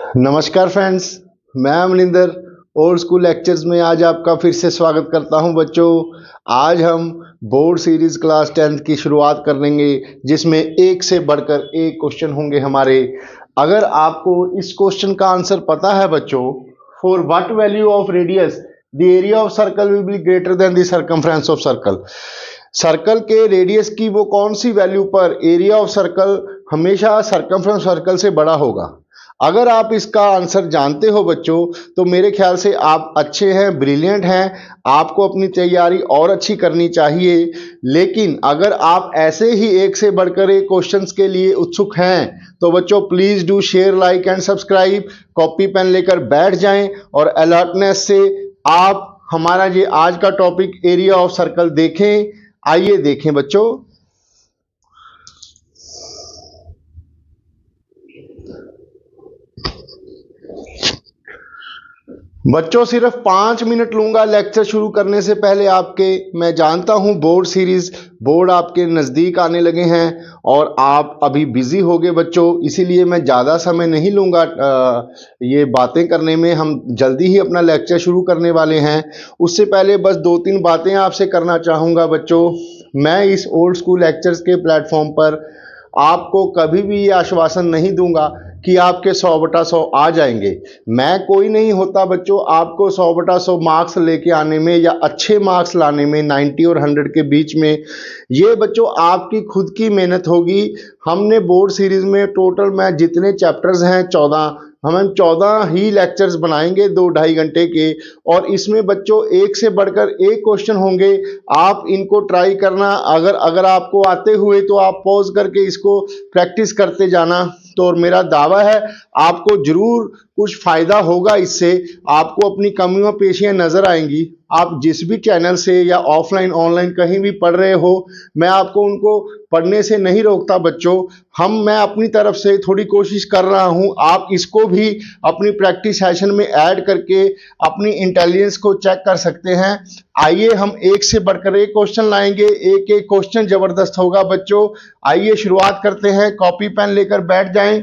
नमस्कार फ्रेंड्स, मैं Amarinder old school lectures में आज आपका फिर से स्वागत करता हूं। बच्चों, आज हम बोर्ड सीरीज क्लास 10th की शुरुआत करेंगे, जिसमें एक से बढ़कर एक क्वेश्चन होंगे हमारे। अगर आपको इस क्वेश्चन का आंसर पता है बच्चों, for what value of radius the area of circle will be greater than the circumference of circle. Circle के रेडियस की वो कौन सी वैल्यू पर एरिया ऑफ सर्कल हमेशा सर्कमफ्रेंस सर्कल से बड़ा होगा। अगर आप इसका आंसर जानते हो बच्चों, तो मेरे ख्याल से आप अच्छे हैं, ब्रिलियंट हैं। आपको अपनी तैयारी और अच्छी करनी चाहिए। लेकिन अगर आप ऐसे ही एक से बढ़कर एक क्वेश्चंस के लिए उत्सुक हैं, तो बच्चों please do share, like and subscribe. Copy pen लेकर बैठ जाएं और अलर्टनेस से आप हमारा ये आज का टॉपिक एरिया ऑफ सर्कल देखें। आइए देखें बच्चों। बच्चों सिर्फ 5 मिनट लूंगा लेक्चर शुरू करने से पहले आपके। मैं जानता हूं बोर्ड आपके नज़दीक आने लगे हैं और आप अभी बिजी होगे बच्चों, इसीलिए मैं ज़्यादा समय नहीं लूंगा ये बातें करने में। हम जल्दी ही अपना लेक्चर शुरू करने वाले हैं। उससे पहले बस 2-3 बातें आपसे करना चाहूँगा बच्चों। मैं इस ओल्ड स्कूल लेक्चर्स के प्लेटफॉर्म पर आपको कभी भी ये आश्वासन नहीं दूंगा कि आपके 100/100 आ जाएंगे। मैं कोई नहीं होता बच्चों आपको 100/100 मार्क्स लेके आने में या अच्छे मार्क्स लाने में 90 और 100 के बीच में। ये बच्चों आपकी खुद की मेहनत होगी। हमने बोर्ड सीरीज में टोटल मैं जितने चैप्टर्स हैं 14, हम 14 ही लेक्चर्स बनाएंगे 2-2.5 घंटे के। और इसमें बच्चों एक से बढ़कर एक क्वेश्चन होंगे। आप इनको ट्राई करना। अगर आपको आते हुए तो आप पॉज करके इसको प्रैक्टिस करते जाना। तो और मेरा दावा है आपको जरूर कुछ फायदा होगा इससे। आपको अपनी कमियां पेशियां नजर आएंगी। आप जिस भी चैनल से या ऑफलाइन ऑनलाइन कहीं भी पढ़ रहे हो, मैं आपको उनको पढ़ने से नहीं रोकता बच्चों। मैं अपनी तरफ से थोड़ी कोशिश कर रहा हूं। आप इसको भी अपनी प्रैक्टिस सेशन में ऐड करके अपनी इंटेलिजेंस को चेक कर सकते हैं। आइए हम एक से बढ़कर एक क्वेश्चन लाएंगे। एक एक क्वेश्चन जबरदस्त होगा बच्चों। आइए शुरुआत करते हैं। कॉपी पेन लेकर बैठ जाएं।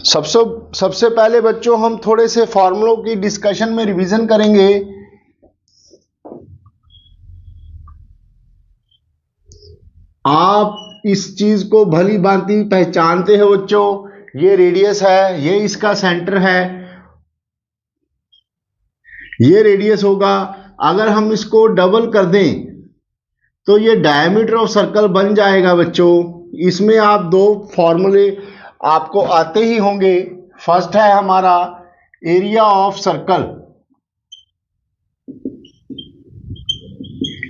सबसे पहले बच्चों हम थोड़े से फॉर्मूलों की डिस्कशन में रिवीजन करेंगे। आप इस चीज को भली भांति पहचानते हो बच्चों। ये रेडियस है, ये इसका सेंटर है, ये रेडियस होगा। अगर हम इसको डबल कर दें तो ये डायमीटर ऑफ सर्कल बन जाएगा बच्चों। इसमें आप 2 फॉर्मूले आपको आते ही होंगे। फर्स्ट है हमारा area of circle.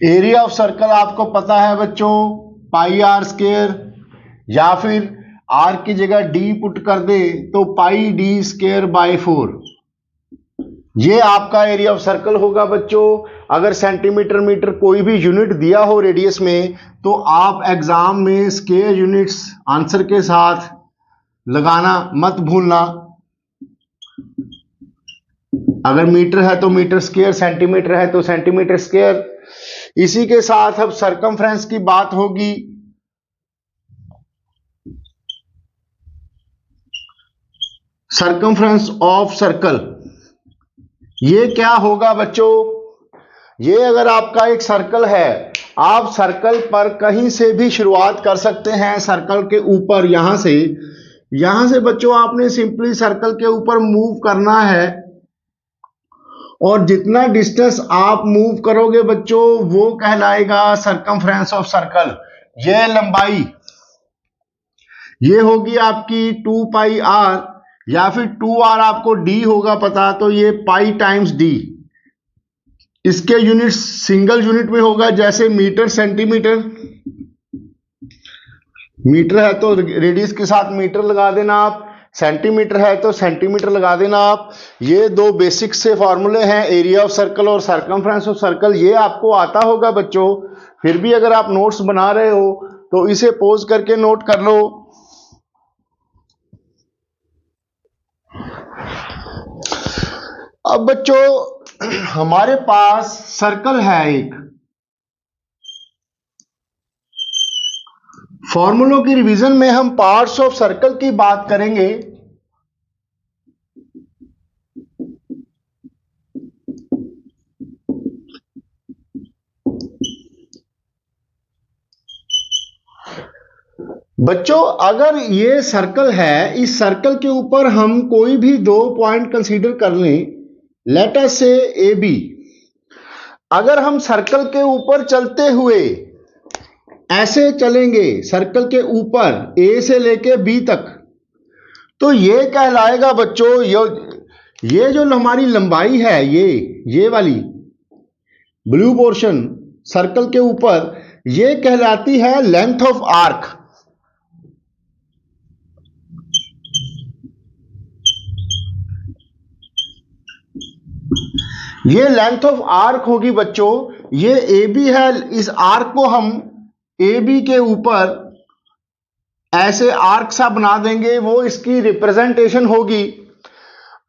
Area of circle आपको पता है बच्चों, पाई आर स्क्वायर, या फिर आर की जगह डी पुट कर दे तो पाई डी स्क्वायर बाय 4। ये आपका एरिया ऑफ सर्कल होगा बच्चों। अगर सेंटीमीटर मीटर कोई भी यूनिट दिया हो रेडियस में, तो आप एग्जाम में स्क्वायर यूनिट्स आंसर के साथ लगाना मत भूलना। अगर मीटर है तो मीटर स्क्वायर, सेंटीमीटर है तो सेंटीमीटर स्क्वायर। इसी के साथ अब सर्कमफ्रेंस की बात होगी। सर्कमफ्रेंस ऑफ सर्कल ये क्या होगा बच्चों? ये अगर आपका एक सर्कल है, आप सर्कल पर कहीं से भी शुरुआत कर सकते हैं। सर्कल के ऊपर यहां से बच्चों आपने सिंपली सर्कल के ऊपर मूव करना है। और जितना डिस्टेंस आप मूव करोगे बच्चों, वो कहलाएगा सर्कमफ्रेंस ऑफ सर्कल। ये लंबाई ये होगी आपकी 2 पाई आर, या फिर 2r आपको d होगा पता, तो ये पाई टाइम्स d। इसके यूनिट सिंगल यूनिट में होगा, जैसे मीटर सेंटीमीटर। मीटर है तो रेडियस के साथ मीटर लगा देना आप, सेंटीमीटर है तो सेंटीमीटर लगा देना आप। ये 2 बेसिक से फॉर्मूले हैं, एरिया ऑफ सर्कल और सर्कमफ्रेंस ऑफ सर्कल। ये आपको आता होगा बच्चों। फिर भी अगर आप नोट्स बना रहे हो तो इसे पॉज करके नोट कर लो। अब बच्चों हमारे पास सर्कल है एक, फॉर्मूलों की रिवीजन में हम पार्ट्स ऑफ सर्कल की बात करेंगे। बच्चों अगर ये सर्कल है, इस सर्कल के ऊपर हम कोई भी दो पॉइंट कंसीडर कर लें, लेट अस से ए बी। अगर हम सर्कल के ऊपर चलते हुए ऐसे चलेंगे, सर्कल के ऊपर ए से लेके बी तक, तो ये कहलाएगा बच्चों, ये जो हमारी लंबाई है, ये वाली ब्लू पोर्शन सर्कल के ऊपर, ये कहलाती है लेंथ ऑफ आर्क। ये लेंथ ऑफ आर्क होगी बच्चों। ये ए बी है, इस आर्क को हम ए बी के ऊपर ऐसे आर्क सा बना देंगे, वो इसकी रिप्रेजेंटेशन होगी।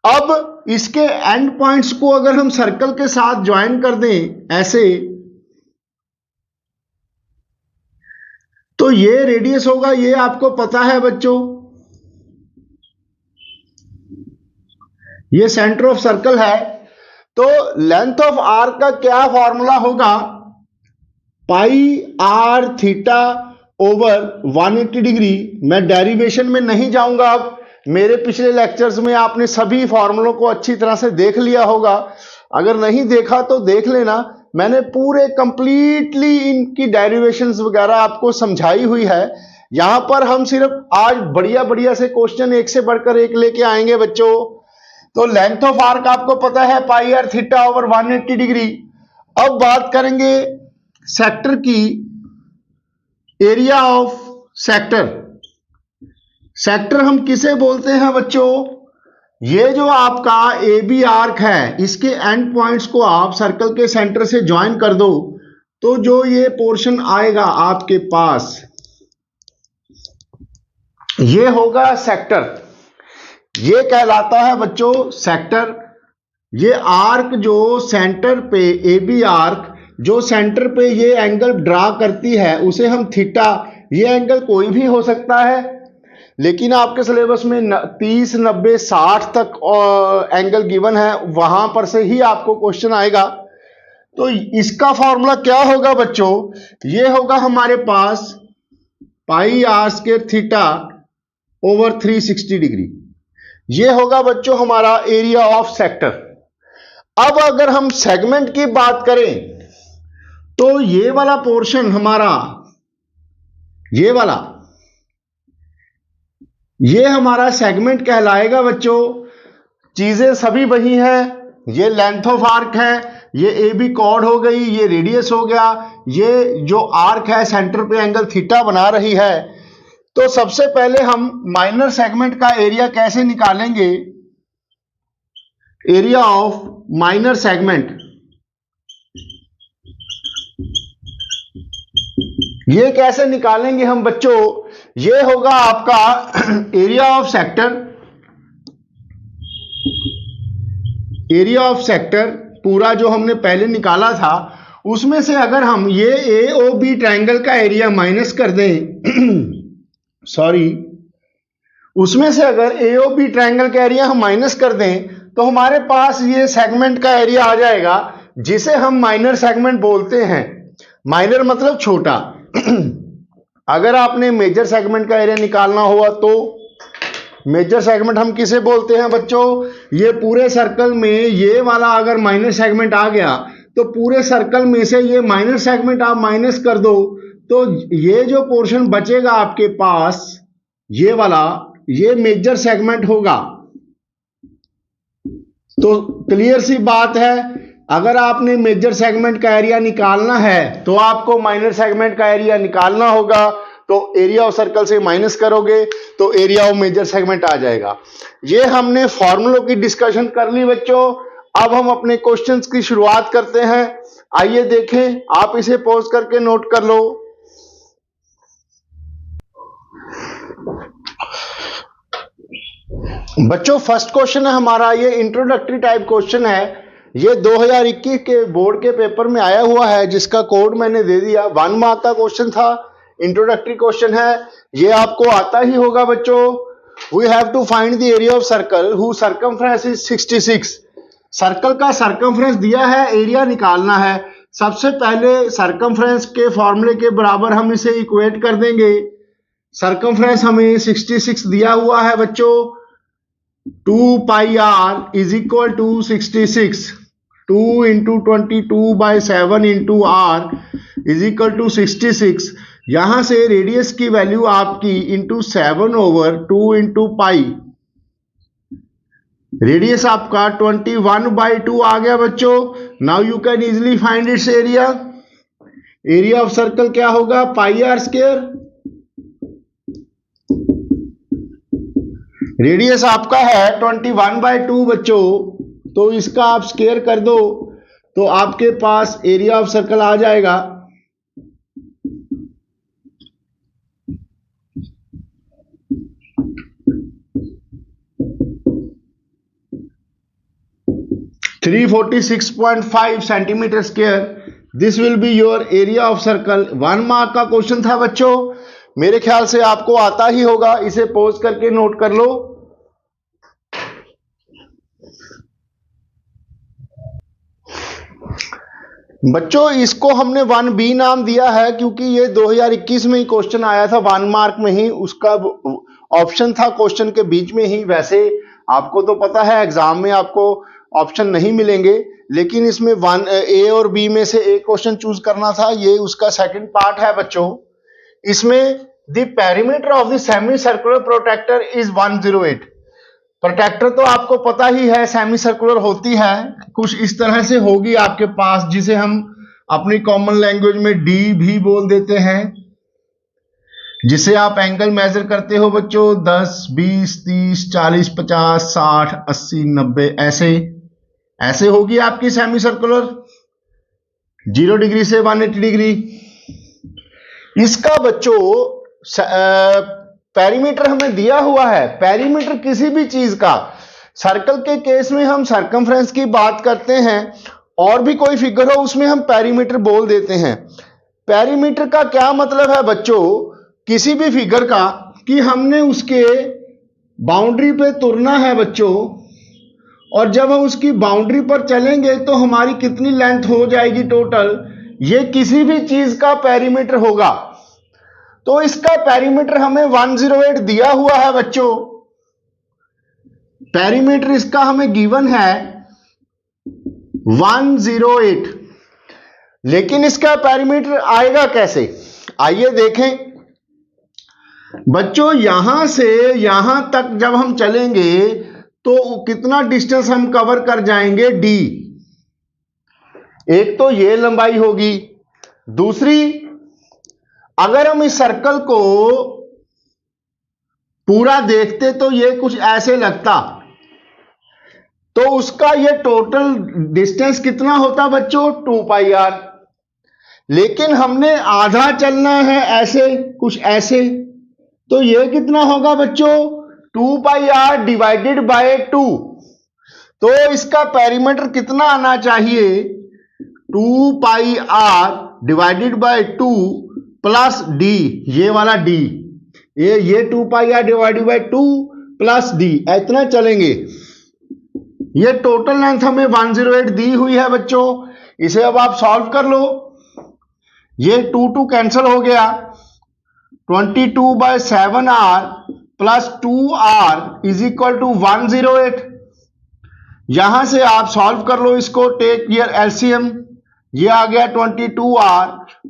अब इसके एंड पॉइंट्स को अगर हम सर्कल के साथ ज्वाइन कर दें ऐसे, तो ये रेडियस होगा, ये आपको पता है बच्चों। ये सेंटर ऑफ सर्कल है। तो लेंथ ऑफ आर्क का क्या फॉर्मूला होगा? पाई आर थीटा ओवर 180 डिग्री। मैं डेरिवेशन में नहीं जाऊंगा। अब मेरे पिछले लेक्चर्स में आपने सभी फॉर्मूलों को अच्छी तरह से देख लिया होगा। अगर नहीं देखा तो देख लेना, मैंने पूरे कंप्लीटली इनकी डेरिवेशंस वगैरह आपको समझाई हुई है। यहां पर हम सिर्फ आज बढ़िया बढ़िया से क्वेश्चन एक से बढ़कर एक लेके आएंगे बच्चों। तो लेंथ ऑफ आर्क आपको पता है पाई आर थीटा ओवर 180 डिग्री। अब बात करेंगे सेक्टर की, एरिया ऑफ सेक्टर। सेक्टर हम किसे बोलते हैं बच्चों? ये जो आपका ए बी आर्क है, इसके एंड पॉइंट्स को आप सर्कल के सेंटर से ज्वाइन कर दो, तो जो ये पोर्शन आएगा आपके पास, ये होगा सेक्टर। ये कहलाता है बच्चों सेक्टर। ये आर्क जो सेंटर पे, ए बी आर्क जो सेंटर पे ये एंगल ड्रा करती है, उसे हम थीटा, ये एंगल कोई भी हो सकता है, लेकिन आपके सिलेबस में 30, 90, 60 तक एंगल गिवन है, वहां पर से ही आपको क्वेश्चन आएगा। तो इसका फॉर्मूला क्या होगा बच्चों? ये होगा हमारे पास pi r square theta over 360 degree. ये होगा बच्चों हमारा एरिया ऑफ सेक्टर। अब अगर हम सेगमेंट की बात करें, तो ये वाला पोर्शन हमारा, ये वाला, ये हमारा सेगमेंट कहलाएगा बच्चों। चीजें सभी वही हैं। ये लेंथ ऑफ आर्क है, ये ए बी कॉर्ड हो गई, ये रेडियस हो गया, ये जो आर्क है सेंटर पे एंगल थीटा बना रही है। तो सबसे पहले हम माइनर सेगमेंट का एरिया कैसे निकालेंगे? एरिया ऑफ माइनर सेगमेंट, ये कैसे निकालेंगे हम बच्चों? ये होगा आपका area of sector. Area of sector पूरा जो हमने पहले निकाला था, उसमें से अगर हम ये ए ओ बी ट्रायंगल का एरिया माइनस कर दें सॉरी, उसमें से अगर ए ओ बी ट्रायंगल का एरिया हम माइनस कर दें, तो हमारे पास ये सेगमेंट का एरिया आ जाएगा, जिसे हम माइनर सेगमेंट बोलते हैं। माइनर मतलब छोटा। अगर आपने मेजर सेगमेंट का एरिया निकालना हुआ, तो मेजर सेगमेंट हम किसे बोलते हैं बच्चों? ये पूरे सर्कल में ये वाला अगर माइनर सेगमेंट आ गया, तो पूरे सर्कल में से ये माइनर सेगमेंट आप माइनस कर दो, तो ये जो पोर्शन बचेगा आपके पास, ये वाला, ये मेजर सेगमेंट होगा। तो क्लियर सी बात है, अगर आपने मेजर सेगमेंट का एरिया निकालना है, तो आपको माइनर सेगमेंट का एरिया निकालना होगा। तो एरिया ऑफ सर्कल से माइनस करोगे तो एरिया ऑफ मेजर सेगमेंट आ जाएगा। ये हमने फॉर्मूलों की डिस्कशन कर ली बच्चों। अब हम अपने क्वेश्चंस की शुरुआत करते हैं। आइए देखें, आप इसे पॉज करके नोट कर लो। बच्चों फर्स्ट क्वेश्चन है हमारा, ये इंट्रोडक्टरी टाइप क्वेश्चन है। ये 2021 के बोर्ड के पेपर में आया हुआ है, जिसका कोड मैंने दे दिया। 1 मार्क का क्वेश्चन था। इंट्रोडक्टरी क्वेश्चन है, ये आपको आता ही होगा बच्चों। We have to find the area of circle who circumference is 66। Circle का सर्कमफ्रेंस दिया है, एरिया निकालना है। सबसे पहले सर्कमफ्रेंस के फॉर्मूले के बराबर हम इसे इक्वेट कर देंगे। सर्कमफ्रेंस हमें 66 दिया हुआ है बच्चों। 2 pi r is equal to 66, 2 into 22/7 into r is equal to 66। यहां से रेडियस की वैल्यू आपकी इंटू 7/2 इंटू पाई, रेडियस आपका 21/2 आ गया बच्चों। Now you can easily find its area. Area of circle क्या होगा? पाई आर स्क्वायर। रेडियस आपका है 21/2 बच्चों, तो इसका आप स्क्वायर कर दो तो आपके पास एरिया ऑफ सर्कल आ जाएगा। (346.5 centimetre square). This will be your area of circle. 1 mark का क्वेश्चन था बच्चों, मेरे ख्याल से आपको आता ही होगा। इसे पॉज करके नोट कर लो। बच्चों इसको हमने 1B नाम दिया है क्योंकि ये 2021 में ही क्वेश्चन आया था, 1 मार्क में ही उसका ऑप्शन था क्वेश्चन के बीच में ही। वैसे आपको तो पता है एग्जाम में आपको ऑप्शन नहीं मिलेंगे, लेकिन इसमें A और B में से एक क्वेश्चन चूज करना था, ये उसका सेकंड पार्ट है बच्चों। इसमें the perimeter of the semi circular protractor is 108। Protractor तो आपको पता ही है सेमी सर्कुलर होती है, कुछ इस तरह से होगी आपके पास, जिसे हम अपनी कॉमन लैंग्वेज में D भी बोल देते हैं, जिसे आप एंगल मेजर करते हो बच्चों 10, 20, 30, 40, 50, 60, 80, 90 ऐसे होगी आपकी सेमी सर्कुलर 0 डिग्री से 180 डिग्री। इसका बच्चों पेरीमीटर हमें दिया हुआ है। पेरीमीटर किसी भी चीज का, सर्कल के केस में हम सर्कमफ्रेंस की बात करते हैं, और भी कोई फिगर हो उसमें हम पेरीमीटर बोल देते हैं। पेरीमीटर का क्या मतलब है बच्चों? किसी भी फिगर का कि हमने उसके बाउंड्री पे तुरना है बच्चों, और जब हम उसकी बाउंड्री पर चलेंगे तो हमारी कितनी लेंथ हो जाएगी टोटल, ये किसी भी चीज का पेरीमीटर होगा। तो इसका पेरीमीटर हमें 108 दिया हुआ है बच्चों। पेरीमीटर इसका हमें गिवन है 108, लेकिन इसका पेरीमीटर आएगा कैसे? आइए देखें बच्चों। यहां से यहां तक जब हम चलेंगे तो कितना डिस्टेंस हम कवर कर जाएंगे? D। एक तो ये लंबाई होगी, दूसरी अगर हम इस सर्कल को पूरा देखते तो ये कुछ ऐसे लगता, तो उसका ये टोटल डिस्टेंस कितना होता बच्चों? 2 पाई आर। लेकिन हमने आधा चलना है ऐसे, कुछ ऐसे, तो ये कितना होगा बच्चों? 2 पाई आर डिवाइडेड बाय 2। तो इसका पेरीमीटर कितना आना चाहिए? 2 pi r divided by 2 plus D, ये वाला D, ये 2 pi r divided by 2 plus D, इतना चलेंगे। ये टोटल लेंथ हमें 108 दी हुई है बच्चों। इसे अब आप सॉल्व कर लो। ये 2 कैंसिल हो गया, 22/7R plus 2R is equal to 108। यहां से आप सॉल्व कर लो इसको, टेक योर एलसीएम। ये आ गया 22R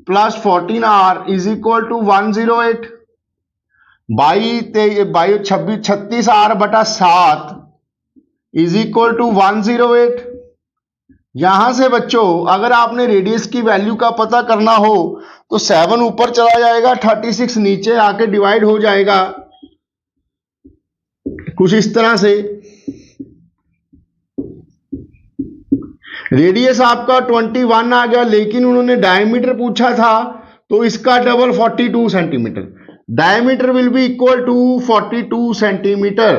plus 14R is equal to 108। 36R/7 is equal to 108। यहां से बच्चों अगर आपने रेडियस की वैल्यू का पता करना हो तो 7 ऊपर चला जाएगा, 36 नीचे आके डिवाइड हो जाएगा, कुछ इस तरह से। रेडियस आपका 21 आ गया, लेकिन उन्होंने डायमीटर पूछा था तो इसका double 42 centimetre. Diameter will be equal to 42 centimetre.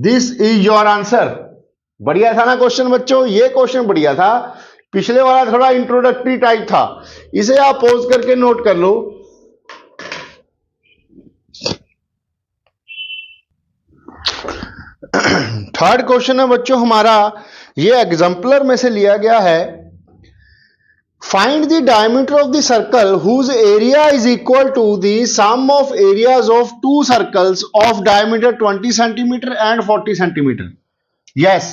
This is your answer. बढ़िया था ना क्वेश्चन बच्चों? ये क्वेश्चन बढ़िया था। पिछले वाला थोड़ा इंट्रोडक्टरी टाइप था, इसे आप पॉज करके नोट कर लो। थर्ड क्वेश्चन है बच्चों हमारा, ये एग्जाम्पलर में से लिया गया है। Find the diameter of the circle whose area is equal to the sum of areas of two circles of diameter 20 centimetre and 40 centimetre. Yes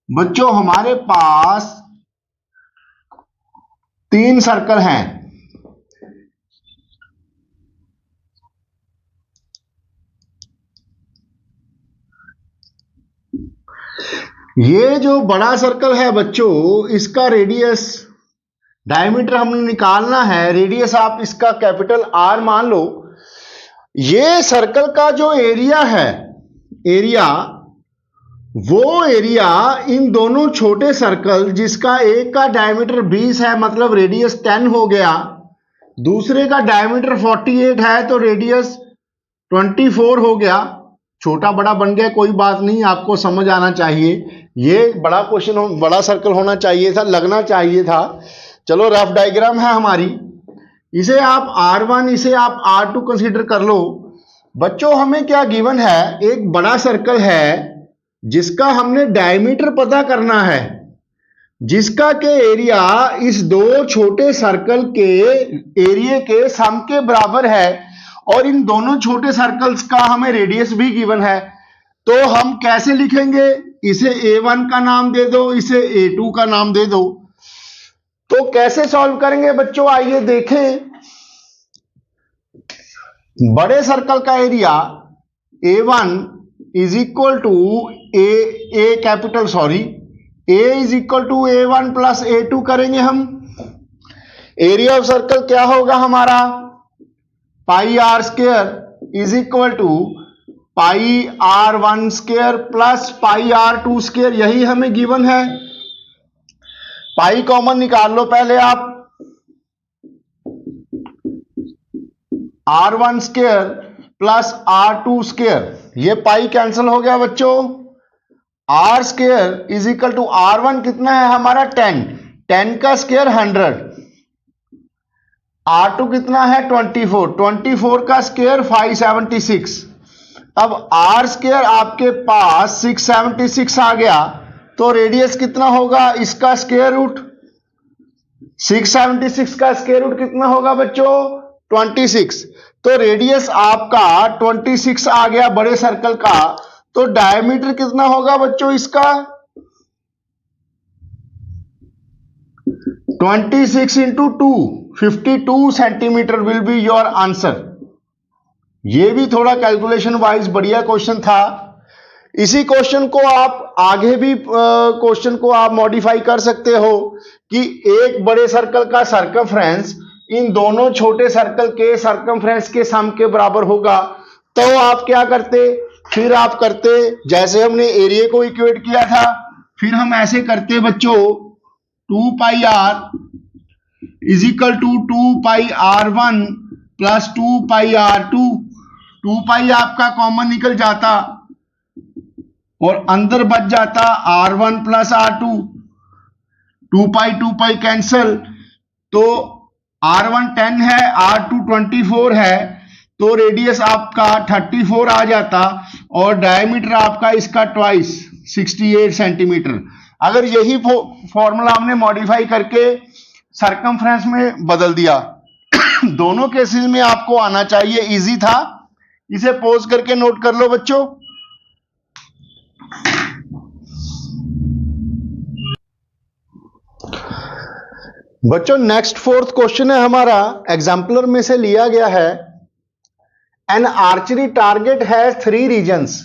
बच्चों, हमारे पास 3 सर्कल हैं। ये जो बड़ा सर्कल है बच्चों, इसका रेडियस, डायमीटर हमने निकालना है, रेडियस आप इसका कैपिटल आर मान लो। ये सर्कल का जो एरिया है, एरिया, वो एरिया इन दोनों छोटे सर्कल, जिसका एक का डायमीटर 20 है मतलब रेडियस 10 हो गया, दूसरे का डायमीटर 48 है तो रेडियस 24 हो गया। छोटा बड़ा बन गया, कोई बात नहीं, आपको समझ आना चाहिए। ये बड़ा क्वेश्चन, बड़ा सर्कल होना चाहिए था, लगना चाहिए था। चलो रफ डायग्राम है हमारी, इसे आप R1, इसे आप R2 कंसीडर कर लो। बच्चों हमें क्या गिवन है, एक बड़ा सर्कल है जिसका हमने डायमीटर पता करना है, जिसका के एरिया इस दो छोटे सर्कल के एरिया के सम के बराबर है, और इन दोनों छोटे सर्कल्स का हमें रेडियस भी गिवन है। तो हम कैसे लिखेंगे, इसे A1 का नाम दे दो, इसे A2 का नाम दे दो। तो कैसे सॉल्व करेंगे बच्चों, आइए देखें। बड़े सर्कल का area A1 is equal to A is equal to A1 plus A2 करेंगे हम। एरिया ऑफ सर्कल क्या होगा हमारा, pi r square is equal to pi R1 square plus pi R2 square, यही हमें गिवन है। पाई कॉमन निकाल लो पहले आप, R1 square plus R2 square, ये पाई कैंसिल हो गया बच्चों। R square is equal to R1 कितना है हमारा 10, 10 का स्क्वायर 100, R2 कितना है 24, 24 का स्क्वायर 576। अब R स्क्वायर आपके पास 676 आ गया, तो रेडियस कितना होगा इसका स्क्वायर रूट, 676 का स्क्वायर रूट कितना होगा बच्चों 26। तो रेडियस आपका 26 आ गया बड़े सर्कल का। तो डायमीटर कितना होगा बच्चों इसका, 26 into 2, 52 centimetre will be your answer. ये भी थोड़ा कैलकुलेशन वाइज बढ़िया क्वेश्चन था। इसी क्वेश्चन को आप आगे भी क्वेश्चन को आप मॉडिफाई कर सकते हो कि एक बड़े सर्कल का सर्कमफ्रेंस इन दोनों छोटे सर्कल के सर्कमफ्रेंस के सम के बराबर होगा। तो आप क्या करते, फिर आप करते जैसे हमने एरिया को इक्वेट किया था, फिर हम ऐसे करते बच्चों, 2 pi r is equal to 2 pi r1 plus 2 pi r2, 2 pi आपका कॉमन निकल जाता और अंदर बच जाता R1 प्लस R2, 2 पाई कैंसल, तो R1 10 है, R2 24 है, तो रेडियस आपका 34 आ जाता और डायमीटर आपका इसका ट्वाइस 68 सेंटीमीटर। अगर यही फॉर्मूला हमने मॉडिफाई करके सर्कमफ्रेंस में बदल दिया दोनों केसेस में आपको आना चाहिए, इजी था। इसे पॉज करके नोट कर लो बच्चों। बच्चों नेक्स्ट फोर्थ क्वेश्चन है हमारा, एग्जाम्पलर में से लिया गया है। एन आर्चरी टारगेट है 3 रीजन्स।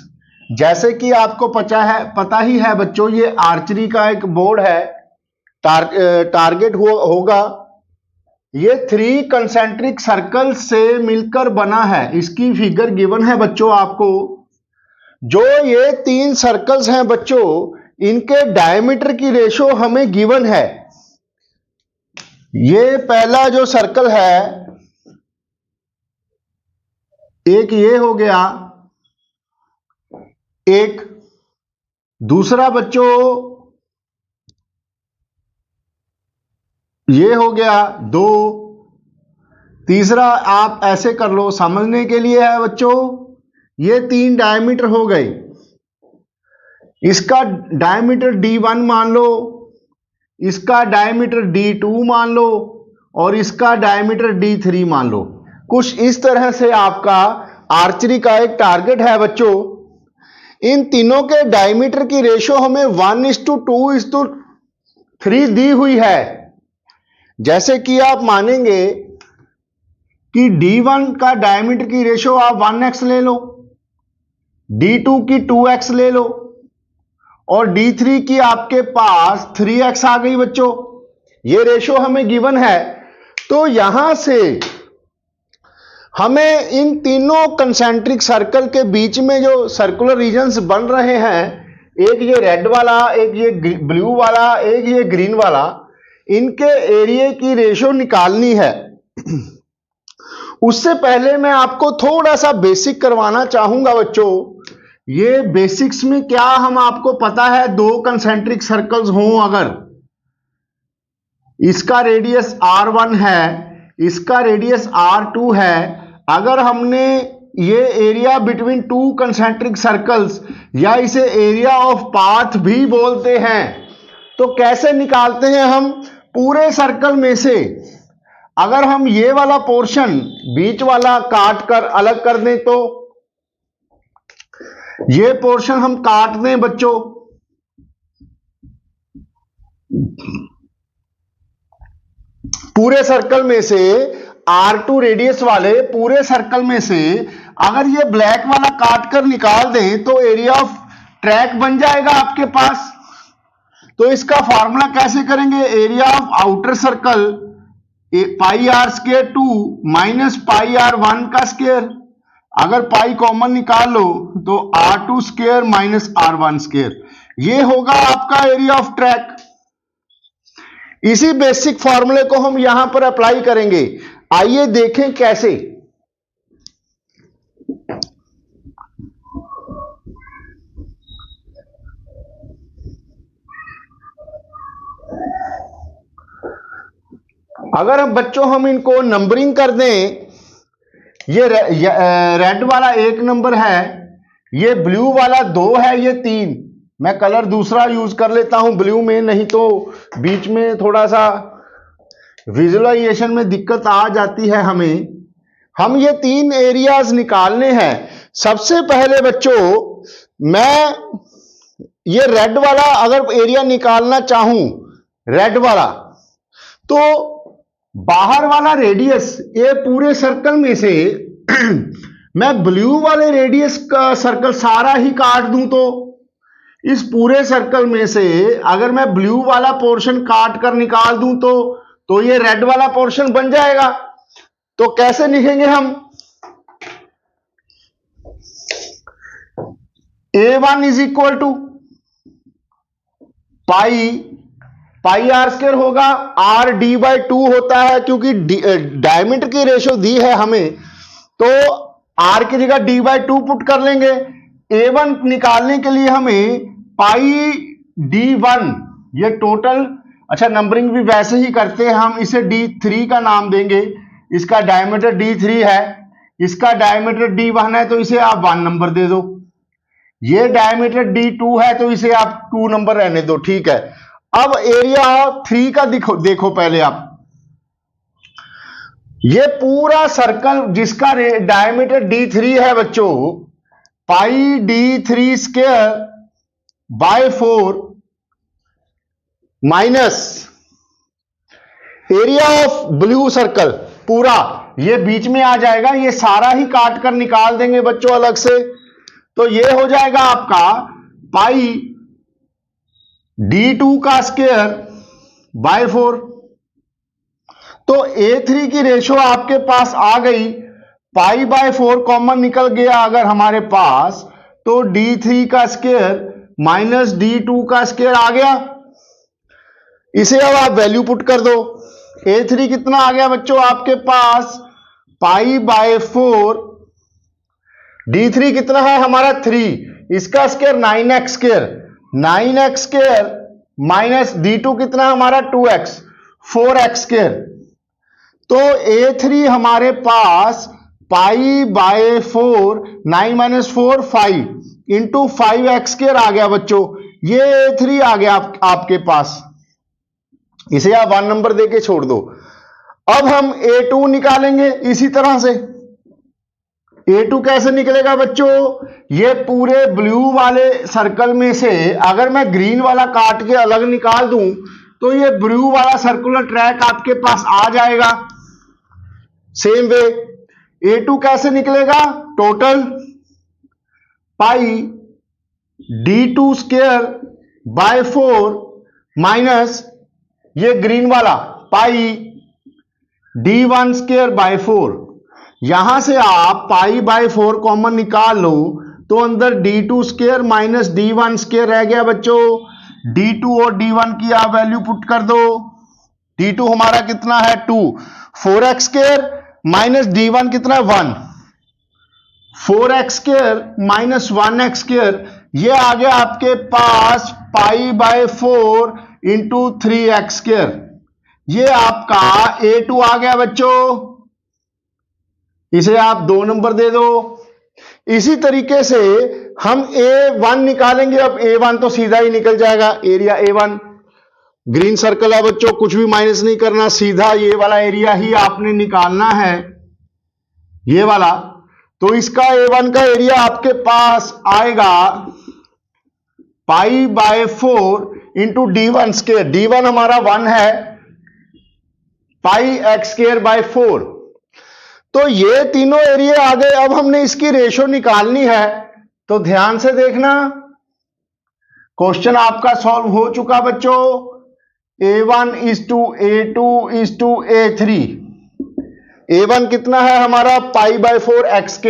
जैसे कि आपको पता ही है बच्चों, ये आर्चरी का एक बोर्ड है, टारगेट होगा। ये 3 कंसेंट्रिक सर्कल से मिलकर बना है। इसकी फिगर गिवन है बच्चों आपको। जो ये 3 सर्कल्स हैं बच्चों, इनके डायमीटर की रेशो हमें गिवन है। ये पहला जो सर्कल है, एक ये हो गया, एक दूसरा बच्चों ये हो गया 2, तीसरा आप ऐसे कर लो, समझने के लिए है बच्चों। ये 3 डायमीटर हो गए। इसका डायमीटर D1 मान लो, इसका डायमीटर D2 मान लो और इसका डायमीटर D3 मान लो। कुछ इस तरह से आपका आर्चरी का एक टारगेट है बच्चों। इन तीनों के डायमीटर की रेशो हमें 1:2:3 दी हुई है। जैसे कि आप मानेंगे कि D1 का डायमीटर की रेशो आप 1x ले लो, D2 की 2x ले लो और D3 की आपके पास 3x आ गई बच्चों। ये रेशो हमें गिवन है। तो यहां से हमें इन तीनों कंसेंट्रिक सर्कल के बीच में जो सर्कुलर रीजन्स बन रहे हैं, एक ये रेड वाला, एक ये ब्लू वाला, एक ये ग्रीन वाला, इनके एरिया की रेशो निकालनी है। उससे पहले मैं आपको थोड़ा सा बेसिक करवाना चाहूंगा बच्चों। ये बेसिक्स में क्या हम आपको पता है, दो कंसेंट्रिक सर्कल्स हों, अगर इसका रेडियस R1 है, इसका रेडियस R2 है, अगर हमने ये area between two concentric circles या इसे एरिया ऑफ पाथ भी बोलते हैं, तो कैसे निकालते हैं हम? पूरे सर्कल में से अगर हम ये वाला पोर्शन बीच वाला काट कर अलग कर दें, तो ये पोर्शन हम काट दें बच्चों, पूरे सर्कल में से R2 रेडियस वाले पूरे सर्कल में से अगर ये ब्लैक वाला काट कर निकाल दें तो एरिया ऑफ ट्रैक बन जाएगा आपके पास। तो इसका फार्मूला कैसे करेंगे? Area of outer circle pi r square 2 minus pi R1 का स्क्वायर। अगर पाई कॉमन निकाल लो तो R2 square minus R1 square, ये होगा आपका एरिया ऑफ ट्रैक। इसी बेसिक फॉर्मूले को हम यहां पर अप्लाई करेंगे। आइए देखें कैसे। अगर हम बच्चों हम इनको नंबरिंग कर दें, ये रेड वाला 1 नंबर है, ये ब्लू वाला 2 है, ये 3। मैं कलर दूसरा यूज कर लेता हूं ब्लू में, नहीं तो बीच में थोड़ा सा विजुअलाइजेशन में दिक्कत आ जाती है हमें। हम ये 3 एरियाज निकालने हैं। सबसे पहले बच्चों मैं ये रेड वाला अगर एरिया निकालना चाहूं, रेड वाला, तो बाहर वाला रेडियस ये पूरे सर्कल में से मैं ब्लू वाले रेडियस का सर्कल सारा ही काट दूं, तो इस पूरे सर्कल में से अगर मैं ब्लू वाला पोर्शन काट कर निकाल दूं तो ये रेड वाला पोर्शन बन जाएगा। तो कैसे लिखेंगे हम? A1 is equal to pi r square होगा, आर डी बाई 2 होता है, क्योंकि डायमीटर की रेशो दी है हमें, तो आर की जगह डी बाई 2 पुट कर लेंगे। A1 निकालने के लिए हमें पाई D1 ये टोटल, अच्छा नंबरिंग भी वैसे ही करते हैं हम, इसे D3 का नाम देंगे। इसका डायमीटर D3 है, इसका डायमीटर D1 है, तो इसे आप 1 नंबर दे दो। ये डायमीटर D2 है, तो इसे आप 2 नंबर रहने दो, ठीक है। अब एरिया 3 का देखो पहले आप, ये पूरा सर्कल जिसका डायमीटर D3 है बच्चों, पाई D3 square by 4 minus area of blue circle पूरा, ये बीच में आ जाएगा, ये सारा ही काट कर निकाल देंगे बच्चों अलग से, तो ये हो जाएगा आपका पाई D2 का स्क्वायर बाय 4। तो A3 की रेशो आपके पास आ गई, पाई बाय 4 कॉमन निकल गया अगर हमारे पास, तो D3 का स्क्वायर माइनस D2 का स्क्वायर आ गया। इसे अब आप वैल्यू पुट कर दो। A3 कितना आ गया बच्चों आपके पास? पाई बाय 4, D3 कितना है हमारा 3, इसका square 9x square, 9x square minus D2 कितना है हमारा 2x, 4x स्क्वायर। तो A3 हमारे पास pi by 4, 9 minus 4 5, into 5x² आ गया बच्चों, ये A3 आ गया आपके पास, इसे आप 1 नंबर देके छोड़ दो। अब हम A2 निकालेंगे इसी तरह से। A2 कैसे निकलेगा बच्चों, ये पूरे ब्लू वाले सर्कल में से अगर मैं ग्रीन वाला काट के अलग निकाल दूं तो ये ब्लू वाला सर्कुलर ट्रैक आपके पास आ जाएगा। सेम वे A2 कैसे निकलेगा, total pi d2² by 4 minus ये ग्रीन वाला पाई d1² बाय 4। यहां से आप पाई बाय 4 कॉमन निकाल लो तो अंदर d2² माइनस d1² रह गया बच्चों। d2 और d1 की आप वैल्यू पुट कर दो। d2 हमारा कितना है 2, 4x² माइनस d1 कितना है 1, 4x² माइनस 1x², ये आ गया आपके पास पाई बाय 4 इंटू 3x²। ये आपका A2 आ गया बच्चों, इसे आप 2 नंबर दे दो। इसी तरीके से हम A1 निकालेंगे। अब A1 तो सीधा ही निकल जाएगा, एरिया A1 ग्रीन सर्कल है बच्चों, कुछ भी माइनस नहीं करना, सीधा ये वाला एरिया ही आपने निकालना है, ये वाला। तो इसका A1 का एरिया आपके पास आएगा पाई बाय 4 इंटू d1², d1 हमारा 1 है, पाई x² बाय 4। तो ये तीनों एरिया आ गए। अब हमने इसकी रेशो निकालनी है, तो ध्यान से देखना, क्वेश्चन आपका सॉल्व हो चुका बच्चों। A1 is to A2 is to A3। A1 कितना है हमारा पाई बाय 4 x²,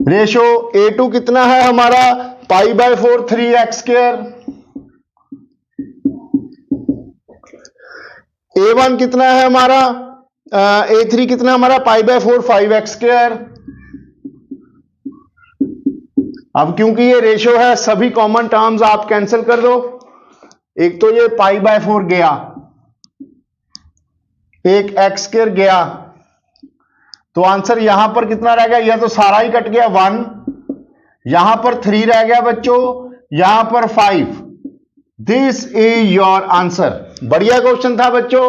रेशो A2 कितना है हमारा पाई बाय 4 3x², A1 कितना है हमारा A3 कितना हमारा पाई बाय 4 5x²। अब क्योंकि ये रेशो है, सभी कॉमन टर्म्स आप कैंसिल कर दो। एक तो ये पाई बाय 4 गया, एक x² गया, तो आंसर यहां पर कितना रह गया, यह तो सारा ही कट गया 1, यहां पर 3 रह गया बच्चों, यहां पर 5। This is your answer. बढ़िया क्वेश्चन था बच्चों,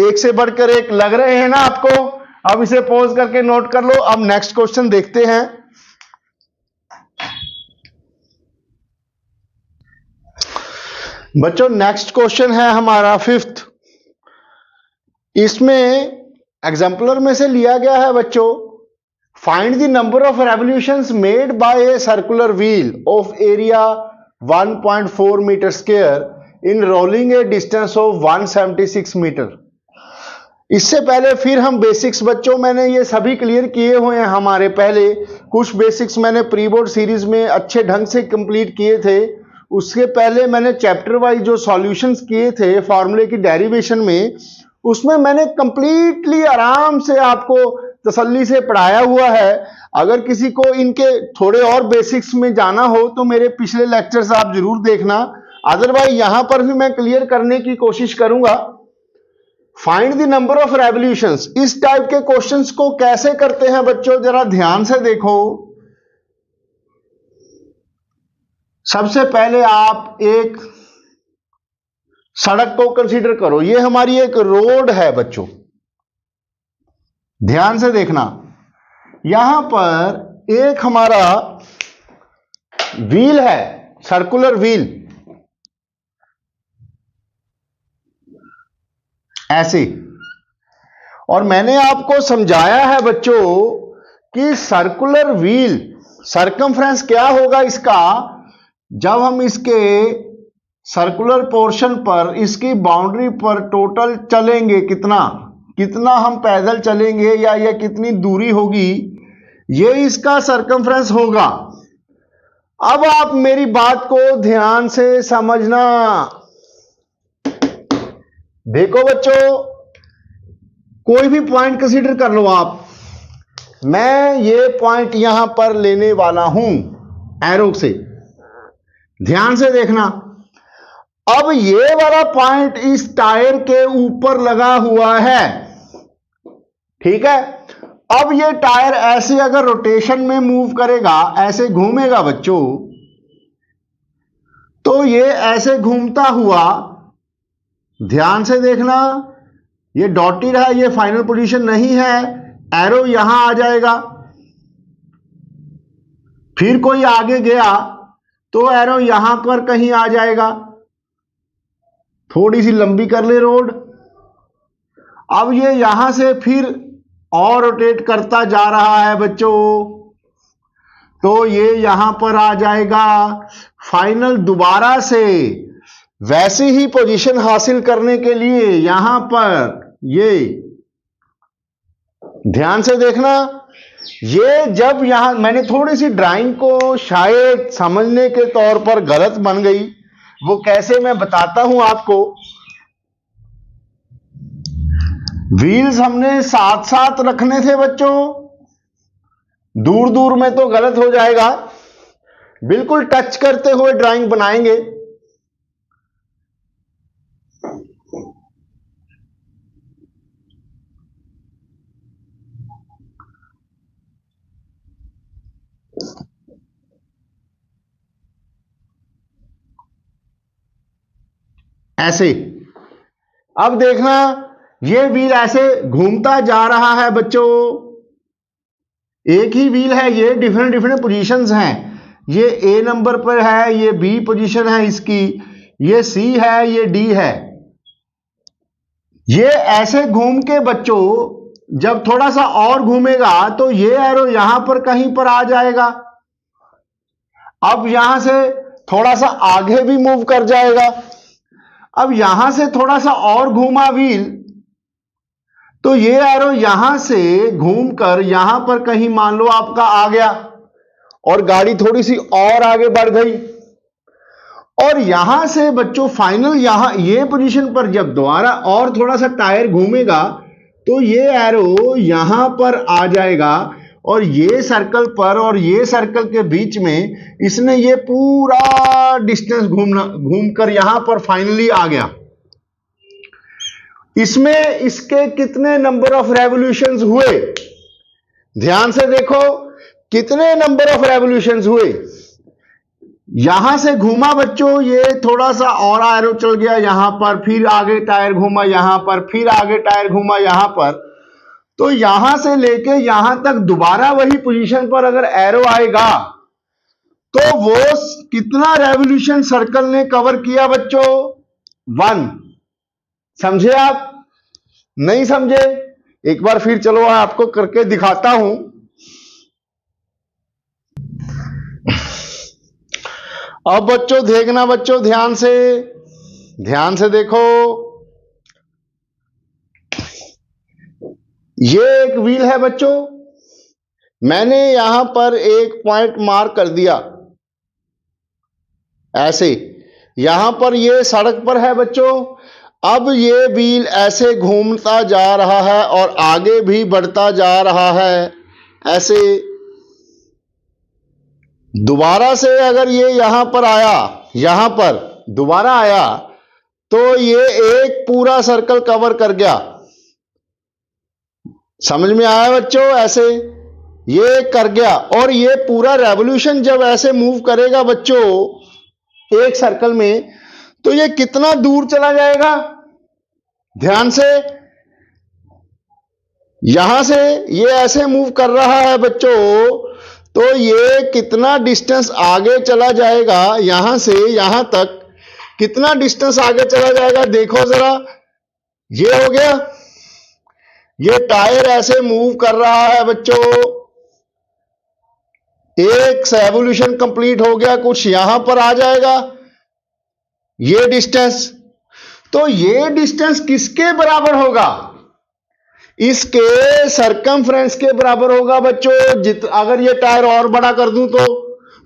एक से बढ़कर एक लग रहे हैं ना आपको। अब इसे पॉज करके नोट कर लो। अब नेक्स्ट क्वेश्चन देखते हैं। बच्चों नेक्स्ट क्वेश्चन है हमारा 5th। इसमें एग्जाम्पलर में से लिया गया है बच्चों, find the number of revolutions made by a circular wheel of area 1.4 metre square in rolling a distance of 176 metre. इससे पहले फिर हम बेसिक्स बच्चों, मैंने ये सभी क्लियर किए हुए हैं हमारे पहले। कुछ बेसिक्स मैंने प्री बोर्ड सीरीज में अच्छे ढंग से कंप्लीट किए थे। उसके पहले मैंने चैप्टर वाइज जो सॉल्यूशंस किए थे फॉर्मूले की डेरिवेशन में, उसमें मैंने कंप्लीटली आराम से आपको तसल्ली से पढ़ाया हुआ है। अगर किसी को इनके थोड़े और बेसिक्स में जाना हो तो मेरे पिछले लेक्चर्स आप जरूर देखना, अदरवाइज यहां पर भी मैं क्लियर करने की कोशिश करूंगा। Find the number of revolutions, इस टाइप के क्वेश्चंस को कैसे करते हैं बच्चों, जरा ध्यान से देखो। सबसे पहले आप एक सड़क को कंसीडर करो। ये हमारी एक रोड है बच्चों, ध्यान से देखना। यहां पर एक हमारा व्हील है, सर्कुलर व्हील, ऐसे। और मैंने आपको समझाया है बच्चों कि सर्कुलर व्हील सर्कमफ्रेंस क्या होगा इसका, जब हम इसके सर्कुलर पोर्शन पर, इसकी बाउंड्री पर टोटल चलेंगे, कितना हम पैदल चलेंगे या ये कितनी दूरी होगी, ये इसका सर्कमफ्रेंस होगा। अब आप मेरी बात को ध्यान से समझना। देखो बच्चों, कोई भी पॉइंट कंसीडर कर लो आप। मैं ये पॉइंट यहां पर लेने वाला हूं एरो से, ध्यान से देखना। अब ये वाला पॉइंट इस टायर के ऊपर लगा हुआ है, ठीक है। अब ये टायर ऐसे अगर रोटेशन में मूव करेगा, ऐसे घूमेगा बच्चों, तो ये ऐसे घूमता हुआ, ध्यान से देखना, ये डॉटेड है, ये फाइनल पोजीशन नहीं है, एरो यहां आ जाएगा। फिर कोई आगे गया तो एरो यहां पर कहीं आ जाएगा। थोड़ी सी लंबी कर ले रोड। अब ये यहां से फिर और रोटेट करता जा रहा है बच्चों, तो ये यहां पर आ जाएगा। फाइनल दोबारा से वैसी ही पोजीशन हासिल करने के लिए यहां पर ये, ध्यान से देखना, ये जब यहां मैंने थोड़ी सी ड्राइंग को शायद समझने के तौर पर गलत बन गई, वो कैसे मैं बताता हूं आपको। व्हील्स हमने साथ साथ रखने थे बच्चों, दूर दूर में तो गलत हो जाएगा, बिल्कुल टच करते हुए ड्राइंग बनाएंगे। ऐसे अब देखना, ये व्हील ऐसे घूमता जा रहा है बच्चों, एक ही व्हील है, ये डिफरेंट डिफरेंट पोजीशंस हैं। ये ए नंबर पर है, ये बी पोजीशन है इसकी, ये सी है, ये डी है। ये ऐसे घूम के बच्चों जब थोड़ा सा और घूमेगा तो ये एरो यहां पर कहीं पर आ जाएगा। अब यहां से थोड़ा सा आगे भी मूव कर जाएगा। अब यहां से थोड़ा सा और घूमा व्हील, तो ये एरो यहां से घूमकर यहां पर कहीं मान लो आपका आ गया, और गाड़ी थोड़ी सी और आगे बढ़ गई, और यहां से बच्चों फाइनल यहां ये पोजीशन पर जब दोबारा और थोड़ा सा टायर घूमेगा तो ये एरो यहां पर आ जाएगा, और ये सर्कल पर और ये सर्कल के बीच में इसने ये पूरा डिस्टेंस घूमकर यहां पर फाइनली आ गया। इसमें इसके कितने नंबर ऑफ रेवोल्यूशंस हुए, ध्यान से देखो, कितने नंबर ऑफ रेवोल्यूशंस हुए। यहां से घूमा बच्चों, ये थोड़ा सा और एरो चल गया यहां पर, फिर आगे टायर घूमा यहां पर, फिर आगे टायर घूमा यहां पर, तो यहां से लेके यहां तक दोबारा वही पोजीशन पर अगर एरो आएगा तो वो कितना रेवोल्यूशन सर्कल ने कवर किया बच्चों? 1। समझे आप? नहीं समझे? एक बार फिर चलो आपको करके दिखाता हूं। अब बच्चों देखना, बच्चों ध्यान से देखो, ये एक व्हील है बच्चों, मैंने यहां पर एक पॉइंट मार्क कर दिया ऐसे, यहां पर ये सड़क पर है बच्चों। अब ये व्हील ऐसे घूमता जा रहा है और आगे भी बढ़ता जा रहा है ऐसे। दोबारा से अगर ये यहां पर आया, यहां पर दोबारा आया, तो ये एक पूरा सर्कल कवर कर गया। समझ में आया बच्चों? ऐसे ये कर गया, और ये पूरा रेवोल्यूशन जब ऐसे मूव करेगा बच्चों एक सर्कल में, तो ये कितना दूर चला जाएगा? ध्यान से, यहां से ये ऐसे मूव कर रहा है बच्चों, तो ये कितना डिस्टेंस आगे चला जाएगा, यहां से यहां तक कितना डिस्टेंस आगे चला जाएगा देखो जरा। ये हो गया, ये टायर ऐसे मूव कर रहा है बच्चों, एक रेवोल्यूशन कंप्लीट हो गया, कुछ यहां पर आ जाएगा ये डिस्टेंस। तो ये डिस्टेंस किसके बराबर होगा? इसके सरकमफ्रेंस के बराबर होगा बच्चों। अगर ये टायर और बड़ा कर दूं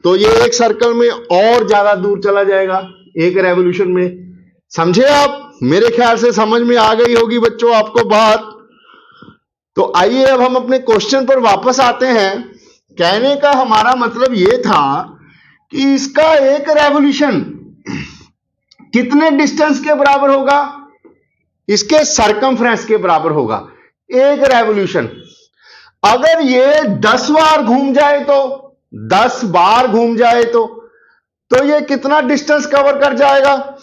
तो ये एक सर्कल में और ज्यादा दूर चला जाएगा एक रेवोल्यूशन में। समझे आप? मेरे ख्याल से समझ में आ गई होगी बच्चों आपको बात। तो आइए अब हम अपने क्वेश्चन पर वापस आते हैं। कहने का हमारा मतलब ये था कि इसका एक रेवोल्यूशन कितने डिस्टेंस के बराबर होगा? इसके सरकमफ्रेंस के बराबर होगा एक रेवोल्यूशन। अगर ये 10 बार घूम जाए तो 10 बार घूम जाए तो ये कितना डिस्टेंस कवर कर जाएगा?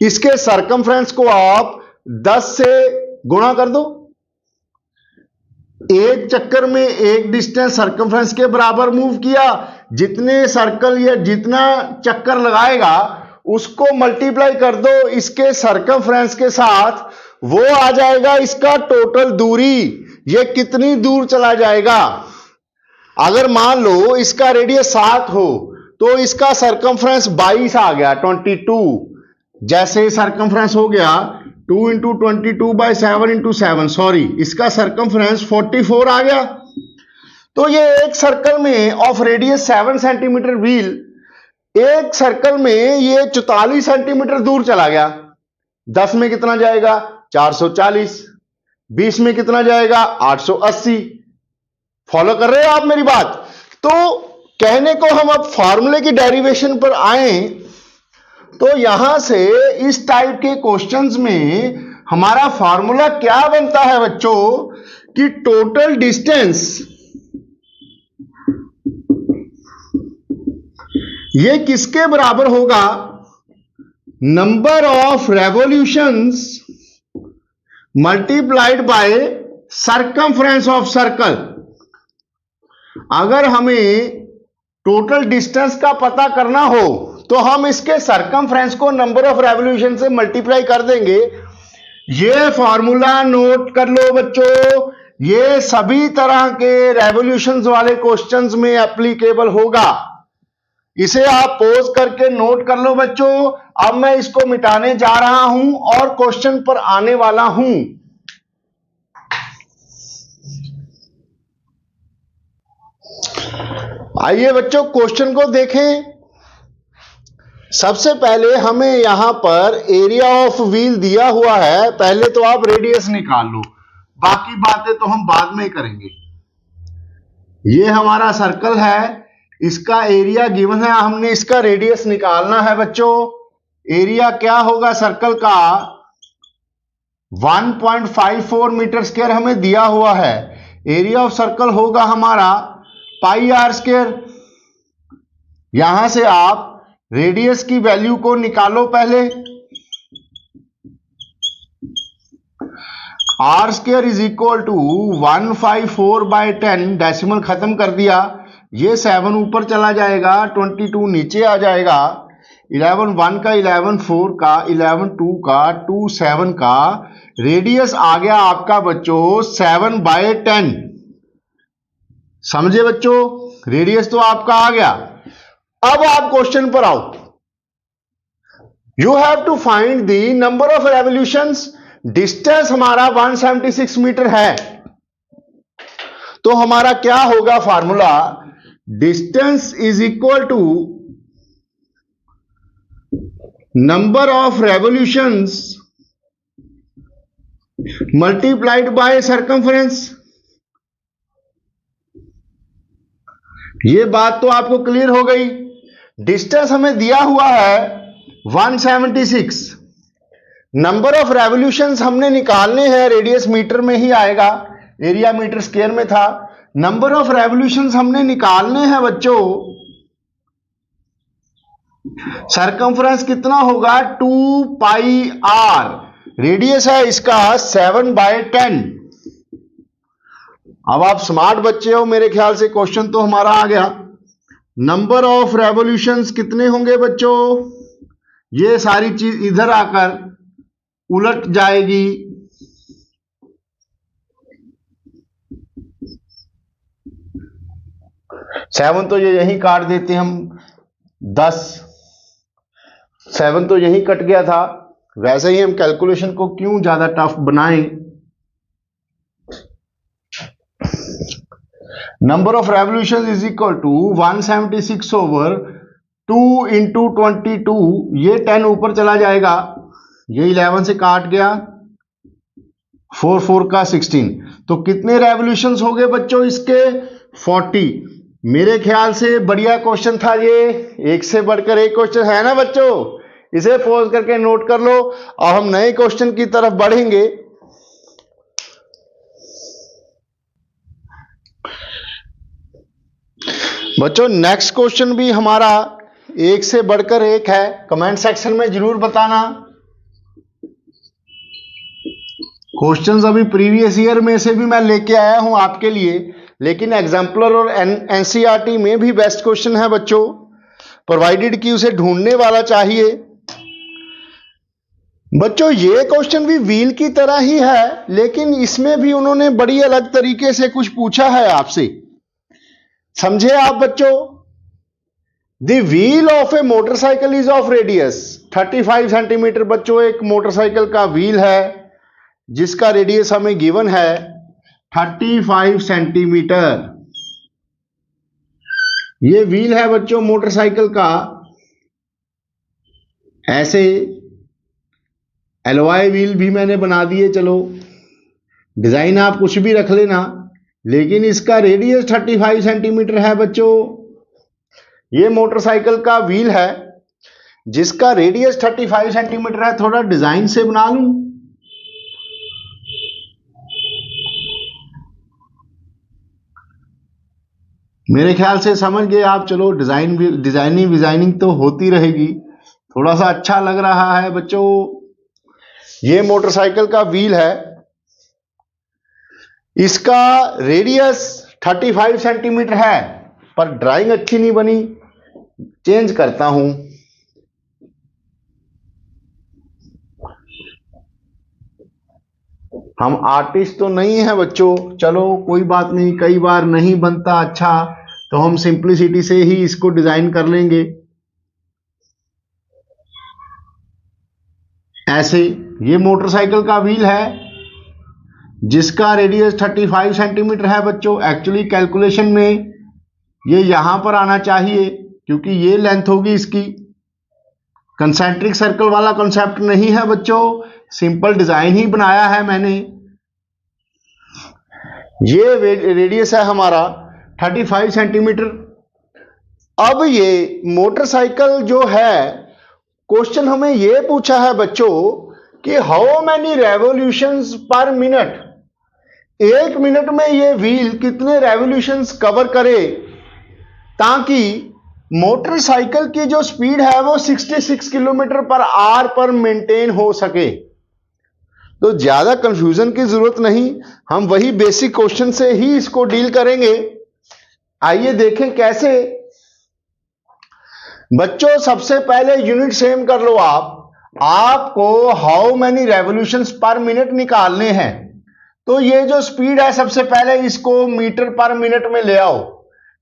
इसके सरकमफ्रेंस को आप 10 से गुणा कर दो। एक चक्कर में एक डिस्टेंस सरकमफ्रेंस के बराबर मूव किया, जितने सर्कल या जितना चक्कर लगाएगा उसको मल्टीप्लाई कर दो इसके सरकमफ्रेंस के साथ, वो आ जाएगा इसका टोटल दूरी। ये कितनी दूर चला जाएगा? अगर मान लो इसका रेडियस 7 हो तो इसका सरकमफ्रेंस 22 आ गया, 22। जैसे सरकमफ्रेंस हो गया 2 इंटू 22/7 इंटू 7, सॉरी, इसका सरकमफ्रेंस 44 आ गया। तो ये एक सर्कल में ऑफ रेडियस 7 सेंटीमीटर व्हील, एक सर्कल में ये 44 सेंटीमीटर दूर चला गया। 10 में कितना जाएगा? 440। 20 में कितना जाएगा? 880। फॉलो कर रहे हो आप मेरी बात? तो कहने को हम अब फॉर्मूले की डेरिवेशन पर आए तो यहां से इस टाइप के क्वेश्चंस में हमारा फॉर्मूला क्या बनता है बच्चों कि टोटल डिस्टेंस ये किसके बराबर होगा? Number of revolutions multiplied by circumference of circle. अगर हमें टोटल डिस्टेंस का पता करना हो तो हम इसके सरकमफ्रेंस को नंबर ऑफ रेवोल्यूशन से मल्टीप्लाई कर देंगे। ये फॉर्मूला नोट कर लो बच्चों, ये सभी तरह के रेवोल्यूशंस वाले क्वेश्चंस में एप्लीकेबल होगा। इसे आप पॉज करके नोट कर लो बच्चों। अब मैं इसको मिटाने जा रहा हूं और क्वेश्चन पर आने वाला हूं। आइए बच्चों क्वेश्चन को देखें। सबसे पहले हमें यहां पर एरिया ऑफ व्हील दिया हुआ है, पहले तो आप रेडियस निकाल लो, बाकी बातें तो हम बाद में करेंगे। ये हमारा सर्कल है, इसका एरिया गिवन है, हमने इसका रेडियस निकालना है बच्चों। एरिया क्या होगा सर्कल का? 1.54 मीटर स्क्वायर हमें दिया हुआ है। एरिया ऑफ सर्कल होगा हमारा पाई आर स्क्वायर। यहां से आप रेडियस की वैल्यू को निकालो पहले। R square is equal to 154/10, decimal खत्म कर दिया, ये 7 ऊपर चला जाएगा, 22 नीचे आ जाएगा, 11 1 का, 11 4 का, 11 2 का, 2 7 का, रेडियस आ गया आपका बच्चों 7/10। समझे बच्चों? रेडियस तो आपका आ गया। अब आप क्वेश्चन पर आओ। You have to find the number of revolutions. Distance हमारा 176 मीटर है, तो हमारा क्या होगा formula? Distance is equal to number of revolutions multiplied by circumference. ये बात तो आपको क्लियर हो गई। डिस्टेंस हमें दिया हुआ है 176, नंबर ऑफ रेवोल्यूशंस हमने निकालने हैं, रेडियस मीटर में ही आएगा, एरिया मीटर स्क्वायर में था। नंबर ऑफ रेवोल्यूशंस हमने निकालने हैं बच्चों। सरकमफ्रेंस कितना होगा? 2 पाई आर, रेडियस है इसका 7/10। अब आप स्मार्ट बच्चे हो मेरे ख्याल से, क्वेश्चन तो हमारा आ गया। नंबर ऑफ रेवोल्यूशंस कितने होंगे बच्चों? ये सारी चीज इधर आकर उलट जाएगी। सेवन तो ये यहीं काट देते हम, 10 7 तो यहीं कट गया था। वैसे ही हम कैलकुलेशन को क्यों ज्यादा टफ बनाएं। Number of revolution is equal to 176/2 into 22, ये 10 ऊपर चला जाएगा, ये 11 से काट गया, 4 4 का 16, तो कितने रेवोल्यूशंस हो गए बच्चों इसके? 40। मेरे ख्याल से बढ़िया क्वेश्चन था ये, एक से बढ़कर एक क्वेश्चन है ना बच्चों। इसे पॉज करके नोट कर लो और हम नए क्वेश्चन की तरफ बढ़ेंगे। बच्चों नेक्स्ट क्वेश्चन भी हमारा एक से बढ़कर एक है, कमेंट सेक्शन में जरूर बताना। क्वेश्चंस अभी प्रीवियस ईयर में से भी मैं लेके आया हूं आपके लिए, लेकिन एग्जाम्पलर और एनसीईआरटी में भी बेस्ट क्वेश्चन है बच्चों, प्रोवाइडेड कि उसे ढूंढने वाला चाहिए। बच्चों ये क्वेश्चन भी व्हील की तरह ही है, लेकिन इसमें भी उन्होंने बड़ी अलग तरीके से कुछ पूछा है आपसे, समझे आप बच्चों। The wheel of A motorcycle is of radius 35 centimetre. बच्चों एक मोटरसाइकिल का व्हील है जिसका रेडियस हमें गिवन है 35 सेंटीमीटर। ये व्हील है बच्चों मोटरसाइकिल का, ऐसे एलॉय व्हील भी मैंने बना दिए, चलो डिजाइन आप कुछ भी रख लेना, लेकिन इसका रेडियस 35 सेंटीमीटर है बच्चों। ये मोटरसाइकिल का व्हील है जिसका रेडियस 35 सेंटीमीटर है। थोड़ा डिजाइन से बना लूं, मेरे ख्याल से समझ गए आप। चलो डिजाइनिंग तो होती रहेगी, थोड़ा सा अच्छा लग रहा है बच्चों। ये मोटरसाइकिल का व्हील है, इसका रेडियस 35 सेंटीमीटर है, पर ड्राइंग अच्छी नहीं बनी, चेंज करता हूं। हम आर्टिस्ट तो नहीं है बच्चों, चलो कोई बात नहीं, कई बार नहीं बनता अच्छा तो हम सिंप्लिसिटी से ही इसको डिजाइन कर लेंगे। ऐसे ये मोटरसाइकिल का व्हील है जिसका रेडियस 35 सेंटीमीटर है बच्चों। एक्चुअली कैलकुलेशन में ये यहां पर आना चाहिए क्योंकि ये लेंथ होगी इसकी। कंसेंट्रिक सर्कल वाला कॉन्सेप्ट नहीं है बच्चों, सिंपल डिजाइन ही बनाया है मैंने। ये रेडियस है हमारा 35 सेंटीमीटर। अब ये मोटरसाइकिल जो है, क्वेश्चन हमें ये पूछा है बच्चों कि हाउ मैनी रेवोल्यूशंस पर मिनट, एक मिनट में ये व्हील कितने रेवोल्यूशंस कवर करे ताकि मोटरसाइकिल की जो स्पीड है वो 66 किलोमीटर पर आवर पर मेंटेन हो सके। तो ज्यादा कंफ्यूजन की जरूरत नहीं, हम वही बेसिक क्वेश्चन से ही इसको डील करेंगे। आइए देखें कैसे। बच्चों सबसे पहले यूनिट सेम कर लो आपको हाउ मैनी रेवोल्यूशंस पर मिनट निकालने हैं। तो ये जो स्पीड है सबसे पहले इसको मीटर पर मिनट में ले आओ,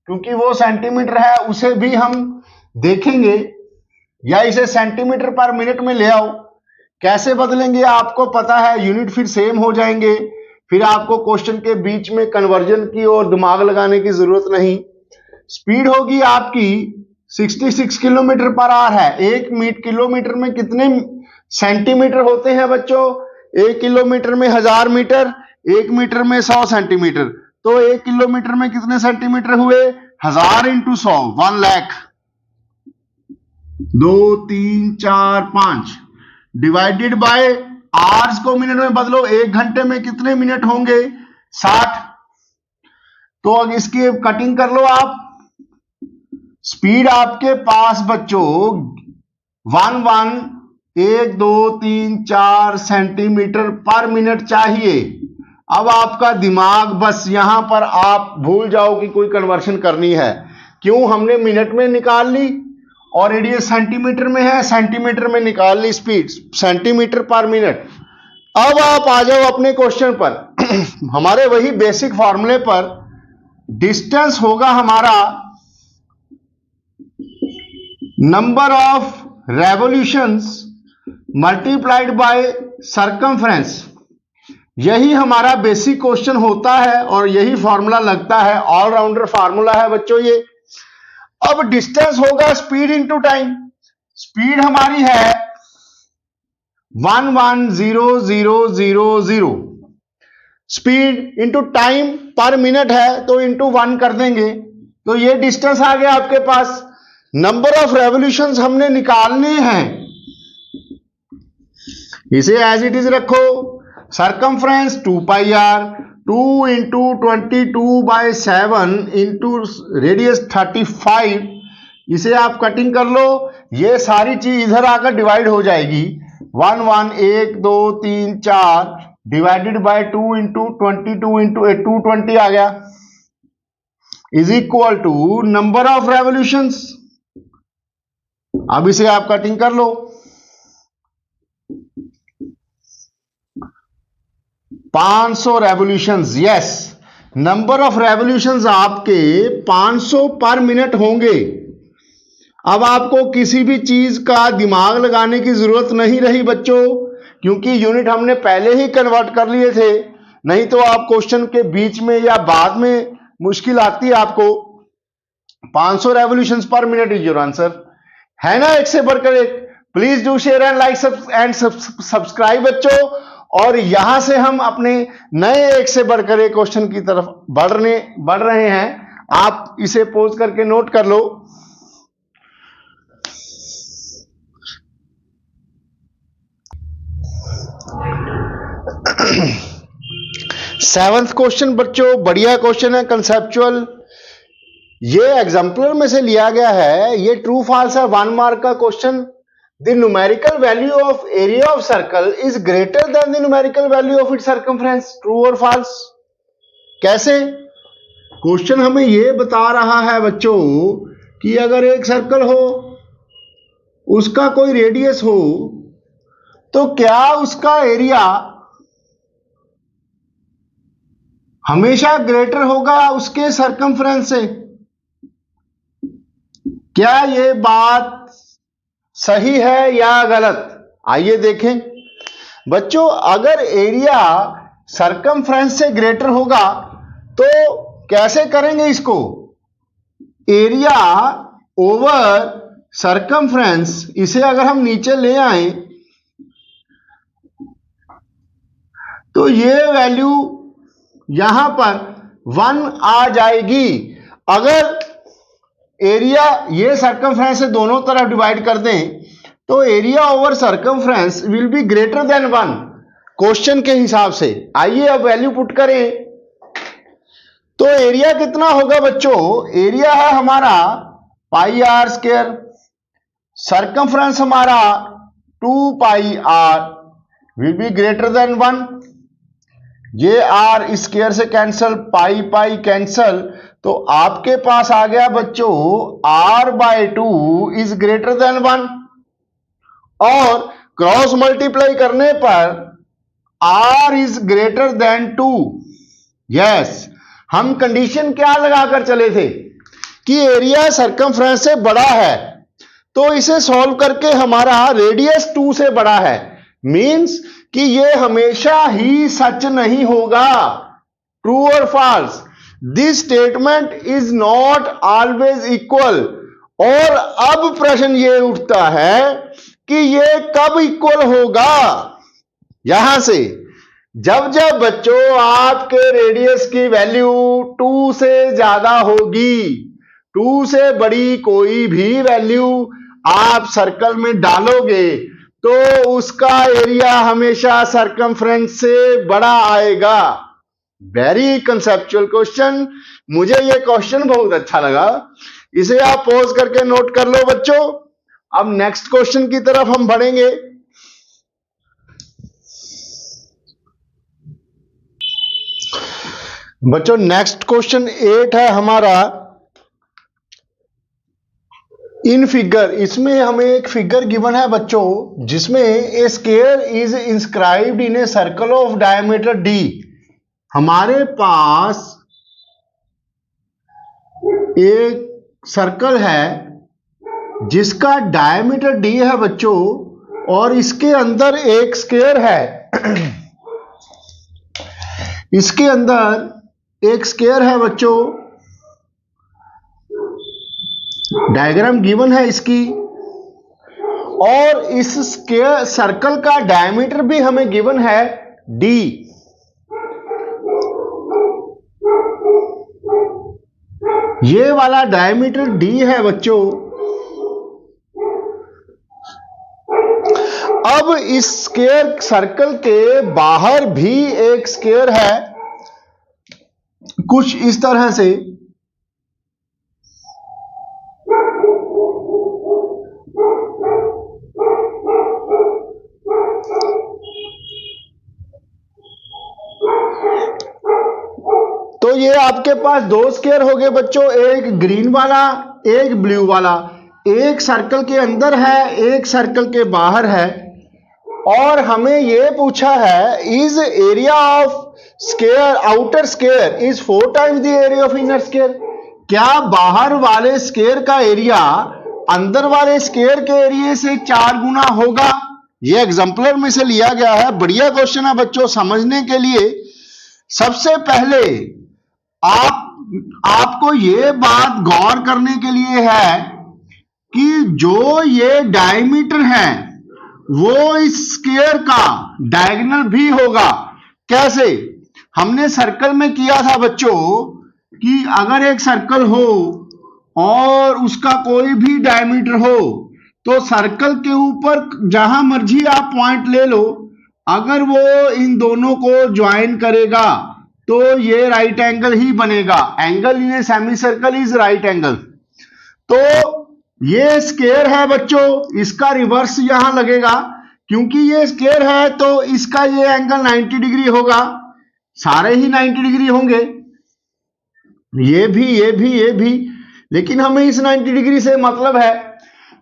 क्योंकि वो सेंटीमीटर है उसे भी हम देखेंगे, या इसे सेंटीमीटर पर मिनट में ले आओ। कैसे बदलेंगे आपको पता है, यूनिट फिर सेम हो जाएंगे, फिर आपको क्वेश्चन के बीच में कन्वर्जन की और दिमाग लगाने की जरूरत नहीं। स्पीड होगी आपकी 66 किलोमीटर पर आवर है। एक किलोमीटर में कितने सेंटीमीटर होते हैं बच्चों? 1 किलोमीटर में 1000 मीटर, 1 मीटर में 100 सेंटीमीटर। तो 1 किलोमीटर में कितने सेंटीमीटर हुए? 1000 into 100, 1 lakh. 2 3 4 5 divided by hours को मिनट में बदलो, 1 घंटे में कितने मिनट होंगे? 60। तो अब इसकी कटिंग कर लो आप। स्पीड आपके पास बच्चों 1 2 3 4 सेंटीमीटर पर मिनट चाहिए। अब आपका दिमाग बस यहां पर आप भूल जाओ कि कोई कन्वर्शन करनी है। क्यों? हमने मिनट में निकाल ली और रेडियस सेंटीमीटर में है, सेंटीमीटर में निकाल ली स्पीड, सेंटीमीटर पर मिनट। अब आप आ जाओ अपने क्वेश्चन पर हमारे वही बेसिक फॉर्मूले पर। डिस्टेंस होगा हमारा number of revolutions multiplied by circumference. यही हमारा बेसिक क्वेश्चन होता है और यही फॉर्मूला लगता है, ऑलराउंडर फॉर्मूला है बच्चों ये। अब डिस्टेंस होगा स्पीड इंटू टाइम। स्पीड हमारी है 110,000। स्पीड इंटू टाइम पर मिनट है तो इंटू 1 कर देंगे, तो ये डिस्टेंस आ गया आपके पास। नंबर ऑफ रेवोल्यूशंस हमने निकालने हैं, इसे एज इट इज रखो। Circumference 2 pi r, 2 into 22/7 into radius 35, इसे आप कटिंग कर लो, ये सारी चीज इधर आकर डिवाइड हो जाएगी। 1 1 1 2 3 4 डिवाइडेड बाय 2 इंटू 22 इंटू 220 आ गया, is equal to number of revolutions. अब इसे आप कटिंग कर लो, 500 revolutions. Yes, number of revolutions आपके 500 पर मिनट होंगे। अब आपको किसी भी चीज का दिमाग लगाने की जरूरत नहीं रही बच्चों, क्योंकि यूनिट हमने पहले ही कन्वर्ट कर लिए थे। नहीं तो आप क्वेश्चन के बीच में या बाद में मुश्किल आती है आपको। 500 रेवोल्यूशंस पर मिनट इज योर आंसर, है ना, एक से बढ़कर एक। Please do share and like and subscribe बच्चों। और यहां से हम अपने नए एक से बढ़कर एक क्वेश्चन की तरफ बढ़ रहे हैं। आप इसे पॉज करके नोट कर लो। सेवंथ क्वेश्चन बच्चों बढ़िया क्वेश्चन है, कंसेप्चुअल। ये एग्जाम्पलर में से लिया गया है। ये ट्रू फॉल्स है, 1 मार्क का question. The numerical value of area of circle is greater than the numerical value of its circumference, true और फॉल्स। कैसे? क्वेश्चन हमें ये बता रहा है बच्चों कि अगर एक सर्कल हो, उसका कोई रेडियस हो, तो क्या उसका एरिया हमेशा ग्रेटर होगा उसके सरकमफ्रेंस से। क्या ये बात सही है या गलत? आइए देखें बच्चों। अगर एरिया सरकमफ्रेंस से ग्रेटर होगा तो कैसे करेंगे इसको? एरिया ओवर सरकमफ्रेंस, इसे अगर हम नीचे ले आए तो ये वैल्यू यहां पर 1 आ जाएगी। अगर एरिया ये सरकमफ्रेंस से दोनों तरफ डिवाइड कर दें तो area over circumference will be greater than 1 question के हिसाब से। आइए अब वैल्यू पुट करें तो एरिया कितना होगा बच्चों? एरिया है हमारा πr², सरकमफ्रेंस हमारा 2πr will be greater than 1। ये r स्क्वायर से कैंसल, पाई कैंसल, तो आपके पास आ गया बच्चों r/2 इज ग्रेटर देन 1। और क्रॉस मल्टीप्लाई करने पर r is greater than 2। Yes, हम कंडीशन क्या लगाकर चले थे कि एरिया सरकमफ्रेंस से बड़ा है, तो इसे सॉल्व करके हमारा रेडियस 2 से बड़ा है। मींस कि ये हमेशा ही सच नहीं होगा, ट्रू और false. This statement is not always equal. और अब प्रश्न ये उठता है कि ये कब इक्वल होगा? यहां से जब जब बच्चों आपके रेडियस की वैल्यू 2 से ज्यादा होगी, 2 से बड़ी कोई भी वैल्यू आप सर्कल में डालोगे तो उसका एरिया हमेशा सरकमफ्रेंस से बड़ा आएगा। Very conceptual question. मुझे ये क्वेश्चन बहुत अच्छा लगा, इसे आप पॉज करके नोट कर लो बच्चों। अब नेक्स्ट क्वेश्चन की तरफ हम बढ़ेंगे। बच्चों नेक्स्ट क्वेश्चन 8 है हमारा इन फिगर। इसमें हमें एक फिगर गिवन है बच्चों, जिसमें a square is inscribed in a circle of diameter d। हमारे पास एक सर्कल है जिसका डायमीटर d है बच्चों, और इसके अंदर एक स्क्वायर है। इसके अंदर एक स्क्वायर है बच्चों, डायग्राम गिवन है इसकी, और इस स्क्वायर सर्कल का डायमीटर भी हमें गिवन है d। ये वाला डायमीटर d है बच्चों। अब इस स्क्वायर सर्कल के बाहर भी एक स्क्वायर है, कुछ इस तरह से तो ये आपके पास दो स्क्वायर हो गए बच्चों, एक ग्रीन वाला एक ब्लू वाला, एक सर्कल के अंदर है एक सर्कल के बाहर है। और हमें ये पूछा है is area of square outer square is 4 times the area of inner square. क्या बाहर वाले स्क्वायर का एरिया अंदर वाले स्क्वायर के एरिया से 4 गुना होगा? ये एग्जाम्पलर में से लिया गया है, बढ़िया क्वेश्चन है बच्चों। समझने के लिए सबसे पहले आपको ये बात गौर करने के लिए है कि जो ये डायमीटर है वो इस स्क्वायर का डायगोनल भी होगा। कैसे? हमने सर्कल में किया था बच्चों कि अगर एक सर्कल हो और उसका कोई भी डायमीटर हो तो सर्कल के ऊपर जहां मर्जी आप पॉइंट ले लो, अगर वो इन दोनों को ज्वाइन करेगा तो ये राइट एंगल ही बनेगा। Angle in a semi circle is right angle. तो ये स्क्वायर है बच्चों, इसका रिवर्स यहां लगेगा, क्योंकि ये स्क्वायर है तो इसका ये एंगल 90 डिग्री होगा, सारे ही 90 डिग्री होंगे, ये भी। लेकिन हमें इस 90 डिग्री से मतलब है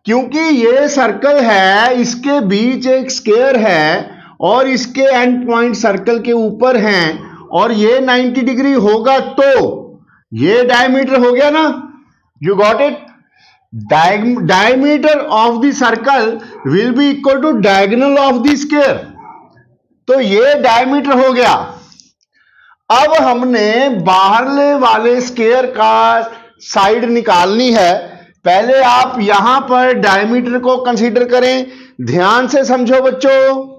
क्योंकि ये सर्कल है, इसके बीच एक स्क्वायर है और इसके एंड पॉइंट सर्कल के ऊपर हैं और ये 90 डिग्री होगा तो ये डायमीटर हो गया ना। You got it? Diameter of the circle will be equal to diagonal of the square. तो ये डायमीटर हो गया। अब हमने बाहरले वाले स्क्वायर का साइड निकालनी है। पहले आप यहां पर डायमीटर को कंसीडर करें, ध्यान से समझो बच्चों।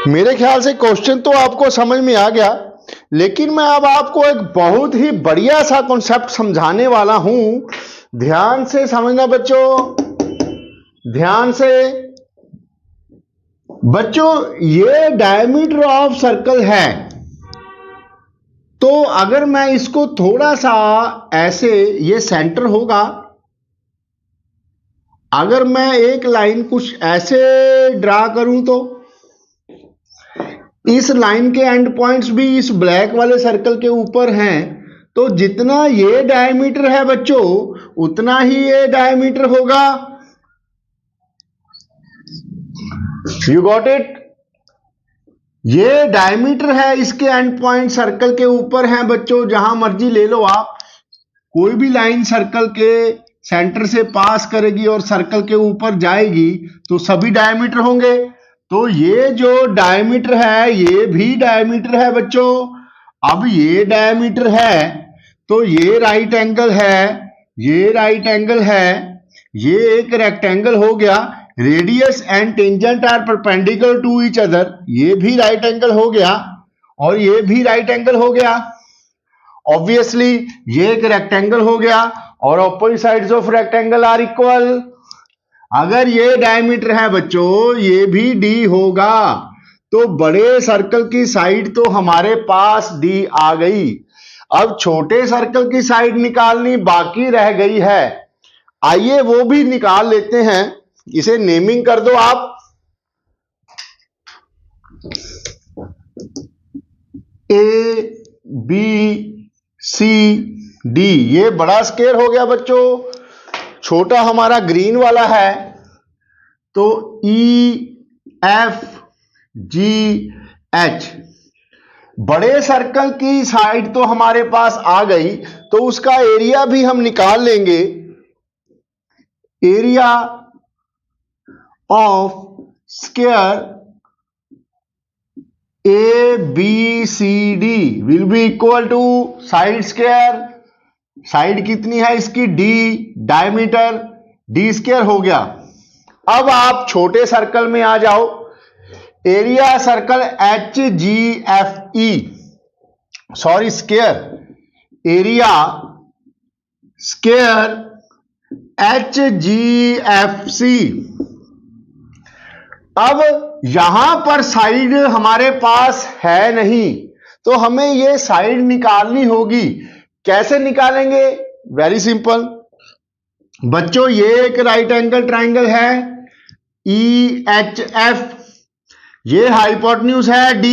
मेरे ख्याल से क्वेश्चन तो आपको समझ में आ गया, लेकिन मैं अब आपको एक बहुत ही बढ़िया सा कॉन्सेप्ट समझाने वाला हूं। ध्यान से समझना बच्चों, ध्यान से। बच्चों ये डायमीटर ऑफ सर्कल है, तो अगर मैं इसको थोड़ा सा ऐसे, ये सेंटर होगा, अगर मैं एक लाइन कुछ ऐसे ड्रा करूं तो इस लाइन के एंड पॉइंट्स भी इस ब्लैक वाले सर्कल के ऊपर हैं, तो जितना ये डायमीटर है बच्चों उतना ही ये डायमीटर होगा। You got it? ये डायमीटर है, इसके एंड पॉइंट सर्कल के ऊपर हैं बच्चों, जहां मर्जी ले लो आप। कोई भी लाइन सर्कल के सेंटर से पास करेगी और सर्कल के ऊपर जाएगी तो सभी डायमीटर होंगे। तो ये जो डायमीटर है ये भी डायमीटर है बच्चों। अब ये डायमीटर है तो ये राइट एंगल है, ये राइट एंगल है, ये एक रेक्टेंगल हो गया। Radius and tangent are perpendicular to each other, ये भी राइट एंगल हो गया और ये भी राइट एंगल हो गया। ऑब्वियसली ये एक रेक्टेंगल हो गया और opposite sides of rectangle are equal. अगर ये डायमीटर है बच्चों ये भी डी होगा, तो बड़े सर्कल की साइड तो हमारे पास डी आ गई। अब छोटे सर्कल की साइड निकालनी बाकी रह गई है, आइए वो भी निकाल लेते हैं। इसे नेमिंग कर दो आप। ए बी सी डी, ये बड़ा स्क्वायर हो गया बच्चों, छोटा हमारा ग्रीन वाला है, तो ई एफ जी एच। बड़े सर्कल की साइड तो हमारे पास आ गई, तो उसका एरिया भी हम निकाल लेंगे। Area of square A B C D will be equal to side square. Side कितनी है इसकी? डी, डायमीटर डी स्क्वायर हो गया। अब आप छोटे सर्कल में आ जाओ। Area circle H G F E, sorry square, area square H G F C. अब यहां पर साइड हमारे पास है नहीं, तो हमें ये साइड निकालनी होगी। कैसे निकालेंगे? वेरी सिंपल बच्चों, ये एक राइट एंगल ट्राइंगल है EHF, ये हाइपोटेन्यूज है D,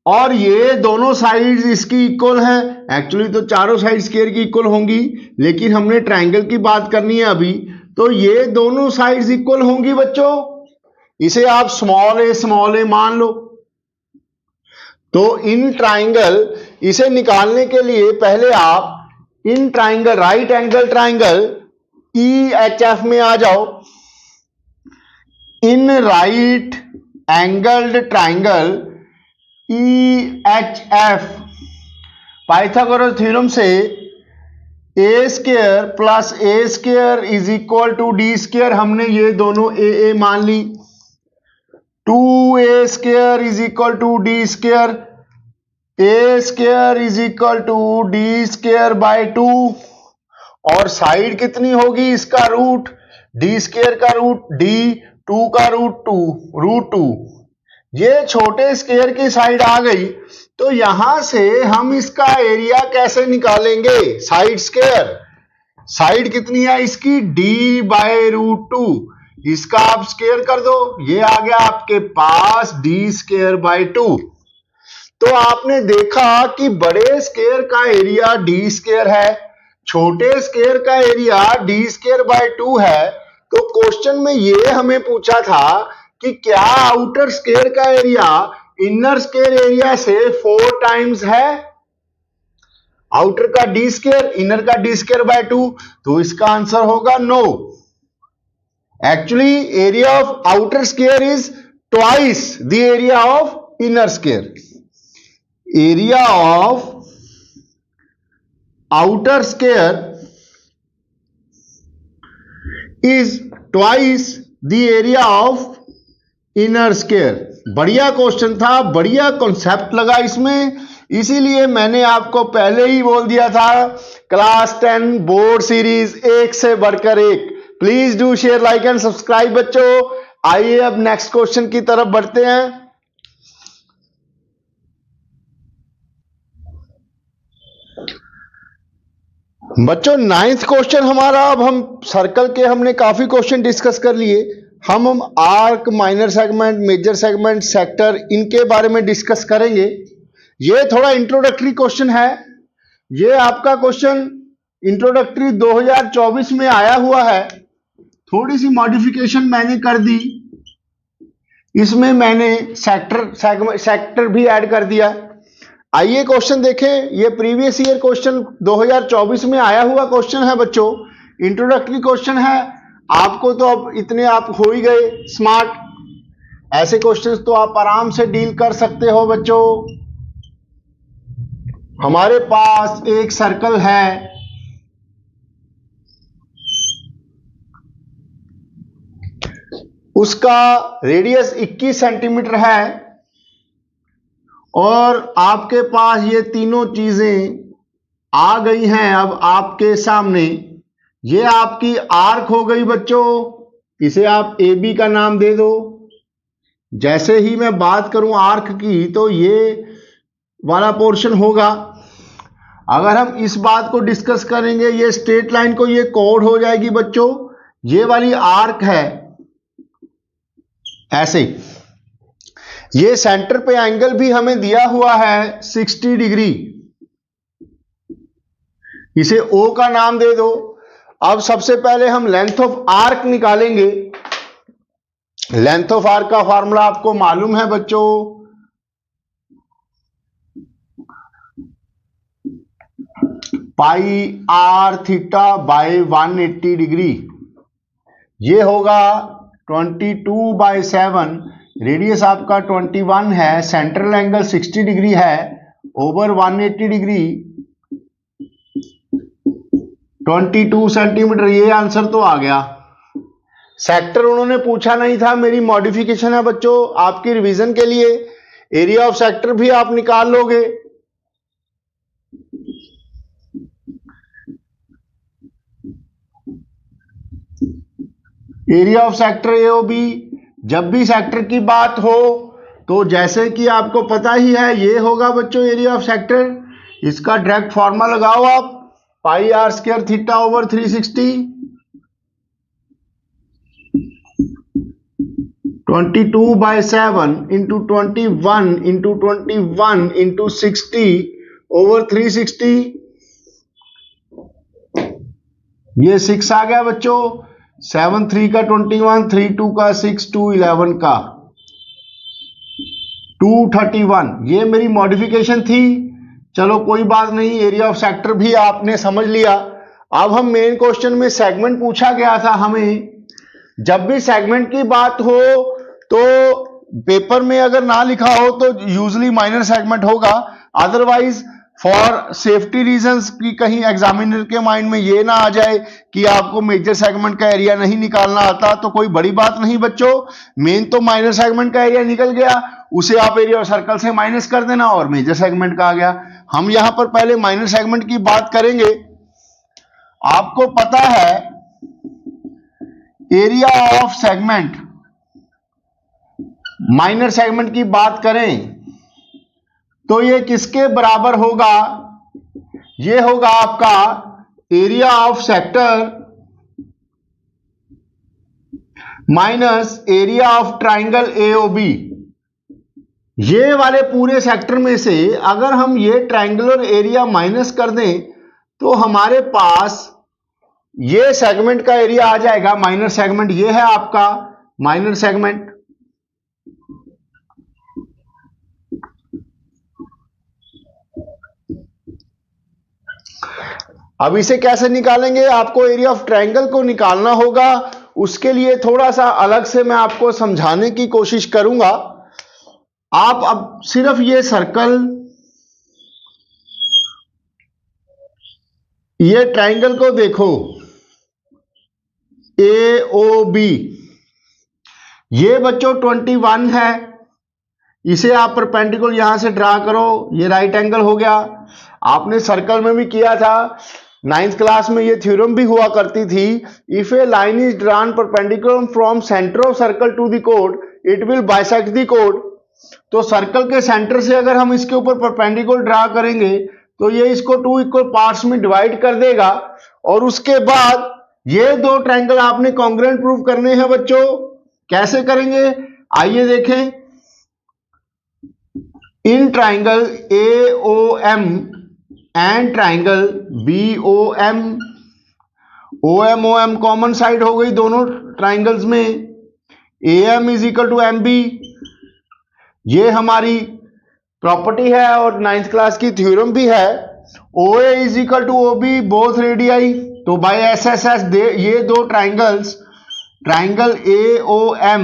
और ये दोनों साइड्स इसकी इक्वल है। एक्चुअली तो चारों साइड स्क्वायर की इक्वल होंगी, लेकिन हमने ट्राइंगल की बात करनी है अभी, तो ये दोनों साइड्स इक्वल होंगी बच्चों। इसे आप स्मॉल ए मान लो। तो इन ट्राइंगल, इसे निकालने के लिए पहले आप in triangle, right angle triangle EHF में आ जाओ। In right angled triangle EHF, Pythagoras theorem से a square plus a square is equal to d square, हमने ये दोनों ए मान ली। 2a square is equal to d square, a square is equal to d square by 2, और side कितनी होगी इसका रूट, डी स्क्वायर का रूट d, 2 का रूट 2, रूट 2। ये छोटे स्क्वायर की साइड आ गई, तो यहां से हम इसका एरिया कैसे निकालेंगे? साइड स्क्वायर, साइड कितनी है इसकी d बाय रूट 2, इसका आप स्क्वायर कर दो, ये आ गया आपके पास d स्क्वायर बाय 2। तो आपने देखा कि बड़े स्क्वायर का एरिया d स्क्वायर है, छोटे स्क्वायर का एरिया d स्क्वायर बाय 2 है। तो क्वेश्चन में ये हमें पूछा था कि क्या आउटर स्क्वायर का एरिया इनर स्क्वायर एरिया से 4 टाइम्स है? आउटर का डी स्क्वायर, इनर का डी स्क्वायर बाय 2, तो इसका आंसर होगा no. Actually area of outer square is twice the area of inner square. Area of outer square is twice the area of inner square. बढ़िया question था, बढ़िया concept लगा इसमें, इसीलिए मैंने आपको पहले ही बोल दिया था क्लास 10 बोर्ड सीरीज एक से बढ़कर एक। Please do share, like and subscribe बच्चों। आइए अब नेक्स्ट क्वेश्चन की तरफ बढ़ते हैं। बच्चों 9th क्वेश्चन हमारा, अब हम सर्कल के हमने काफी क्वेश्चन डिस्कस कर लिए। हम arc, minor segment, major segment, sector, इनके बारे में डिस्कस करेंगे। ये थोड़ा इंट्रोडक्टरी क्वेश्चन है। ये आपका क्वेश्चन इंट्रोडक्टरी 2024 में आया हुआ है, थोड़ी सी मॉडिफिकेशन मैंने कर दी, इसमें मैंने सेक्टर भी ऐड कर दिया। आइए क्वेश्चन देखें। ये प्रीवियस ईयर क्वेश्चन 2024 में आया हुआ क्वेश्चन है बच्चों, इंट्रोडक्टरी क्वेश्चन है। आपको तो अब इतने आप हो ही गए स्मार्ट, ऐसे क्वेश्चंस तो आप आराम से डील कर सकते हो बच्चों। हमारे पास एक सर्कल है, उसका रेडियस 21 सेंटीमीटर है, और आपके पास ये तीनों चीजें आ गई हैं अब आपके सामने। ये आपकी आर्क हो गई बच्चों, इसे आप ए बी का नाम दे दो। जैसे ही मैं बात करूं आर्क की, तो ये वाला पोर्शन होगा। अगर हम इस बात को डिस्कस करेंगे, ये स्ट्रेट लाइन को ये कोड हो जाएगी बच्चों, ये वाली आर्क है ऐसे। ये सेंटर पे एंगल भी हमें दिया हुआ है 60 डिग्री, इसे O का नाम दे दो। अब सबसे पहले हम लेंथ ऑफ आर्क निकालेंगे। लेंथ ऑफ आर्क का फॉर्मूला आपको मालूम है बच्चों, पाई आर थीटा बाय 180 डिग्री। ये होगा 22/7, रेडियस आपका 21 है, सेंट्रल एंगल 60 डिग्री है, ओवर 180 डिग्री 22 सेंटीमीटर। ये आंसर तो आ गया। सेक्टर उन्होंने पूछा नहीं था, मेरी मॉडिफिकेशन है बच्चों आपकी रिवीजन के लिए। एरिया ऑफ सेक्टर भी आप निकाल लोगे। एरिया ऑफ सेक्टर AOB जब भी सेक्टर की बात हो तो जैसे कि आपको पता ही है ये होगा बच्चों एरिया ऑफ सेक्टर। इसका डायरेक्ट फॉर्मूला लगाओ आप, pi r square theta over 360, 22/7 into 21 into 21 into 60 over 360। ये 6 आ गया बच्चों, 7 3 का 21, 3 2 का 6, 2 11 का 231। ये मेरी मॉडिफिकेशन थी। चलो कोई बात नहीं, एरिया ऑफ सेक्टर भी आपने समझ लिया। अब हम मेन क्वेश्चन में सेगमेंट पूछा गया था हमें। जब भी सेगमेंट की बात हो तो पेपर में अगर ना लिखा हो तो यूजली माइनर सेगमेंट होगा, अदरवाइज फॉर सेफ्टी रीजंस की कहीं एग्जामिनर के माइंड में ये ना आ जाए कि आपको मेजर सेगमेंट का एरिया नहीं निकालना आता, तो कोई बड़ी बात नहीं बच्चों। मेन तो माइनर सेगमेंट का एरिया निकल गया, उसे आप एरिया सर्कल से माइनस कर देना और मेजर सेगमेंट का आ गया। हम यहां पर पहले माइनर सेगमेंट की बात करेंगे। आपको पता है area of segment, minor segment की बात करें तो ये किसके बराबर होगा? ये होगा आपका area of sector minus area of triangle AOB. ये वाले पूरे सेक्टर में से अगर हम ये ट्राइंगुलर एरिया माइनस कर दें तो हमारे पास ये सेगमेंट का एरिया आ जाएगा माइनर सेगमेंट। ये है आपका माइनर सेगमेंट। अब इसे कैसे निकालेंगे? आपको एरिया ऑफ ट्रायंगल को निकालना होगा। उसके लिए थोड़ा सा अलग से मैं आपको समझाने की कोशिश करूंगा। आप अब सिर्फ ये सर्कल, ये ट्रायंगल को देखो, ए ओ बी। ये बच्चों 21 है, इसे आप परपेंडिकुलर यहां से ड्रा करो, ये राइट एंगल हो गया। आपने सर्कल में भी किया था, 9th क्लास में ये थ्योरम भी हुआ करती थी। If A line is drawn perpendicular from centre of circle to the code it will bisect the code. तो सर्कल के सेंटर से अगर हम इसके ऊपर परपेंडिकुलर ड्रा करेंगे तो ये इसको 2 इक्वल पार्ट्स में डिवाइड कर देगा। और उसके बाद ये दो ट्रायंगल आपने कॉन्ग्रुएंट प्रूव करने हैं बच्चों। कैसे करेंगे आइए देखें। In triangle AOM and triangle BOM, OM OM common side हो गई दोनों ट्रायंगल्स में। AM is equal to MB, ये हमारी प्रॉपर्टी है और 9th क्लास की थ्योरम भी है। OA is equal to OB both radii, तो बाय SSS ये दो ट्रायंगल्स, ट्रायंगल AOM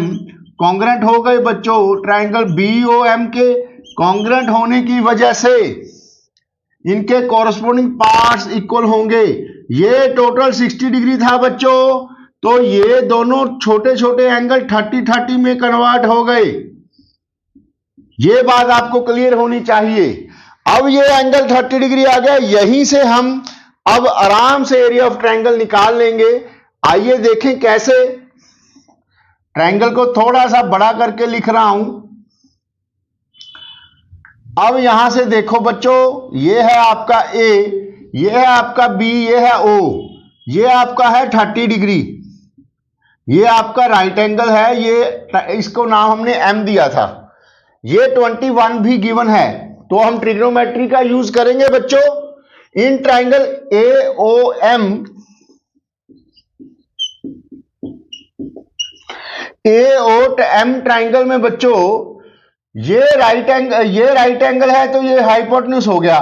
कॉन्ग्रुएंट हो गए बच्चों ट्रायंगल BOM के। कॉन्ग्रुएंट होने की वजह से इनके कॉरस्पॉन्डिंग पार्ट्स इक्वल होंगे। ये टोटल 60 डिग्री था बच्चों, तो ये दोनों छोटे छोटे एंगल 30-30 में कन्वर्ट हो गए। ये बात आपको क्लियर होनी चाहिए। अब ये एंगल 30 डिग्री आ गया, यहीं से हम अब आराम से एरिया ऑफ ट्रायंगल निकाल लेंगे। आइए देखें कैसे। ट्रायंगल को थोड़ा सा बड़ा करके लिख रहा हूं। अब यहां से देखो बच्चों, ये है आपका A, ये है आपका B, ये है O, ये आपका है 30 डिग्री, ये आपका राइट एंगल है, ये इसको नाम हमने M दिया था। ये 21 भी गिवन है, तो हम ट्रिग्नोमेट्री का यूज करेंगे बच्चों। इन ट्रायंगल AOM, AOM ट्रायंगल में बच्चों ये राइट एंगल है तो ये हाइपोटेन्यूज हो गया।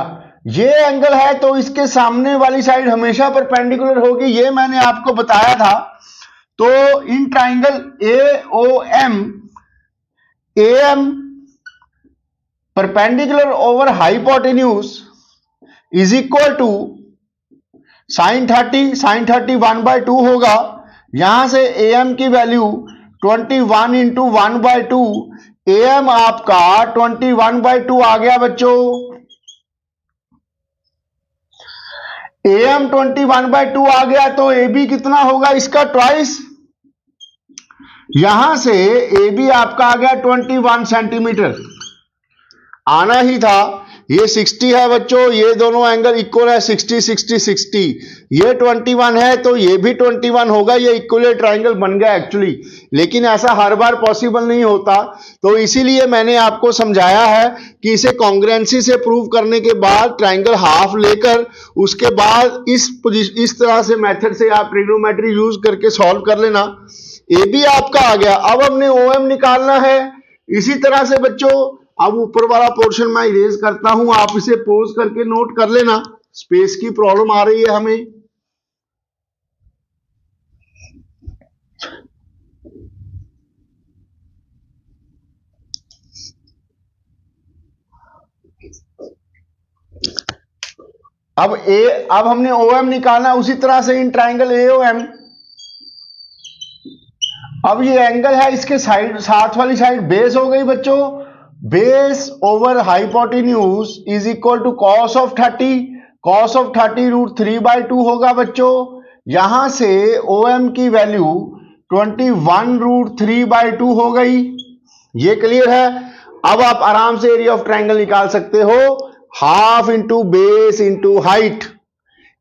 ये एंगल है तो इसके सामने वाली साइड हमेशा परपेंडिकुलर होगी, ये मैंने आपको बताया था। तो in triangle AOM, AM perpendicular over hypotenuse is equal to sin 30 1/2 होगा। यहां से AM की वैल्यू 21 इंटू 1/2, AM आपका 21/2 आ गया बच्चों। AM 21/2 आ गया तो AB कितना होगा इसका ट्वाइस। यहां से ए बी आपका आ गया 21 सेंटीमीटर, आना ही था। ये 60 है बच्चों, ये दोनों एंगल इक्वल है, 60 60 60। ये 21 है तो ये भी 21 होगा, ये इक्वल ट्राइंगल बन गया एक्चुअली। लेकिन ऐसा हर बार पॉसिबल नहीं होता, तो इसीलिए मैंने आपको समझाया है कि इसे कॉन्ग्रुएंसी से प्रूव करने के बाद ट्राइंगल हाफ लेकर उसके बाद इस तरह से मेथड से आप ट्रिग्नोमेट्री यूज करके सॉल्व कर लेना। ए बी आपका आ गया, अब हमने ओ एम निकालना है। इसी तरह से बच्चों अब ऊपर वाला पोर्शन मैं इरेज करता हूं, आप इसे पॉज करके नोट कर लेना, स्पेस की प्रॉब्लम आ रही है हमें। अब हमने ओ एम निकालना, उसी तरह से इन ट्राइंगल ए ओ एम। अब ये एंगल है, इसके साइड साथ वाली साइड बेस हो गई बच्चों। Base over hypotenuse is equal to cos of 30, cos of 30 √3/2 होगा बच्चों। यहां से ओ एम की वैल्यू 21 √3/2 हो गई। ये क्लियर है। अब आप आराम से एरिया ऑफ ट्राइंगल निकाल सकते हो, half into base into height.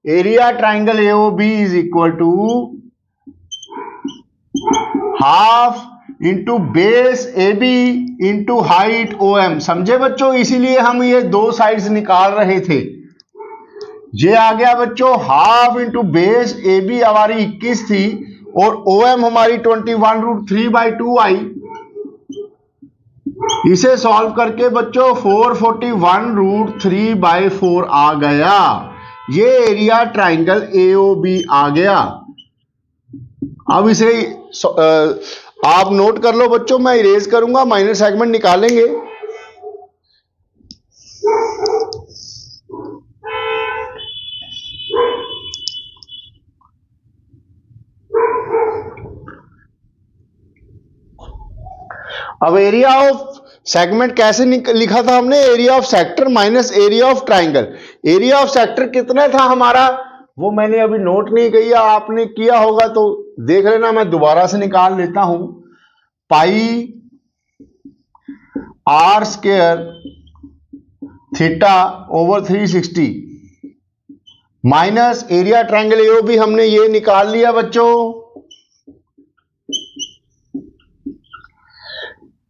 Area triangle AOB is equal to half into base A B into height O M. समझे बच्चों, इसीलिए हम ये दो साइड्स निकाल रहे थे। ये आ गया बच्चों half into base A B हमारी 21 थी और ओ एम हमारी 21 √3/2 आई। इसे सॉल्व करके बच्चों 441 √3/4 आ गया। ये एरिया ट्राइंगल एओबी आ गया। अब इसे आप नोट कर लो बच्चों, मैं इरेज करूंगा, माइनर सेगमेंट निकालेंगे। अब एरिया ऑफ सेगमेंट कैसे लिखा था हमने, area of sector minus area of triangle. Area of sector कितना था हमारा, वो मैंने अभी नोट नहीं किया, आपने किया होगा तो देख लेना, मैं दोबारा से निकाल लेता हूं। Pi r square theta over 360 minus area triangle A O भी हमने ये निकाल लिया बच्चों।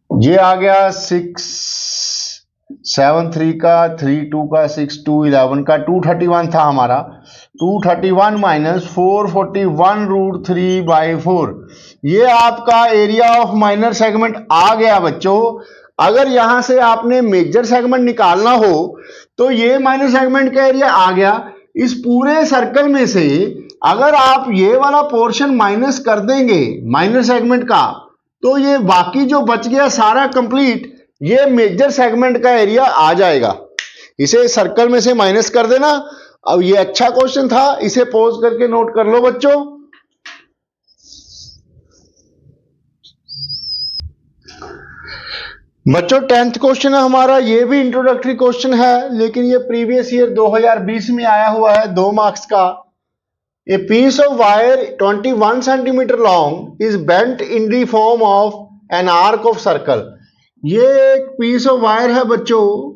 ये आ गया 673 का 32 का 62 11 का 231 था हमारा। 231 माइनस 441 √3/4, ये आपका एरिया ऑफ माइनर सेगमेंट आ गया बच्चों। अगर यहां से आपने मेजर सेगमेंट निकालना हो तो ये माइनर सेगमेंट का एरिया आ गया। इस पूरे सर्कल में से अगर आप ये वाला पोर्शन माइनस कर देंगे माइनर सेगमेंट का, तो ये बाकी जो बच गया सारा कंप्लीट, ये मेजर सेगमेंट का एरिया आ जाएगा। इसे सर्कल में से माइनस कर देना। अब ये अच्छा क्वेश्चन था, इसे पॉज करके नोट कर लो बच्चों। बच्चों 10th क्वेश्चन है हमारा, ये भी इंट्रोडक्टरी क्वेश्चन है, लेकिन ये प्रीवियस ईयर 2020 में आया हुआ है, 2 मार्क्स का। A piece of wire 21 centimeter long is bent in the form of an arc of circle. ये एक पीस ऑफ वायर है बच्चों,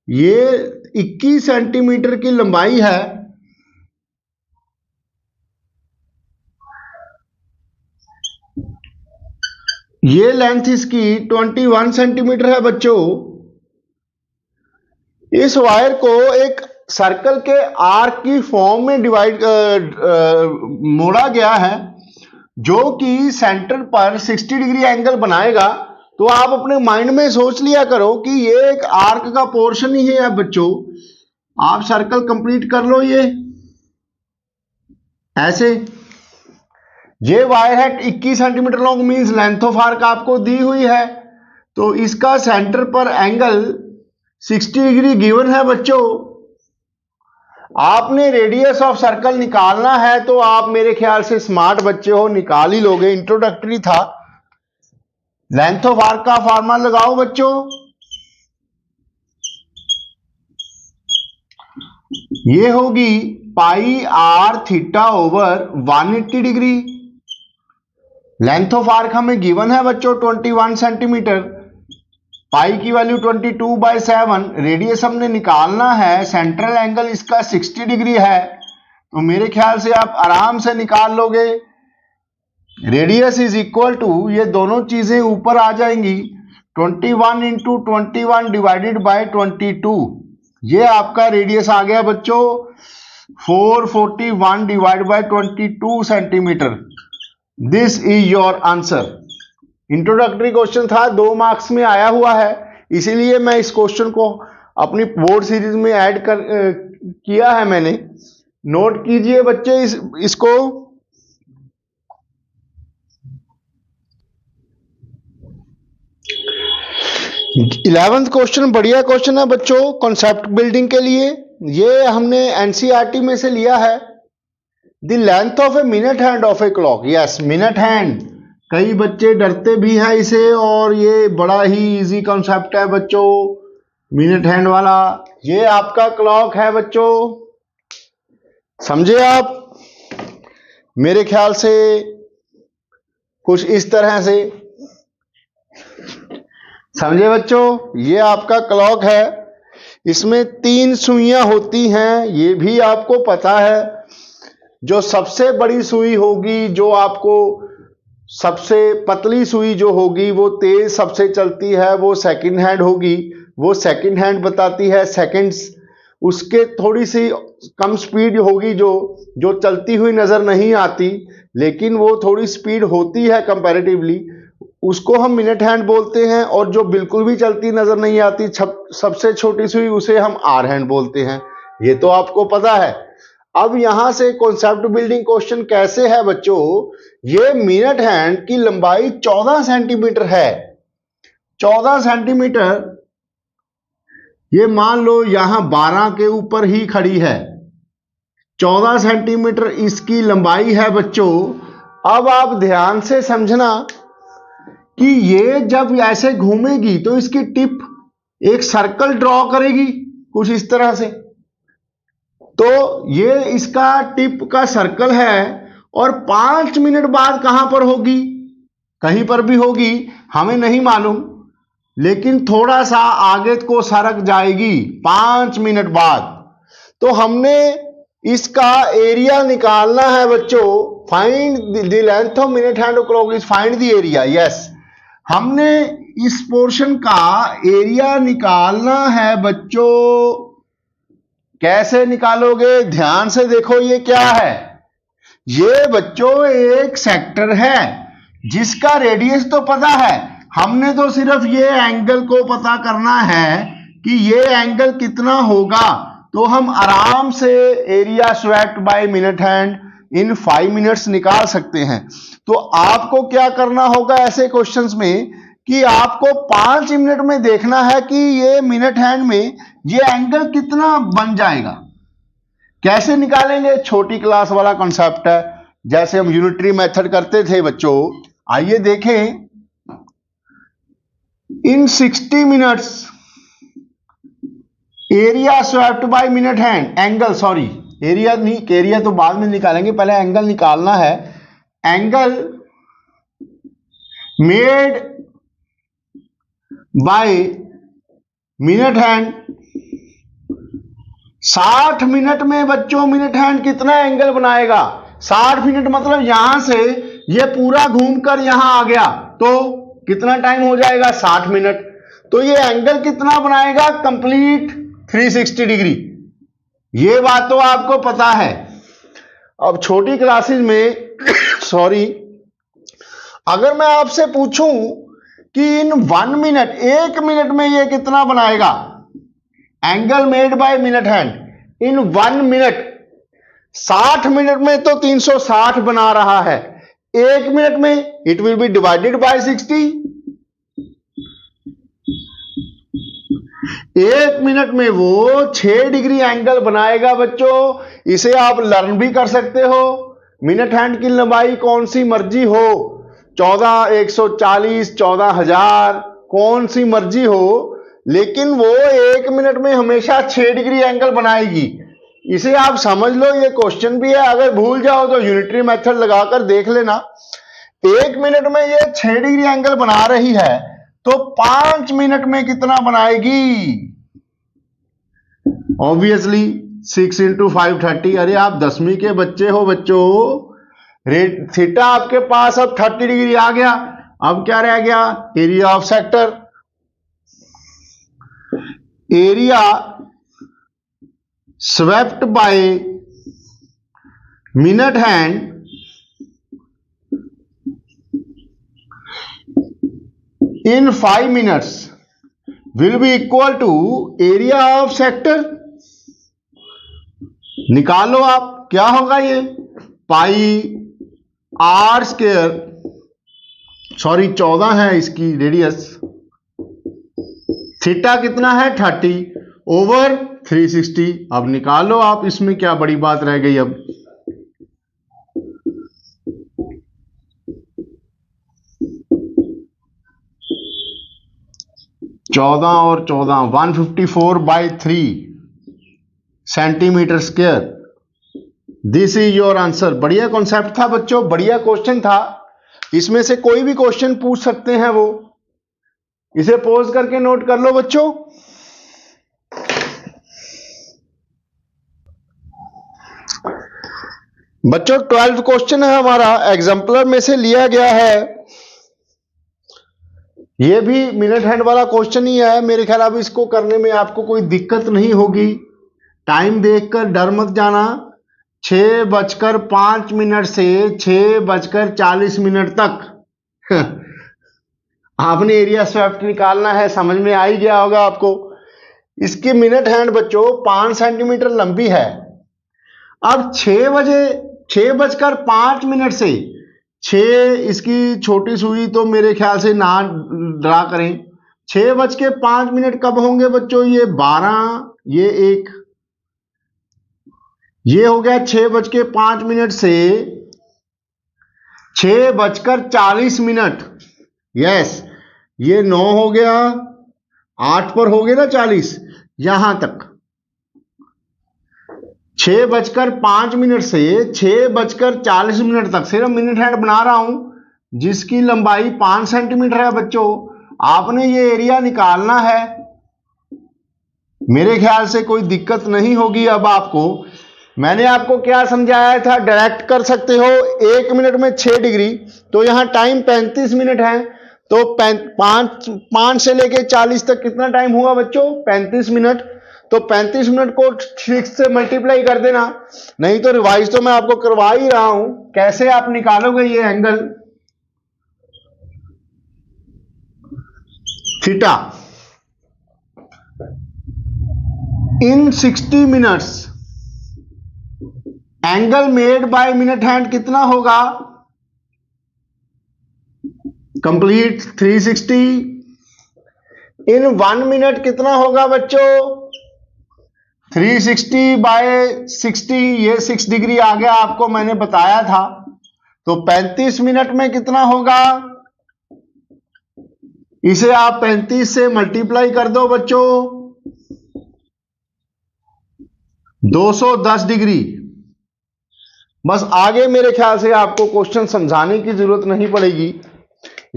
ये 21 सेंटीमीटर की लंबाई है। ये लेंथ इसकी 21 सेंटीमीटर है बच्चों। इस वायर को एक सर्कल के आर्क की फॉर्म में मोड़ा गया है, जो कि सेंटर पर 60 डिग्री एंगल बनाएगा। तो आप अपने माइंड में सोच लिया करो कि ये एक आर्क का पोर्शन ही है बच्चों। आप सर्कल कंप्लीट कर लो। ये ऐसे ये वायर है 21 centimetre long, means length of arc आपको दी हुई है। तो इसका सेंटर पर एंगल 60 डिग्री गिवन है बच्चों। आपने रेडियस ऑफ सर्कल निकालना है, तो आप मेरे ख्याल से स्मार्ट बच्चे हो, निकाल ही लोगे, इंट्रोडक्टरी था। लेंथ ऑफ आर्क का फार्मूला लगाओ बच्चों। ये होगी pi r theta over 180 degree. Length of arc हमें गिवन है बच्चों 21 सेंटीमीटर, पाई की वैल्यू 22/7, रेडियस हमने निकालना है, सेंट्रल एंगल इसका 60 डिग्री है, तो मेरे ख्याल से आप आराम से निकाल लोगे। रेडियस इज इक्वल टू, ये दोनों चीजें ऊपर आ जाएंगी, 21 इंटू 21 डिवाइडेड बाय 22, ये आपका रेडियस आ गया बच्चों 441 divide by 22 centimetre. This is your answer. Introductory question था, 2 मार्क्स में आया हुआ है, इसीलिए मैं इस क्वेश्चन को अपनी बोर्ड सीरीज में ऐड किया है मैंने। नोट कीजिए बच्चे इसको। 11th क्वेश्चन बढ़िया क्वेश्चन है बच्चों कॉन्सेप्ट बिल्डिंग के लिए। ये हमने एनसीईआरटी में से लिया है। The length of a minute hand of a clock, yes minute hand, कई बच्चे डरते भी हैं इसे, और ये बड़ा ही इजी कॉन्सेप्ट है बच्चों, मिनट हैंड वाला। ये आपका क्लॉक है बच्चों, समझे आप? मेरे ख्याल से कुछ इस तरह से समझे बच्चों। ये आपका क्लॉक है, इसमें 3 सुइयां होती हैं, ये भी आपको पता है। जो सबसे बड़ी सुई होगी, जो आपको सबसे पतली सुई जो होगी वो तेज सबसे चलती है, वो सेकंड हैंड होगी, वो सेकंड हैंड बताती है सेकंड्स। उसके थोड़ी सी कम स्पीड होगी, जो चलती हुई नजर नहीं आती, लेकिन वो थोड़ी स्पीड होती है कंपैरेटिवली, उसको हम मिनट हैंड बोलते हैं। और जो बिल्कुल भी चलती नजर नहीं आती, सबसे छोटी सुई, उसे हम आर हैंड बोलते हैं। ये तो आपको पता है। अब यहां से कॉन्सेप्ट बिल्डिंग क्वेश्चन कैसे है बच्चों, ये मिनट हैंड की लंबाई 14 सेंटीमीटर है, 14 सेंटीमीटर। ये मान लो यहां 12 के ऊपर ही खड़ी है, 14 सेंटीमीटर इसकी लंबाई है बच्चों। अब आप ध्यान से समझना कि ये जब ऐसे घूमेगी तो इसकी टिप एक सर्कल ड्रॉ करेगी कुछ इस तरह से, तो ये इसका टिप का सर्कल है, और 5 मिनट बाद कहां पर होगी, कहीं पर भी होगी, हमें नहीं मालूम, लेकिन थोड़ा सा आगे को सरक जाएगी 5 मिनट बाद। तो हमने इसका एरिया निकालना है बच्चों। Find the length of minute hand clock is find the area, yes. हमने इस पोर्शन का एरिया निकालना है बच्चों। कैसे निकालोगे, ध्यान से देखो, ये क्या है, ये बच्चों एक सेक्टर है जिसका रेडियस तो पता है, हमने तो सिर्फ ये एंगल को पता करना है कि ये एंगल कितना होगा। तो हम आराम से area swept by minute hand in 5 minutes निकाल सकते हैं। तो आपको क्या करना होगा ऐसे क्वेश्चंस में कि आपको 5 मिनट में देखना है कि ये मिनट हैंड में ये एंगल कितना बन जाएगा। कैसे निकालेंगे, छोटी क्लास वाला कॉन्सेप्ट है, जैसे हम यूनिटरी मेथड करते थे बच्चों। आइए देखें, इन 60 minutes area swept by minute hand, angle, sorry area नहीं, एरिया तो बाद में निकालेंगे, पहले एंगल निकालना है। Angle made by minute hand 60 minute में बच्चों मिनट हैंड कितना एंगल बनाएगा। 60 मिनट मतलब यहां से ये पूरा घूमकर यहां आ गया, तो कितना टाइम हो जाएगा, 60 मिनट। तो ये एंगल कितना बनाएगा, कंप्लीट 360 डिग्री। ये बात तो आपको पता है। अब छोटी क्लासेस में सॉरी, अगर मैं आपसे पूछूं कि इन 1 मिनट, 1 मिनट में ये कितना बनाएगा, angle made by minute hand in 1 minute, 60 minute में तो 360 बना रहा है, 1 मिनट में it will be divided by 60। 1 minute में वो 6 डिग्री एंगल बनाएगा बच्चों। इसे आप लर्न भी कर सकते हो। मिनट हैंड की लंबाई कौन सी मर्जी हो, 14, 140, 14,000, कौन सी मर्जी हो, लेकिन वो 1 मिनट में हमेशा 6 डिग्री एंगल बनाएगी। इसे आप समझ लो, ये क्वेश्चन भी है, अगर भूल जाओ तो यूनिटरी मेथड लगाकर देख लेना। 1 मिनट में ये 6 डिग्री एंगल बना रही है, तो 5 मिनट में कितना बनाएगी? ऑब्वियसली 6 × 5 30। अरे आप 10वीं के बच्चे हो बच्चों, रेट थीटा आपके पास अब 30 डिग्री आ गया। अब क्या रह गया? Area of sector. Area swept by minute hand in 5 minutes will be equal to area of sector। निकालो आप, क्या होगा ये? पाई आर स्क्वायर, सॉरी 14 है इसकी रेडियस, थीटा कितना है 30 ओवर 360। अब निकालो आप, इसमें क्या बड़ी बात रह गई? अब चौदह और 14 154/3 centimetre square. This is your answer. बढ़िया कॉन्सेप्ट था बच्चों, बढ़िया क्वेश्चन था। इसमें से कोई भी क्वेश्चन पूछ सकते हैं वो, इसे पॉज करके नोट कर लो बच्चों। बच्चों 12th क्वेश्चन है हमारा, एग्जाम्पलर में से लिया गया है। ये भी मिनट हैंड वाला क्वेश्चन ही है। मेरे ख्याल अब इसको करने में आपको कोई दिक्कत नहीं होगी। टाइम देखकर डर मत जाना। 6:05 से 6:40 तक आपने एरिया स्वेप्ट निकालना है। समझ में आ ही गया होगा आपको। इसकी मिनट हैंड बच्चों 5 सेंटीमीटर लंबी है। अब 6:05 से 6, इसकी छोटी सुई तो मेरे ख्याल से ना ड्रा करें। 6:05 कब होंगे बच्चों? ये 12, ये 1, ये हो गया 6:05 से 6:40। यस, ये 9 हो गया, 8 पर हो गया ना 40, यहां तक 6:05 से 6:40 तक सिर्फ मिनट हैंड बना रहा हूं, जिसकी लंबाई 5 सेंटीमीटर है बच्चों। आपने ये एरिया निकालना है। मेरे ख्याल से कोई दिक्कत नहीं होगी अब आपको। मैंने आपको क्या समझाया था? डायरेक्ट कर सकते हो। 1 मिनट में 6 डिग्री, तो यहां टाइम 35 मिनट है। तो 5 से लेके 40 तक कितना टाइम हुआ बच्चों? 35 मिनट। तो 35 मिनट को 6 से मल्टीप्लाई कर देना, नहीं तो रिवाइज तो मैं आपको करवा ही रहा हूं। कैसे आप निकालोगे ये angle theta? In 60 minutes angle made by minute hand कितना होगा? कंप्लीट 360। इन 1 मिनट कितना होगा बच्चों? 360/60, ये 6 डिग्री आ गया, आपको मैंने बताया था। तो 35 मिनट में कितना होगा? इसे आप 35 से मल्टीप्लाई कर दो बच्चों, 210 डिग्री। बस आगे मेरे ख्याल से आपको क्वेश्चन समझाने की जरूरत नहीं पड़ेगी।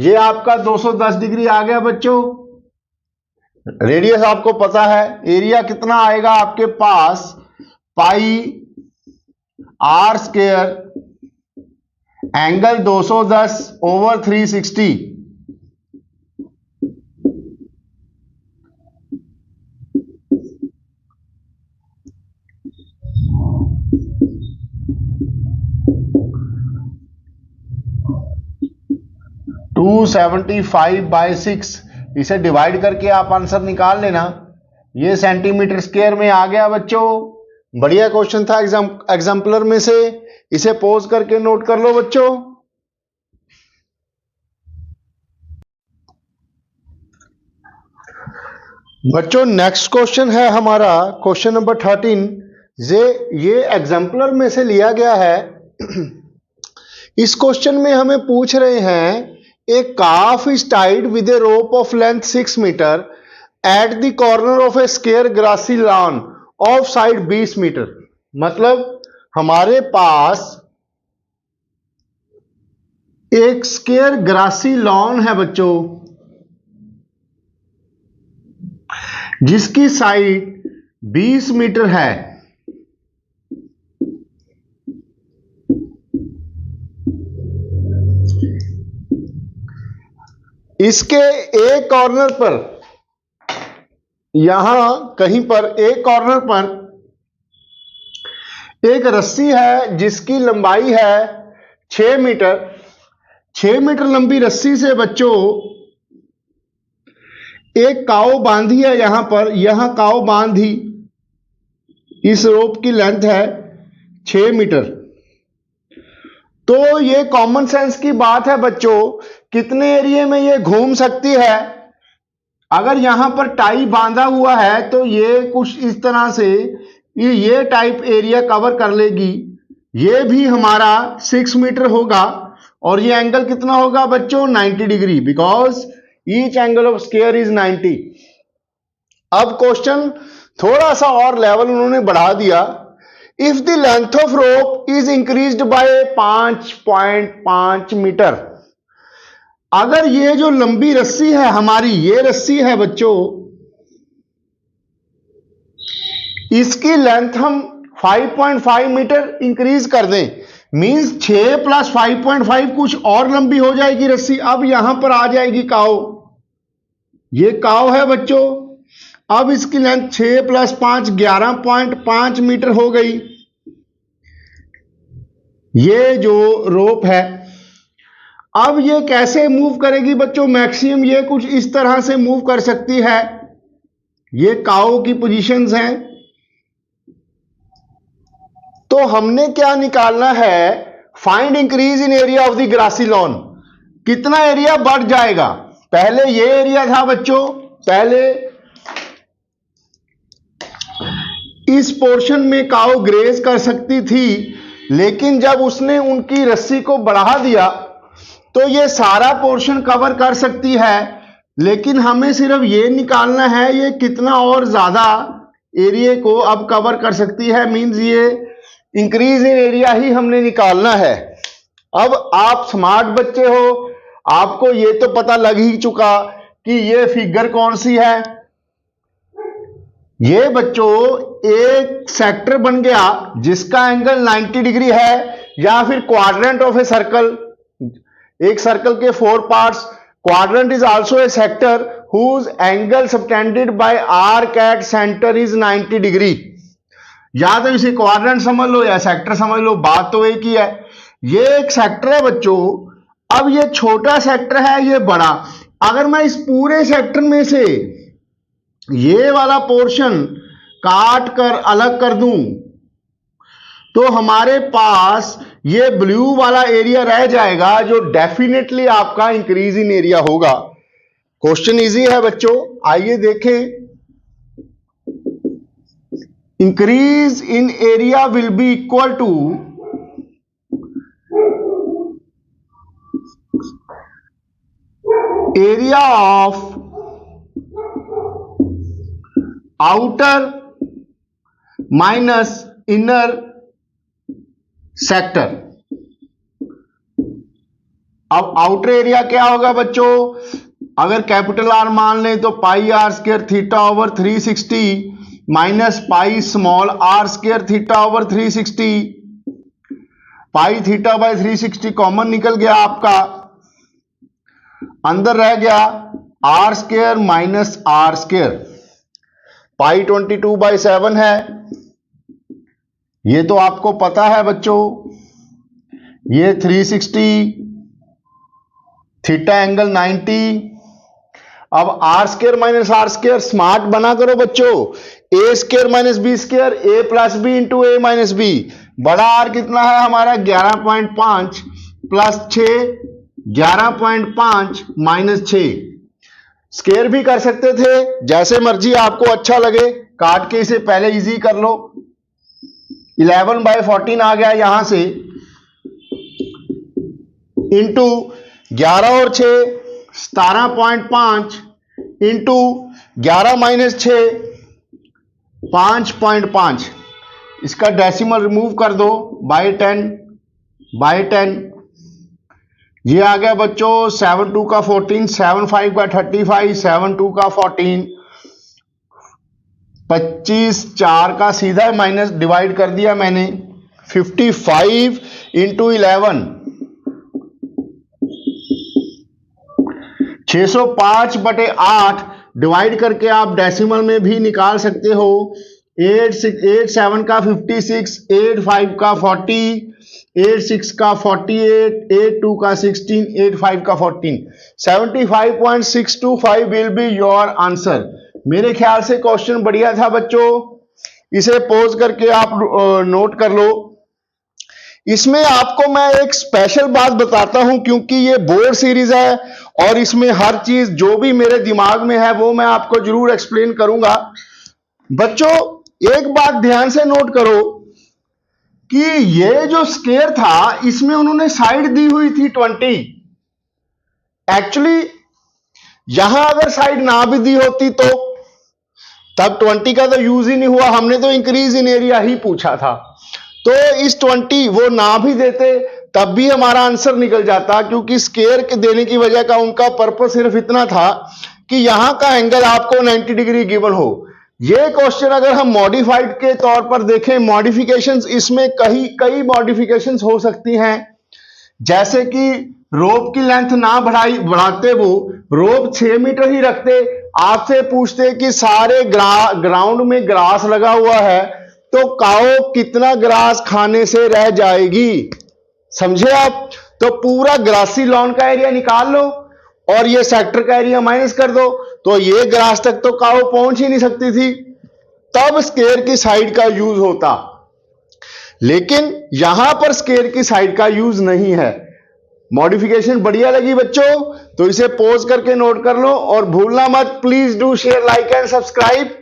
ये आपका 210 डिग्री आ गया बच्चों। रेडियस आपको पता है। एरिया कितना आएगा आपके पास? Pi r square, angle 210 over 360। Two 275/6, इसे डिवाइड करके आप आंसर निकाल लेना। ये सेंटीमीटर स्क्वायर में आ गया बच्चों। बढ़िया क्वेश्चन था एग्जाम्पलर में से। इसे पॉज करके नोट कर लो बच्चों। बच्चों नेक्स्ट क्वेश्चन है हमारा क्वेश्चन नंबर 13। ये एग्जाम्पलर में से लिया गया है। इस क्वेश्चन में हमें पूछ रहे हैं, a calf is tied with a rope of length 6 metre at the corner of a square grassy lawn of side 20 metre. मतलब हमारे पास एक स्क्वायर ग्रासी लॉन है बच्चों, जिसकी साइड 20 मीटर है। इसके एक कॉर्नर पर, यहां कहीं पर एक कॉर्नर पर एक रस्सी है जिसकी लंबाई है 6 मीटर। 6 मीटर लंबी रस्सी से बच्चों एक काव बांधी है यहां पर, यहां काव बांधी। इस रोप की लेंथ है 6 मीटर। तो ये कॉमन सेंस की बात है बच्चों, कितने एरिया में ये घूम सकती है। अगर यहां पर टाई बांधा हुआ है तो ये कुछ इस तरह से ये टाइप एरिया कवर कर लेगी। ये भी हमारा 6 मीटर होगा और ये एंगल कितना होगा बच्चों, 90 degree, because each angle of square is 90। अब क्वेश्चन थोड़ा सा और लेवल उन्होंने बढ़ा दिया। If the length of rope is increased by 5.5 metre, अगर ये जो लंबी रस्सी है हमारी, ये रस्सी है बच्चों, इसकी लेंथ हम 5.5 मीटर इंक्रीज कर दें, मींस 6 + 5.5 कुछ और लंबी हो जाएगी रस्सी। अब यहां पर आ जाएगी काव, ये काव है बच्चों। अब इसकी लेंथ 6 + 5 11.5 मीटर हो गई। ये जो रोप है, अब ये कैसे मूव करेगी बच्चों, मैक्सिमम ये कुछ इस तरह से मूव कर सकती है। ये काव की पोजीशंस हैं। तो हमने क्या निकालना है, find increase in area of the grassy lawn. कितना एरिया बढ़ जाएगा। पहले ये एरिया था बच्चों, पहले इस पोर्शन में काव ग्रेज कर सकती थी, लेकिन जब उसने उनकी रस्सी को बढ़ा दिया तो ये सारा पोर्शन कवर कर सकती है। लेकिन हमें सिर्फ ये निकालना है ये कितना और ज्यादा एरिया को अब कवर कर सकती है, मींस ये इंक्रीज इन एरिया ही हमने निकालना है। अब आप स्मार्ट बच्चे हो, आपको ये तो पता लग ही चुका कि ये फिगर कौन सी है। ये बच्चों एक सेक्टर बन गया जिसका एंगल 90 डिग्री है, या फिर क्वाड्रेंट ऑफ ए सर्कल। एक सर्कल के 4 parts, quadrant is also a sector whose angle subtended by arc at centre is 90 degree. या तो इसे क्वाड्रेंट समझ लो या सेक्टर समझ लो, बात तो एक ही है। ये एक सेक्टर है बच्चों। अब ये छोटा सेक्टर है, ये बड़ा। अगर मैं इस पूरे सेक्टर में से ये वाला पोर्शन काट कर अलग कर दूं तो हमारे पास ये ब्लू वाला एरिया रह जाएगा, जो डेफिनेटली आपका इंक्रीज इन एरिया होगा। क्वेश्चन इजी है बच्चों, आइए देखें। Increase in area will be equal to area of outer minus inner sector. अब आउटर एरिया क्या होगा बच्चों, अगर कैपिटल आर मान लें तो πr² θ/360 minus pi small r² θ/360। Pi θ/360 common निकल गया आपका, अंदर रह गया r² माइनस r²। पाई 22/7 है, ये तो आपको पता है बच्चों। ये 360, थीटा एंगल 90। अब r² माइनस r² स्मार्ट बना करो बच्चों, a² minus b², a plus B into A minus B. बड़ा R कितना है हमारा 11.5 प्लस 6 11.5 माइनस 6। स्क्वायर भी कर सकते थे, जैसे मर्जी आपको अच्छा लगे, काट के इसे पहले इजी कर लो। 11/14 आ गया यहां से, इंटू 11 और 6 17.5 इंटू 11 माइनस 6 5.5। इसका डेसिमल रिमूव कर दो, बाय 10 ये आ गया बच्चों 7 2 का 14, 7 5 का 35, 7 2 का 14, 25 4 का सीधा माइनस डिवाइड कर दिया मैंने, 55 इंटू 11, 605/8 डिवाइड करके आप डेसिमल में भी निकाल सकते हो। 8 7 का 56, 8 5 का 40, 8 6 का 48, 8 2 का 16, 8 5 का 14, 75.625 विल बी योर आंसर। मेरे ख्याल से क्वेश्चन बढ़िया था बच्चों, इसे पोज करके आप नोट कर लो। इसमें आपको मैं एक स्पेशल बात बताता हूं, क्योंकि ये बोर्ड सीरीज है और इसमें हर चीज जो भी मेरे दिमाग में है वो मैं आपको जरूर एक्सप्लेन करूंगा। बच्चों एक बात ध्यान से नोट करो कि ये जो स्केयर था इसमें उन्होंने साइड दी हुई थी 20। एक्चुअली यहां अगर साइड ना भी दी होती तो तब 20 का तो यूज ही नहीं हुआ, हमने तो इंक्रीज इन एरिया ही पूछा था। तो इस 20 वो ना भी देते तब भी हमारा आंसर निकल जाता, क्योंकि स्केयर के देने की वजह का उनका पर्पस सिर्फ इतना था कि यहां का एंगल आपको 90 डिग्री गिवन हो। ये क्वेश्चन अगर हम मॉडिफाइड के तौर पर देखें, मॉडिफिकेशंस इसमें कई मॉडिफिकेशंस हो सकती हैं, जैसे कि रोप की लेंथ ना बढ़ाते, वो रोप 6 मीटर ही रखते, आपसे पूछते कि सारे ग्राउंड में ग्रास लगा हुआ है तो काऊ कितना ग्रास खाने से रह जाएगी, समझे आप? तो पूरा ग्रासी लॉन का एरिया निकाल लो और ये सेक्टर का एरिया माइनस कर दो, तो ये ग्रास तक तो काऊ पहुंच ही नहीं सकती थी, तब स्केयर की साइड का यूज होता। लेकिन यहां पर स्केयर की साइड का यूज नहीं है। मॉडिफिकेशन बढ़िया लगी बच्चों तो इसे पॉज करके नोट कर लो और भूलना मत, please do share, like and subscribe.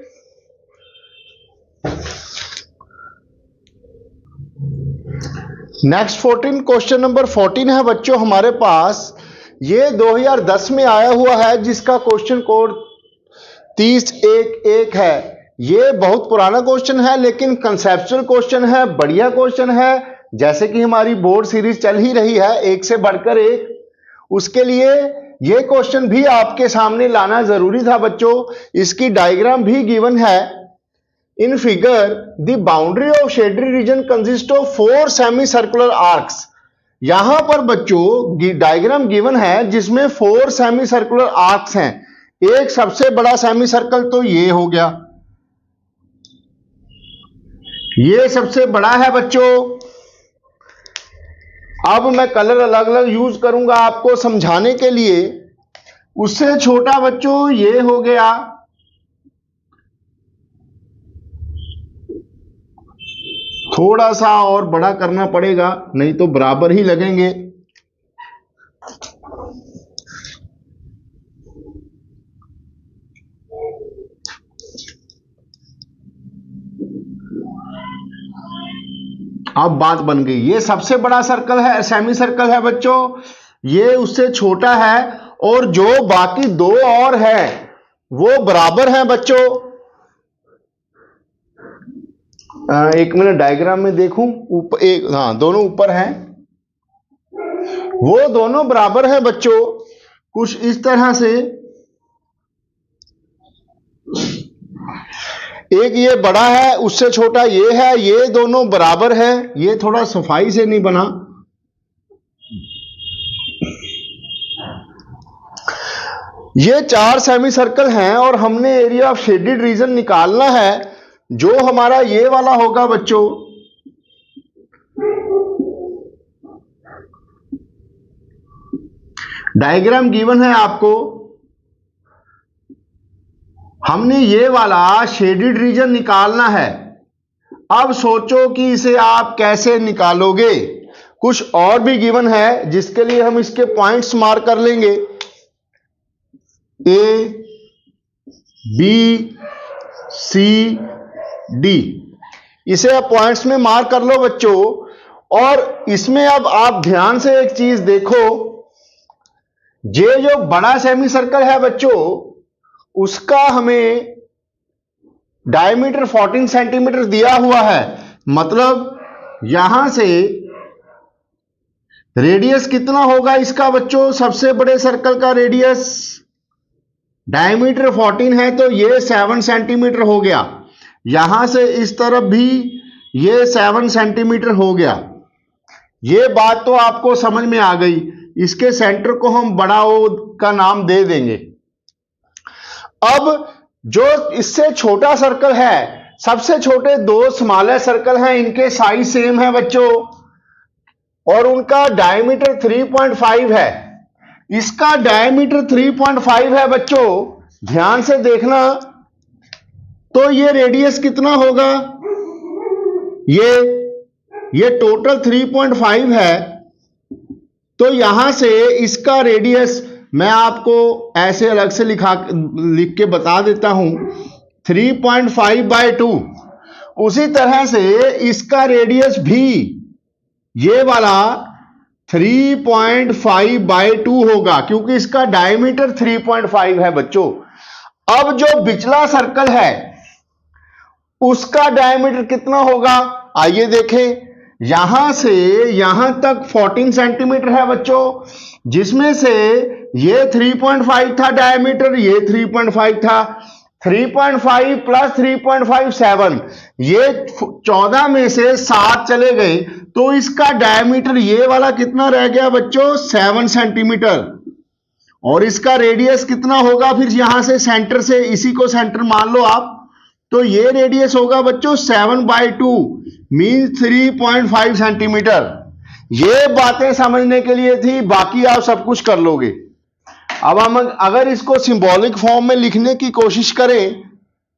Next 14 question number 14 है बच्चों हमारे पास, ये 2010 में आया हुआ है जिसका क्वेश्चन कोड 3011 है। ये बहुत पुराना क्वेश्चन है लेकिन कंसेप्चुअल क्वेश्चन है, बढ़िया क्वेश्चन है। जैसे कि हमारी बोर्ड सीरीज चल ही रही है एक से बढ़कर एक, उसके लिए ये क्वेश्चन भी आपके सामने लाना जरूरी था बच्चों। इसकी डायग्राम भी गिवन है। In figure, the boundary of shaded region consists of 4 semicircular arcs। यहां पर बच्चों डायग्राम गिवन है जिसमें 4 सेमीसर्कुलर आर्क्स हैं। एक सबसे बड़ा सेमी सर्कल तो ये हो गया, ये सबसे बड़ा है बच्चों। अब मैं कलर अलग अलग यूज करूंगा आपको समझाने के लिए। उससे छोटा बच्चों ये हो गया, थोड़ा सा और बड़ा करना पड़ेगा नहीं तो बराबर ही लगेंगे। अब बात बन गई, ये सबसे बड़ा सर्कल है, सेमी सर्कल है बच्चों, ये उससे छोटा है और जो बाकी दो और है वो बराबर हैं बच्चों। एक मिनट डायग्राम में देखूं, ऊपर एक, हाँ दोनों ऊपर हैं, वो दोनों बराबर हैं बच्चों। कुछ इस तरह से, एक ये बड़ा है उससे छोटा ये है, ये दोनों बराबर है। ये थोड़ा सफाई से नहीं बना, ये 4 सेमी सर्कल हैं और हमने एरिया ऑफ शेडेड रीजन निकालना है जो हमारा ये वाला होगा बच्चों। डायग्राम गिवन है आपको, हमने ये वाला शेडेड रीजन निकालना है। अब सोचो कि इसे आप कैसे निकालोगे। कुछ और भी गिवन है जिसके लिए हम इसके पॉइंट्स मार्क कर लेंगे, ए बी सी डी, इसे आप पॉइंट्स में मार्क कर लो बच्चों। और इसमें अब आप ध्यान से एक चीज देखो, ये जो बड़ा सेमी सर्कल है बच्चों उसका हमें डायमीटर 14 सेंटीमीटर दिया हुआ है, मतलब यहां से रेडियस कितना होगा इसका बच्चों, सबसे बड़े सर्कल का रेडियस, डायमीटर 14 है तो ये 7 सेंटीमीटर हो गया। यहां से इस तरफ भी ये 7 सेंटीमीटर हो गया। ये बात तो आपको समझ में आ गई। इसके सेंटर को हम बड़ा ओ का नाम दे देंगे। अब जो इससे छोटा सर्कल है, सबसे छोटे दो स्मॉलर सर्कल हैं, इनके साइज सेम है बच्चों और उनका डायमीटर 3.5 है। इसका डायमीटर 3.5 है बच्चों, ध्यान से देखना। तो ये रेडियस कितना होगा, ये टोटल 3.5 है। तो यहां से इसका रेडियस मैं आपको ऐसे अलग से लिख के बता देता हूं, 3.5/2। उसी तरह से इसका रेडियस भी ये वाला 3.5/2 होगा, क्योंकि इसका डायमीटर 3.5 है बच्चों। अब जो पिछला सर्कल है उसका डायमीटर कितना होगा, आइए देखें। यहां से यहां तक 14 सेंटीमीटर है बच्चों, जिसमें से ये 3.5 था डायमीटर, ये 3.5 था। 3.5 प्लस 3.5 7, ये 14 में से 7 चले गए तो इसका डायमीटर ये वाला कितना रह गया बच्चों, 7 सेंटीमीटर। और इसका रेडियस कितना होगा फिर यहां से सेंटर से, इसी को सेंटर मान लो आप, तो ये रेडियस होगा बच्चों 7/2 मीन्स 3.5 सेंटीमीटर। ये बातें समझने के लिए थी, बाकी आप सब कुछ कर लोगे। अब हम अगर इसको सिंबॉलिक फॉर्म में लिखने की कोशिश करें,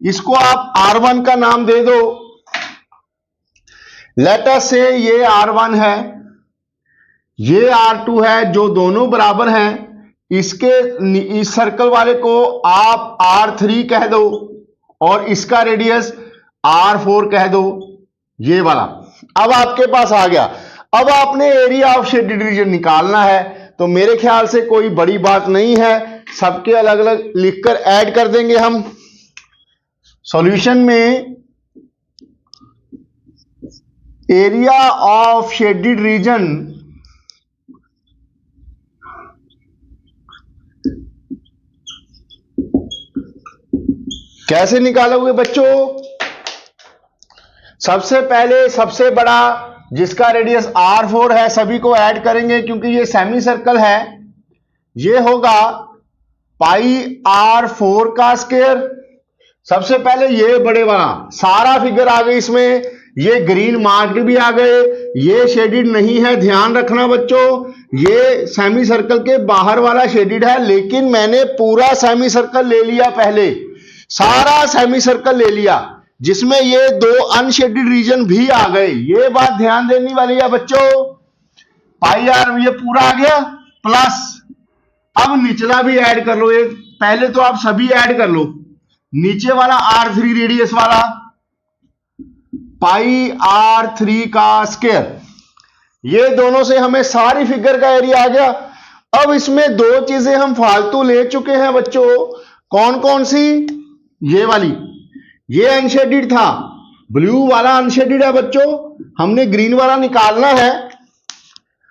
इसको आप R1 का नाम दे दो। लेट अस से ये R1 है, ये R2 है, जो दोनों बराबर हैं। इसके इस सर्कल वाले को आप R3 कह दो और इसका रेडियस R4 कह दो, ये वाला। अब आपके पास आ गया। अब आपने एरिया ऑफ शेडेड रीजन निकालना है, तो मेरे ख्याल से कोई बड़ी बात नहीं है, सबके अलग अलग लिखकर ऐड कर देंगे हम सॉल्यूशन में। एरिया ऑफ शेडेड रीजन कैसे निकालोगे बच्चों, सबसे पहले सबसे बड़ा जिसका रेडियस R4 है सभी को ऐड करेंगे, क्योंकि ये सेमी सर्कल है। ये होगा पाई R4 का स्क्वायर। सबसे पहले ये बड़े वाला सारा फिगर आ गई इसमें, ये ग्रीन मार्क्ड भी आ गए, ये शेडिड नहीं है, ध्यान रखना बच्चों। ये सेमी सर्कल के बाहर वाला शेडिड है, लेकिन मैंने पूरा सेमी सर्कल ले लिया, पहले सारा सेमी सर्कल ले लिया, जिसमें ये दो अनशेडेड रीजन भी आ गए। ये बात ध्यान देने वाली है बच्चों। पाई आर ये पूरा आ गया प्लस, अब निचला भी ऐड कर लो। ये पहले तो आप सभी ऐड कर लो, नीचे वाला R3 रेडियस वाला, पाई R3 का स्क्वायर। ये दोनों से हमें सारी फिगर का एरिया आ गया। अब इसमें दो चीजें हम फालतू ले चुके हैं बच्चों, कौन कौन सी, ये वाली, ये अनशेडिड था, ब्लू वाला अनशेडिड है बच्चों, हमने ग्रीन वाला निकालना है,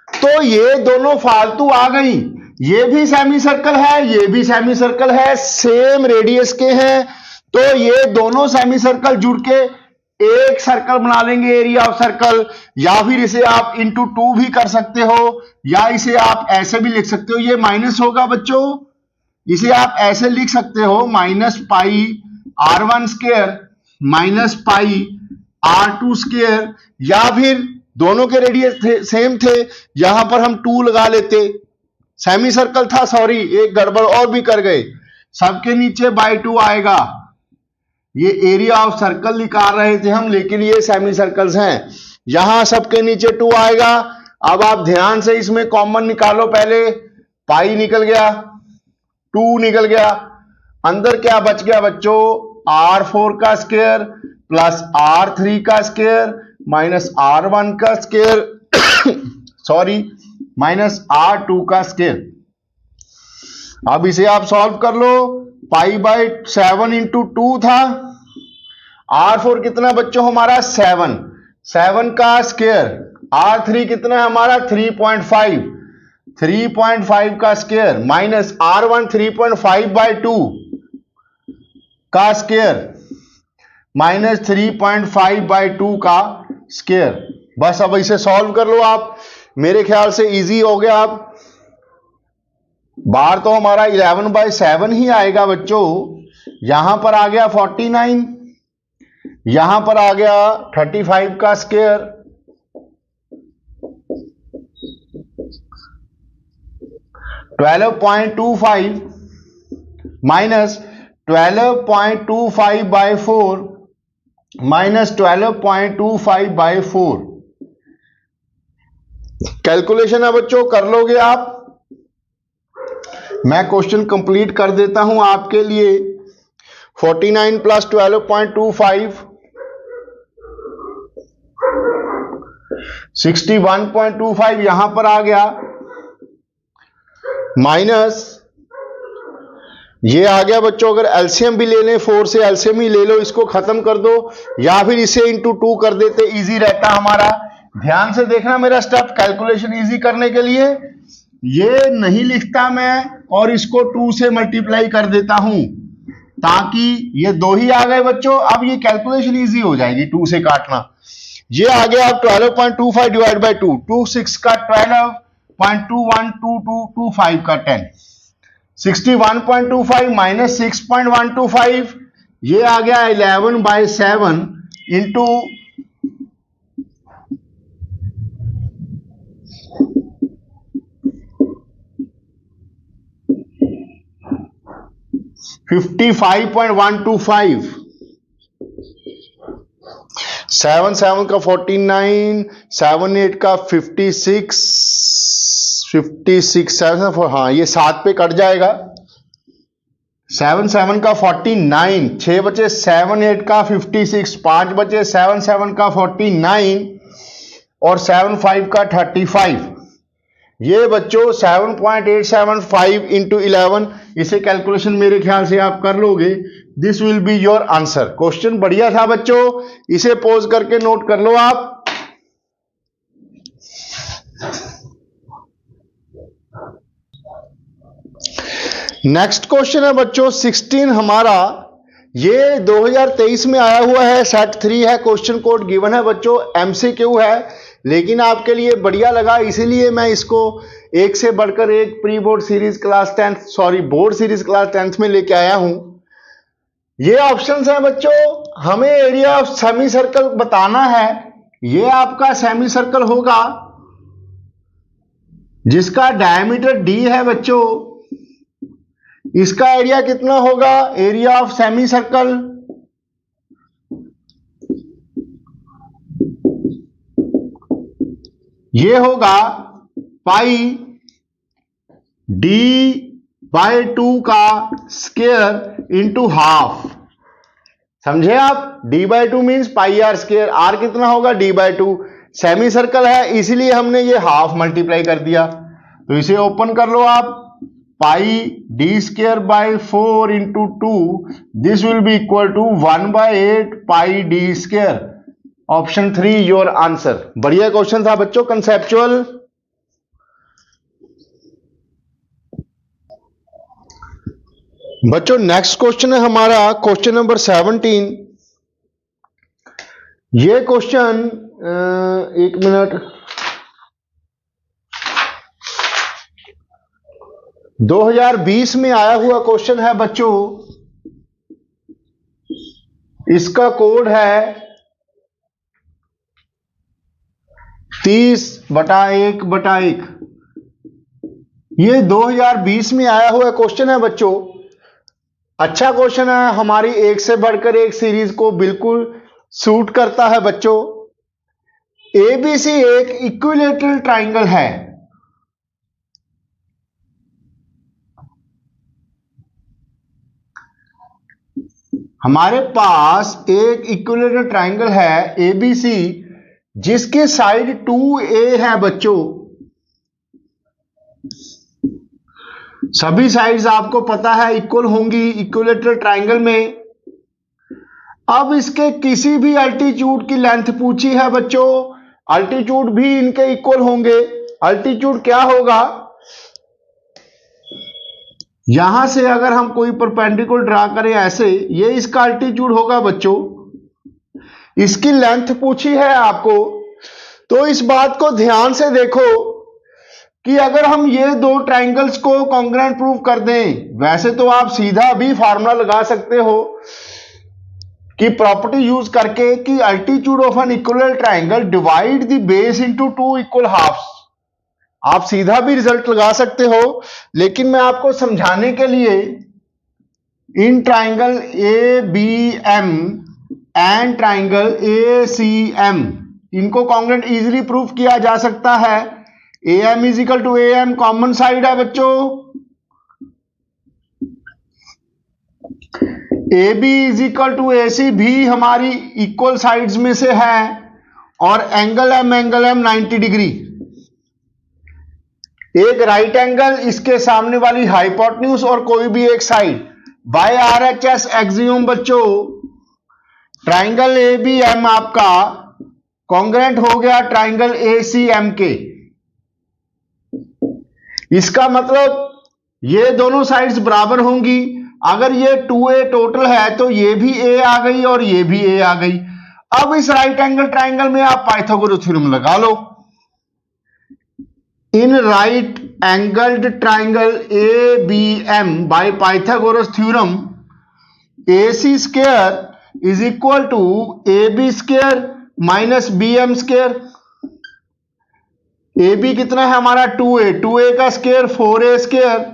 तो ये दोनों फालतू आ गई। ये भी सेमी सर्कल है, ये भी सेमी सर्कल है, सेम रेडियस के हैं, तो ये दोनों सेमी सर्कल जुड़ के एक सर्कल बना लेंगे, एरिया ऑफ सर्कल। या फिर इसे आप इंटू 2 भी कर सकते हो, या इसे आप ऐसे भी लिख सकते हो, ये माइनस होगा बच्चों, इसे आप ऐसे लिख सकते हो, minus pi R1 square minus pi R2 square, या फिर दोनों के रेडियस सेम थे, यहां पर हम 2 लगा लेते, सेमी सर्कल था, सॉरी एक गड़बड़ और भी कर गए, सबके नीचे बाय 2 आएगा। ये एरिया ऑफ सर्कल निकाल रहे थे हम, लेकिन ये सेमी सर्कल्स हैं, यहां सबके नीचे 2 आएगा। अब आप ध्यान से इसमें कॉमन निकालो, पहले पाई निकल गया, 2 निकल गया, अंदर क्या बच गया बच्चों, R4 का स्क्वायर प्लस R3 का स्क्वायर माइनस R1 का स्क्वायर सॉरी माइनस R2 का स्क्वायर। अब इसे आप सॉल्व कर लो, पाई बाय 7 इंटू 2 था, R4 कितना बच्चों हमारा 7 का स्क्वायर R3 कितना है हमारा 3.5, 3.5 का स्क्वायर माइनस R1 3.5/2 का स्क्वायर माइनस 3.5/2 का स्क्वायर। बस अब इसे सॉल्व कर लो आप, मेरे ख्याल से इजी हो गया। आप बाहर तो हमारा 11/7 ही आएगा बच्चों, यहां पर आ गया 49, यहां पर आ गया 35 का स्क्वायर, 12.25 माइनस 12.25/4 माइनस 12.25/4। कैलकुलेशन है बच्चों, कर लोगे आप? मैं क्वेश्चन कंप्लीट कर देता हूं आपके लिए। 49 प्लस 12.25 61.25 यहां पर आ गया, माइनस ये आ गया बच्चों। अगर एलसीएम भी ले लें, 4 से एलसीएम ही ले लो, इसको खत्म कर दो, या फिर इसे इंटू 2 कर देते, इजी रहता हमारा। ध्यान से देखना मेरा स्टेप, कैलकुलेशन इजी करने के लिए ये नहीं लिखता मैं और इसको 2 से मल्टीप्लाई कर देता हूं, ताकि ये 2 ही आ गए बच्चों। अब ये कैलकुलेशन इजी हो जाएगी 2 से काटना। ये आ गया अब 12.25 डिवाइड बाई 2, 2 6 का 12.212225 का 10, 61.25 माइनस 6.125 ये आ गया 11/7 इंटू 55.125, 7 7 का 49, 7 8 का 56, 7 हाँ ये 7 पे कट जाएगा, 7 7 का 49, 6 बचे 7 8 का 56, 5 बचे 7 7 का 49 और 7 5 का 35। ये बच्चों 7.875 इंटू 11, इसे कैलकुलेशन मेरे ख्याल से आप कर लोगे। This will be your answer. Question बढ़िया था बच्चों, इसे पॉज करके नोट कर लो आप। नेक्स्ट क्वेश्चन है बच्चों 16 हमारा, ये 2023 में आया हुआ है, सेट 3 है, क्वेश्चन कोड गिवन है बच्चों, एमसीक्यू है, लेकिन आपके लिए बढ़िया लगा इसीलिए मैं इसको एक से बढ़कर एक pre board series class 10 board series class 10th में लेके आया हूं। ये ऑप्शंस हैं बच्चों, हमें एरिया ऑफ सेमी सर्कल बताना है। ये आपका सेमी सर्कल होगा जिसका डायमीटर d है बच्चों, इसका एरिया कितना होगा? एरिया ऑफ सेमी सर्कल ये होगा पाई d/2 का स्क्वायर इंटू हाफ। समझे आप? d/2 means pi r square, r कितना होगा? d/2। सेमी सर्कल है इसीलिए हमने ये हाफ मल्टीप्लाई कर दिया, तो इसे ओपन कर लो आप। Pi d²/4 into 2, this will be equal to 1/8 pi d²। Option 3 your answer. बढ़िया क्वेश्चन था बच्चों, कंसेप्चुअल। बच्चों नेक्स्ट क्वेश्चन है हमारा क्वेश्चन नंबर 17। ये क्वेश्चन एक मिनट, 2020 में आया हुआ क्वेश्चन है बच्चों, इसका कोड है 30/1/1। ये 2020 में आया हुआ क्वेश्चन है बच्चों, अच्छा क्वेश्चन है, हमारी एक से बढ़कर एक सीरीज को बिल्कुल सूट करता है बच्चों। एबीसी एक इक्विलैटरल ट्राइंगल है, हमारे पास एक इक्विलैटरल ट्राइंगल है एबीसी जिसके साइड 2a है बच्चों। सभी साइड्स आपको पता है इक्वल होंगी इक्विलैटरल ट्राइंगल में। अब इसके किसी भी अल्टीट्यूड की लेंथ पूछी है बच्चों, अल्टीट्यूड भी इनके इक्वल होंगे। अल्टीट्यूड क्या होगा, यहां से अगर हम कोई परपेंडिकुलर ड्रा करें ऐसे, ये इसका अल्टीट्यूड होगा बच्चों। इसकी लेंथ पूछी है आपको, तो इस बात को ध्यान से देखो कि अगर हम ये दो ट्राइंगल्स को कॉन्ग्रुएंट प्रूव कर दें, वैसे तो आप सीधा भी फार्मूला लगा सकते हो कि प्रॉपर्टी यूज करके कि altitude of an equilateral triangle divide the base into two equal halves, आप सीधा भी रिजल्ट लगा सकते हो। लेकिन मैं आपको समझाने के लिए in triangle A B M and triangle A C M, इनको कॉन्ग्रुएंट इजीली प्रूफ किया जा सकता है। A M is equal to A M common side है बच्चों, A B is equal to A C भी हमारी इक्वल साइड्स में से है, और एंगल एम 90 डिग्री। एक राइट एंगल, इसके सामने वाली हाइपोटेन्यूज और कोई भी एक साइड, बाय आरएचएस एक्सियोम बच्चों ट्राइंगल ए बी एम आपका कॉन्ग्रुएंट हो गया ट्राइंगल ए सी एम के। इसका मतलब ये दोनों साइड्स बराबर होंगी। अगर ये 2a टोटल है तो ये भी a आ गई और ये भी a आ गई। अब इस राइट एंगल ट्राइंगल में आप पाइथागोरस थ्योरम लगा लो। In right angled triangle A B M by Pythagoras theorem A C square is equal to A B square minus B M square. A B कितना है हमारा 2a का square 4a square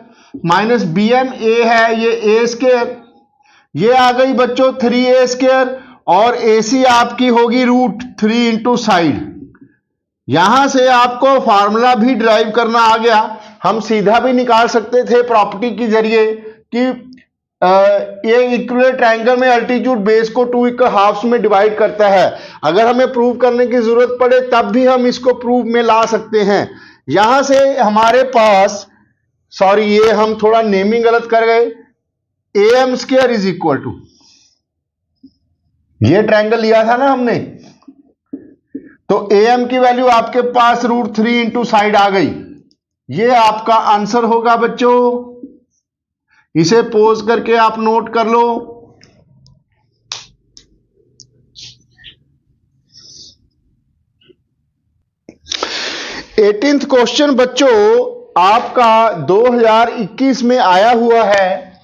minus B M A है ये ए square, ये आ गई बच्चों 3a square, और ए सी आपकी होगी √3 इंटू साइड। यहां से आपको फार्मूला भी ड्राइव करना आ गया। हम सीधा भी निकाल सकते थे प्रॉपर्टी के जरिए कि ये इक्विलैटरल ट्राइंगल में अल्टीट्यूड बेस को 2 इक्वल हाफ्स में डिवाइड करता है। अगर हमें प्रूव करने की जरूरत पड़े तब भी हम इसको प्रूव में ला सकते हैं। यहां से हमारे पास, सॉरी ये हम थोड़ा नेमिंग गलत कर गए, A M square is equal to, ये ट्राइंगल लिया था ना हमने, तो ए एम की वैल्यू आपके पास √3 इंटू साइड आ गई। ये आपका आंसर होगा बच्चों। इसे पोज करके आप नोट कर लो। 18th क्वेश्चन बच्चों आपका 2021 में आया हुआ है,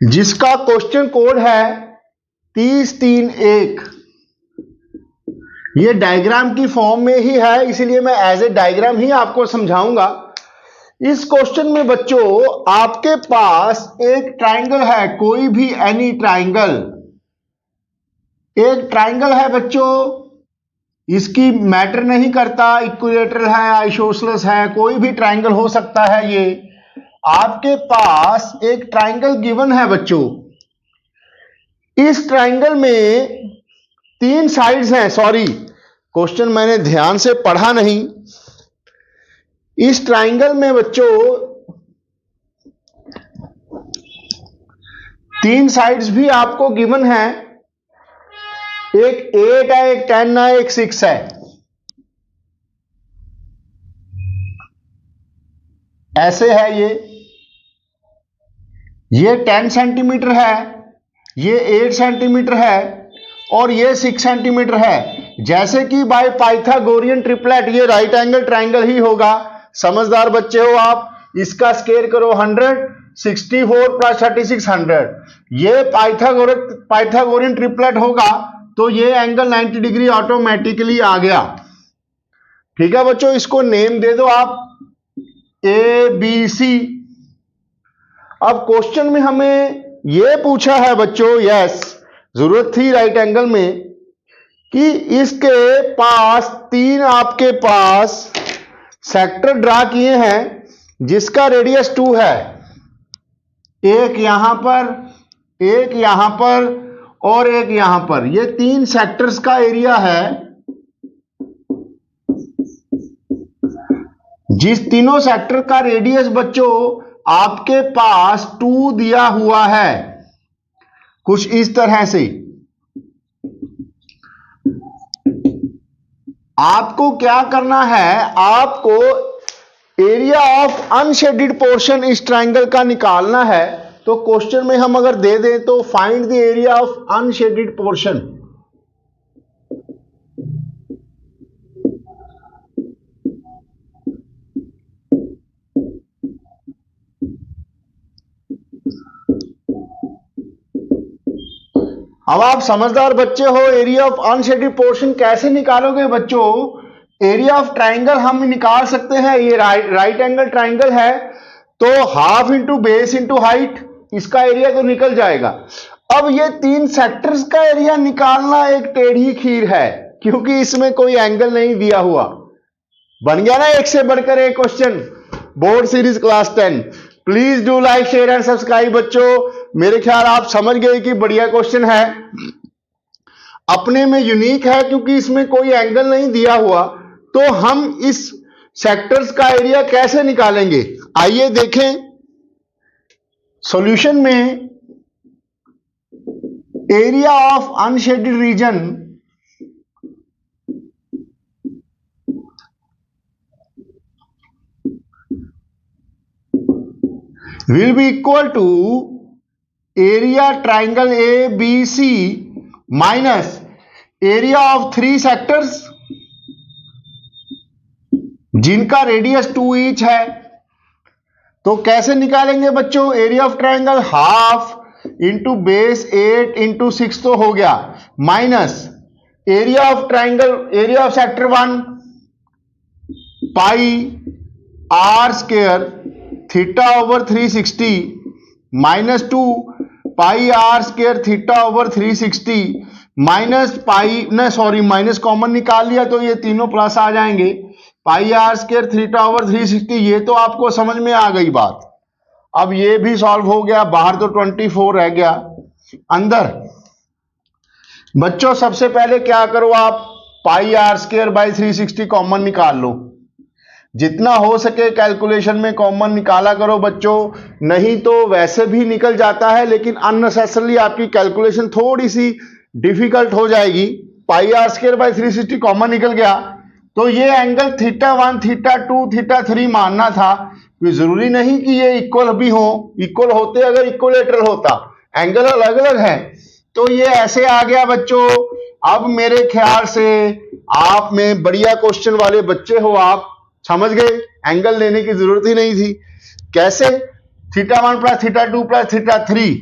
जिसका क्वेश्चन कोड है 3031। ये डायग्राम की फॉर्म में ही है, इसलिए मैं एज ए डायग्राम ही आपको समझाऊंगा। इस क्वेश्चन में बच्चों आपके पास एक ट्राइंगल है, कोई भी एनी ट्राइंगल, एक ट्राइंगल है बच्चों, इसकी मैटर नहीं करता इक्विलैटरल है आइसोसेलेस है, कोई भी ट्राइंगल हो सकता है। ये आपके पास एक ट्राइंगल गिवन है बच्चों। इस ट्राइंगल में 3 साइड्स हैं, सॉरी क्वेश्चन मैंने ध्यान से पढ़ा नहीं। इस ट्राइंगल में बच्चों 3 साइड्स भी आपको गिवन है, एक 8 है, एक 10 है, एक 6 है। ऐसे है ये 10 सेंटीमीटर है, ये 8 सेंटीमीटर है और ये 6 सेंटीमीटर है। जैसे कि बाय पाइथागोरियन ट्रिपलेट ये राइट एंगल ट्राइंगल ही होगा। समझदार बच्चे हो आप। इसका स्क्वायर करो 100, 64 प्लस 36 100। ये पाइथागोरियन ट्रिपलेट होगा तो ये एंगल 90 डिग्री ऑटोमेटिकली आ गया। ठीक है बच्चों, इसको नेम दे दो आप ए बी सी। अब क्वेश्चन में हमें ये पूछा है बच्चों, यस जरूरत थी राइट एंगल में, कि इसके पास 3 आपके पास सेक्टर ड्रा किए हैं जिसका रेडियस 2 है। एक यहां पर, एक यहां पर और एक यहां पर। ये 3 सेक्टर्स का एरिया है। जिस तीनों सेक्टर का रेडियस बच्चों आपके पास 2 दिया हुआ है, कुछ इस तरह से। आपको क्या करना है, आपको एरिया ऑफ अनशेडेड पोर्शन इस ट्रायंगल का निकालना है। तो क्वेश्चन में हम अगर दे दें तो find the area of unshaded portion, अब आप समझदार बच्चे हो, एरिया ऑफ अनशेडेड पोर्शन कैसे निकालोगे बच्चों? एरिया ऑफ ट्राइंगल हम निकाल सकते हैं, ये राइट एंगल ट्राइंगल है तो half into base into height, इसका एरिया तो निकल जाएगा। अब ये तीन सेक्टर्स का एरिया निकालना एक टेढ़ी खीर है, क्योंकि इसमें कोई एंगल नहीं दिया हुआ। बन गया ना एक से बढ़कर एक question, board series class 10। Please do like share and subscribe बच्चों। मेरे ख्याल आप समझ गए कि बढ़िया क्वेश्चन है, अपने में यूनिक है क्योंकि इसमें कोई एंगल नहीं दिया हुआ। तो हम इस सेक्टर्स का एरिया कैसे निकालेंगे, आइए देखें। सॉल्यूशन में area of unshaded region will be equal to area triangle ABC minus area of three sectors जिनका रेडियस 2 ईच है। तो कैसे निकालेंगे बच्चों area of triangle, half into base 8 into 6 तो हो गया, minus area of triangle, area of sector 1 pi r square theta over 360 minus 2 pi r square theta over 360 minus pi, न सॉरी माइनस कॉमन निकाल लिया तो ये तीनों प्लस आ जाएंगे, पाई आर स्क्वायर थीटा ओवर 360। ये तो आपको समझ में आ गई बात। अब ये भी सॉल्व हो गया, बाहर तो 24 रह गया, अंदर बच्चों सबसे पहले क्या करो आप, pi r square by 360 common निकाल लो, जितना हो सके कैलकुलेशन में कॉमन निकाला करो बच्चों, नहीं तो वैसे भी निकल जाता है लेकिन अननेसेसरली आपकी कैलकुलेशन थोड़ी सी डिफिकल्ट हो जाएगी। पाई आर स्क्वायर बाई 360 कॉमन निकल गया तो ये एंगल थीटा 1 थीटा 2 थीटा 3 मानना था, कोई जरूरी नहीं कि ये इक्वल भी हो, इक्वल होते अगर इक्वलेटरल होता, एंगल अलग अलग है। तो ये ऐसे आ गया बच्चों। अब मेरे ख्याल से आप में बढ़िया क्वेश्चन वाले बच्चे हो, आप समझ गए, एंगल लेने की जरूरत ही नहीं थी। कैसे, theta 1 plus theta 2 plus theta 3,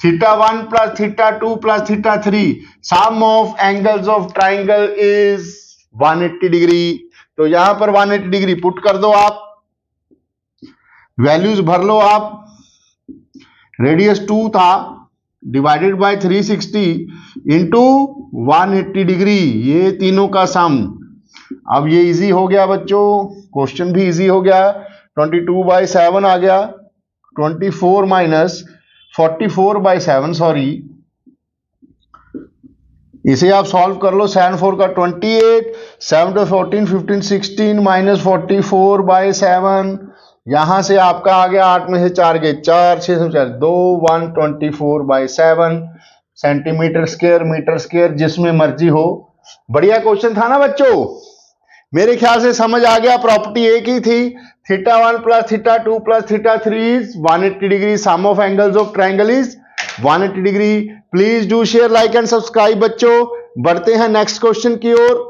theta 1 plus theta 2 plus theta 3, sum of angles of triangle is 180 degree. तो यहां पर 180 डिग्री पुट कर दो, आप वैल्यूज भर लो आप, रेडियस 2 था डिवाइडेड बाय 360 इंटू 180 डिग्री, ये तीनों का सम। अब ये इजी हो गया बच्चों, क्वेश्चन भी इजी हो गया, 22/7 आ गया, 24 माइनस 44/7 सॉरी, इसे आप सॉल्व कर लो, 7 4 का 28, 7 to 14 15 16 माइनस 44/7, यहां से आपका आ गया 8 में से 4 गए 4, 6 से 4 2, 124/7 सेंटीमीटर स्क्वायर मीटर स्क्वायर, जिसमें मर्जी हो। बढ़िया क्वेश्चन था ना बच्चों, मेरे ख्याल से समझ आ गया। प्रॉपर्टी एक ही थी, theta 1 plus theta 2 plus theta 3 is 180 degree, sum of angles of triangle is 180 degree. Please do share like and subscribe बच्चों। बढ़ते हैं नेक्स्ट क्वेश्चन की ओर।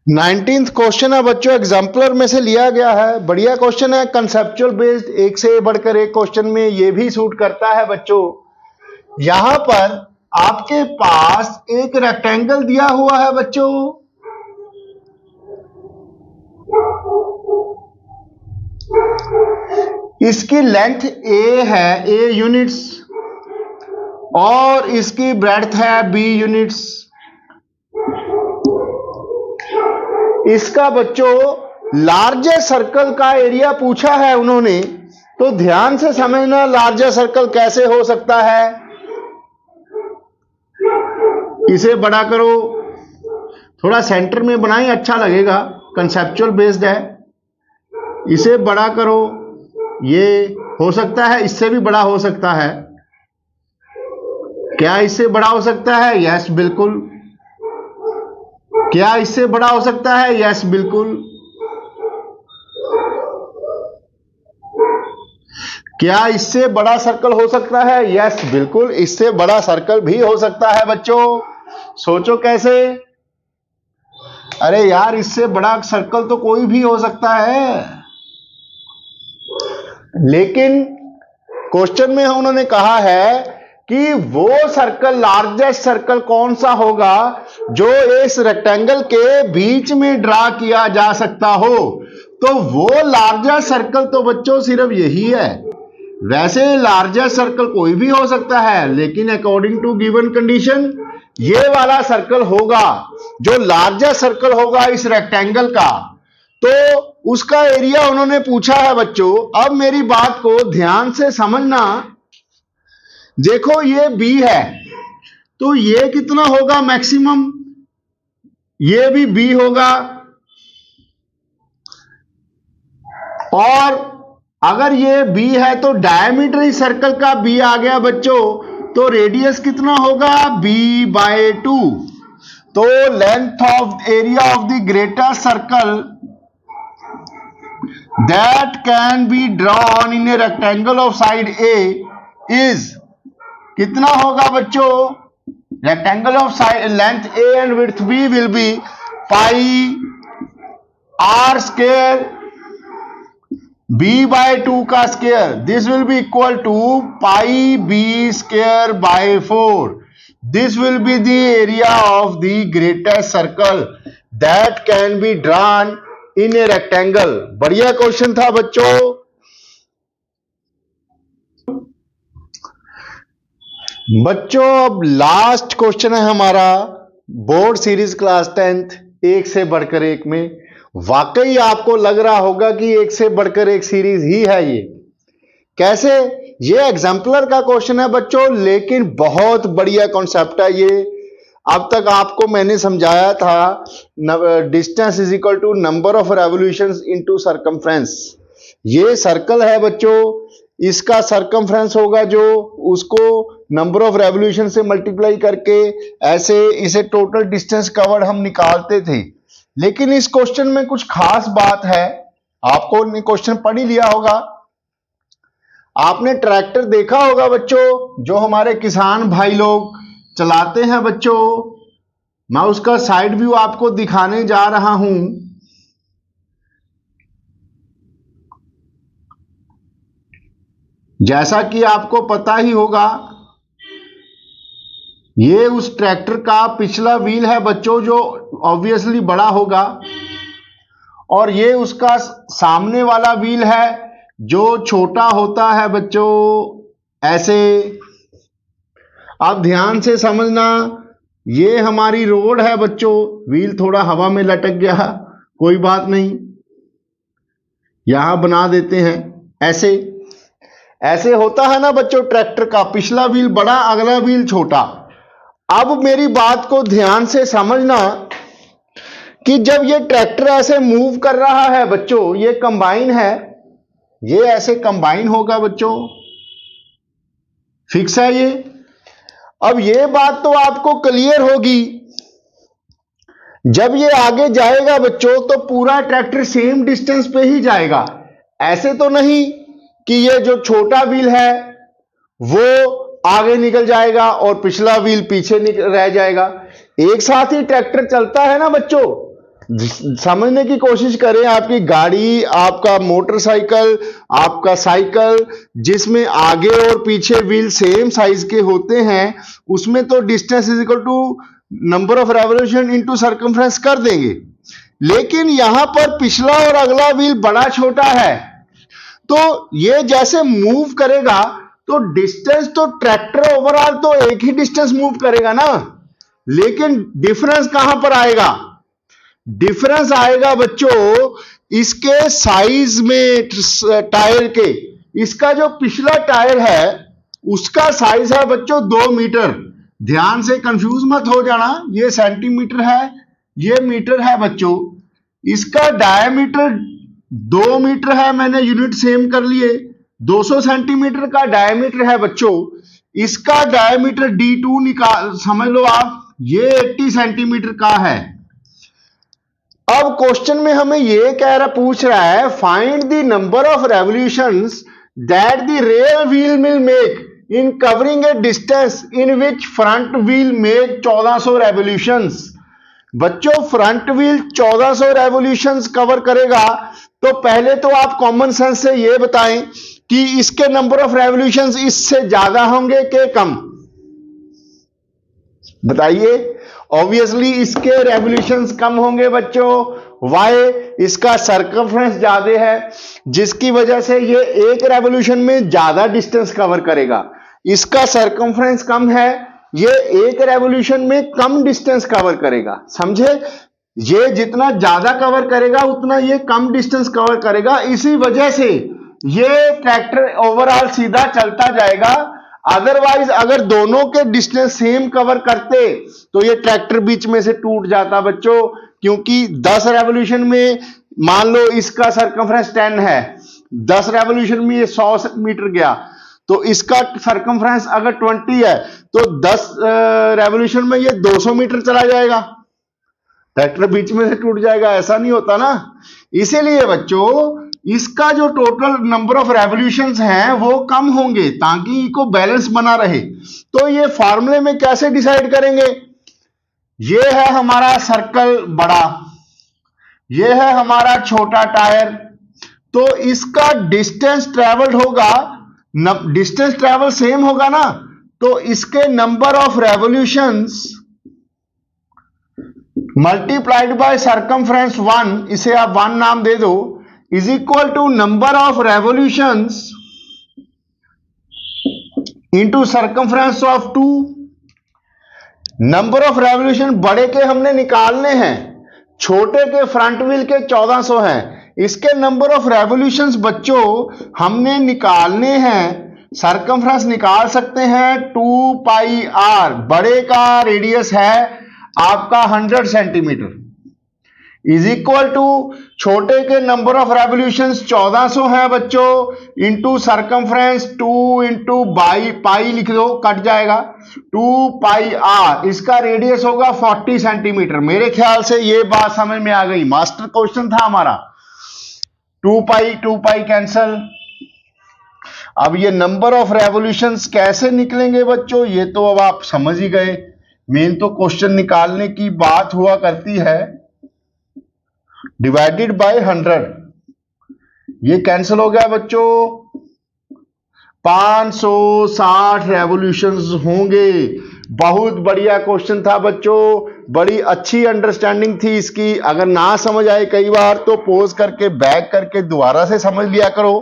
नाइनटीन्थ क्वेश्चन है बच्चों, एग्जाम्पलर में से लिया गया है, बढ़िया क्वेश्चन है, कंसेप्चुअल बेस्ड, एक से बढ़कर एक क्वेश्चन में ये भी सूट करता है बच्चों। यहां पर आपके पास एक रेक्टेंगल दिया हुआ है बच्चों, इसकी लेंथ a है, a यूनिट्स, और इसकी ब्रेड्थ है b यूनिट्स। इसका बच्चों लार्जर सर्कल का एरिया पूछा है उन्होंने, तो ध्यान से समझना लार्जर सर्कल कैसे हो सकता है। इसे बड़ा करो, थोड़ा सेंटर में बनाएं, अच्छा लगेगा, कंसेप्चुअल बेस्ड है। इसे बड़ा करो, ये हो सकता है, इससे भी बड़ा हो सकता है। क्या इससे बड़ा हो सकता है? यस बिल्कुल। क्या इससे बड़ा हो सकता है? यस बिल्कुल। क्या इससे बड़ा सर्कल हो सकता है? यस बिल्कुल, इससे बड़ा सर्कल भी हो सकता है बच्चों। सोचो कैसे? अरे यार, इससे बड़ा सर्कल तो कोई भी हो सकता है, लेकिन क्वेश्चन में उन्होंने कहा है कि वो सर्कल, लार्जेस्ट सर्कल कौन सा होगा जो इस रेक्टेंगल के बीच में ड्रा किया जा सकता हो। तो वो लार्जेस्ट सर्कल तो बच्चों सिर्फ यही है। वैसे लार्जेस्ट सर्कल कोई भी हो सकता है, लेकिन अकॉर्डिंग टू गिवन कंडीशन ये वाला सर्कल होगा जो लार्जेस्ट सर्कल होगा इस रेक्टेंगल का। तो उसका एरिया उन्होंने पूछा है बच्चों। अब मेरी बात को ध्यान से समझना। देखो ये बी है, तो ये कितना होगा मैक्सिमम? ये भी बी होगा। और अगर ये बी है तो डायमीटर इस सर्कल का बी आ गया बच्चों, तो रेडियस कितना होगा? B by 2। तो length of area of the greater circle that can be drawn in a rectangle of side A is, कितना होगा बच्चों? Rectangle of side length A and width B will be pi r square B by 2 का square, this will be equal to pi B square by 4। This will be the area of the greatest circle that can be drawn in a rectangle. बढ़िया question था बच्चों। बच्चों अब last question है हमारा board series class 10th, एक से बढ़कर एक में। वाकई आपको लग रहा होगा कि एक से बढ़कर एक सीरीज ही है ये। कैसे? ये एग्जाम्पलर का क्वेश्चन है बच्चों, लेकिन बहुत बढ़िया कॉन्सेप्ट है ये। अब तक आपको मैंने समझाया था distance is equal to number of revolutions into circumference. ये सर्कल है बच्चों, इसका सरकमफ्रेंस होगा जो उसको नंबर ऑफ रेवोल्यूशन से मल्टीप्लाई करके ऐसे इसे टोटल डिस्टेंस कवर्ड हम निकालते थे। लेकिन इस क्वेश्चन में कुछ खास बात है। आपको क्वेश्चन पढ़ ही लिया होगा। आपने ट्रैक्टर देखा होगा बच्चों, जो हमारे किसान भाई लोग चलाते हैं बच्चों। मैं उसका साइड व्यू आपको दिखाने जा रहा हूं। जैसा कि आपको पता ही होगा, ये उस ट्रैक्टर का पिछला व्हील है बच्चों, जो ऑब्वियसली बड़ा होगा, और ये उसका सामने वाला व्हील है जो छोटा होता है बच्चों, ऐसे। आप ध्यान से समझना, ये हमारी रोड है बच्चों। व्हील थोड़ा हवा में लटक गया, कोई बात नहीं, यहां बना देते हैं। ऐसे ऐसे होता है ना बच्चों, ट्रैक्टर का पिछला व्हील बड़ा, अगला व्हील छोटा। अब मेरी बात को ध्यान से समझना कि जब ये ट्रैक्टर ऐसे मूव कर रहा है बच्चों, ये कंबाइन है, ये ऐसे कंबाइन होगा बच्चों, फिक्स है ये। अब ये बात तो आपको क्लियर होगी, जब ये आगे जाएगा बच्चों तो पूरा ट्रैक्टर सेम डिस्टेंस पे ही जाएगा। ऐसे तो नहीं कि ये जो छोटा व्हील है वो आगे निकल जाएगा और पिछला व्हील पीछे रह जाएगा। एक साथ ही ट्रैक्टर चलता है ना बच्चों। समझने की कोशिश करें, आपकी गाड़ी, आपका मोटरसाइकिल, आपका साइकिल, जिसमें आगे और पीछे व्हील सेम साइज के होते हैं, उसमें तो distance is equal to number of revolution into circumference कर देंगे। लेकिन यहां पर पिछला और अगला व्हील बड़ा छोटा है, तो ये जैसे मूव करेगा तो डिस्टेंस तो ट्रैक्टर ओवरऑल तो एक ही डिस्टेंस मूव करेगा ना, लेकिन डिफरेंस कहां पर आएगा? डिफरेंस आएगा बच्चों इसके साइज में, टायर के। इसका जो पिछला टायर है उसका साइज है बच्चों 2 मीटर। ध्यान से कंफ्यूज मत हो जाना, ये सेंटीमीटर है, ये मीटर है बच्चों। इसका डायमीटर 2 मीटर है, मैंने यूनिट सेम कर लिए। 200 सेंटीमीटर का डायमीटर है बच्चों। इसका डायमीटर D2 निकाल, समझ लो आप, ये 80 सेंटीमीटर का है। अब क्वेश्चन में हमें ये पूछ रहा है, find the number of revolutions that the rear wheel will make in covering A distance in which front wheel make 1400 revolutions. बच्चों, फ्रंट व्हील 1400 रेवोल्यूशंस कवर करेगा, तो पहले तो आप कॉमन सेंस से ये बताएं कि इसके नंबर ऑफ रेवोल्यूशंस इससे ज्यादा होंगे कि कम? बताइए। ऑब्वियसली इसके रेवोल्यूशंस कम होंगे बच्चों। वाई? इसका सर्कमफ्रेंस ज्यादा है, जिसकी वजह से ये एक रेवोल्यूशन में ज्यादा डिस्टेंस कवर करेगा। इसका सर्कमफ्रेंस कम है, ये एक रेवोल्यूशन में कम डिस्टेंस कवर करेगा। समझे? ये जितना ज्यादा कवर करेगा उतना ये कम डिस्टेंस कवर करेगा। इसी वजह से ये ट्रैक्टर ओवरऑल सीधा चलता जाएगा। अदरवाइज अगर दोनों के डिस्टेंस सेम कवर करते तो ये ट्रैक्टर बीच में से टूट जाता बच्चों, क्योंकि 10 रेवोल्यूशन में, मान लो इसका सर्कमफ्रेंस 10 है, 10 रेवोल्यूशन में ये 100 मीटर गया, तो इसका सर्कमफ्रेंस अगर 20 है तो 10 रेवोल्यूशन में ये 200 मीटर चला जाएगा, ट्रैक्टर बीच में से टूट जाएगा। ऐसा नहीं होता ना। इसीलिए बच्चों इसका जो टोटल नंबर ऑफ रेवोल्यूशंस हैं वो कम होंगे, ताकि इको बैलेंस बना रहे। तो ये फार्मूले में कैसे डिसाइड करेंगे? ये है हमारा सर्कल बड़ा, ये है हमारा छोटा टायर, तो इसका डिस्टेंस ट्रेवल्ड होगा, डिस्टेंस ट्रेवल सेम होगा ना, तो इसके number of revolutions multiplied by circumference 1, इसे आप 1 नाम दे दो, is equal to number of revolutions into circumference of 2। Number of revolution बड़े के हमने निकालने हैं, छोटे के फ्रंट व्हील के 1400 हैं, इसके नंबर ऑफ रेवोल्यूशंस बच्चों हमने निकालने हैं। सर्कमफ्रेंस निकाल सकते हैं 2 पाई आर, बड़े का रेडियस है आपका 100 सेंटीमीटर, इज इक्वल टू छोटे के नंबर ऑफ रेवोल्यूशंस 1400 है बच्चों, इंटू सर्कमफ्रेंस 2 इंटू पाई लिख दो, कट जाएगा, 2 पाई आर, इसका रेडियस होगा 40 सेंटीमीटर। मेरे ख्याल से ये बात समझ में आ गई, मास्टर क्वेश्चन था हमारा। 2 पाई कैंसल। अब ये नंबर ऑफ रेवोल्यूशंस कैसे निकलेंगे बच्चों, ये तो अब आप समझ ही गए। मेन तो क्वेश्चन निकालने की बात हुआ करती है, डिवाइडेड बाय 100, ये कैंसिल हो गया बच्चों, 560 रेवोल्यूशंस होंगे। बहुत बढ़िया क्वेश्चन था बच्चों, बड़ी अच्छी अंडरस्टैंडिंग थी इसकी। अगर ना समझ आए कई बार तो पॉज करके बैक करके दोबारा से समझ लिया करो।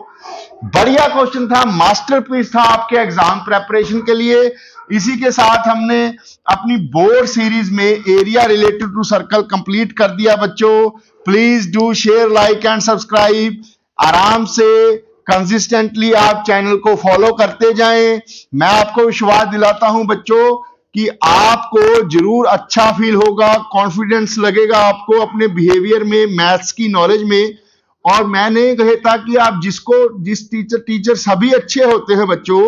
बढ़िया क्वेश्चन था, मास्टरपीस था आपके एग्जाम प्रेपरेशन के लिए। इसी के साथ हमने अपनी बोर्ड सीरीज में area related to circle complete कर दिया बच्चों। Please do share, like and subscribe. आराम से कंसिस्टेंटली आप चैनल को फॉलो करते जाएं। मैं आपको विश्वास दिलाता हूं बच्चों कि आपको जरूर अच्छा फील होगा, कॉन्फिडेंस लगेगा आपको अपने बिहेवियर में, मैथ्स की नॉलेज में। और मैं नहीं कहता कि आप जिस टीचर सभी अच्छे होते हैं बच्चों,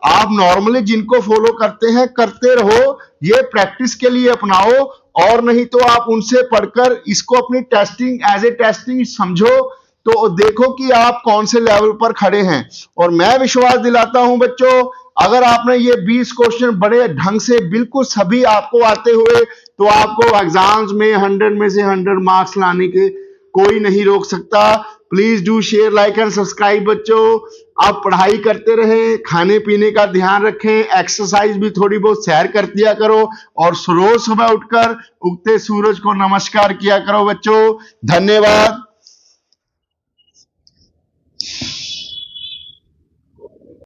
आप नॉर्मली जिनको फॉलो करते हैं करते रहो, ये प्रैक्टिस के लिए अपनाओ। और नहीं तो आप उनसे पढ़कर इसको अपनी टेस्टिंग एज ए टेस्टिंग समझो, तो देखो कि आप कौन से लेवल पर खड़े हैं। और मैं विश्वास दिलाता हूं बच्चों, अगर आपने ये 20 क्वेश्चन बड़े ढंग से बिल्कुल सभी आपको आते हुए, तो आपको एग्जाम्स में 100 में से 100 मार्क्स लाने के कोई नहीं रोक सकता। Please do share, like and subscribe बच्चों। आप पढ़ाई करते रहें, खाने पीने का ध्यान रखें, एक्सरसाइज भी थोड़ी बहुत सैर कर दिया करो, और रोज सुबह उठकर उगते सूरज को नमस्कार किया करो बच्चों। धन्यवाद।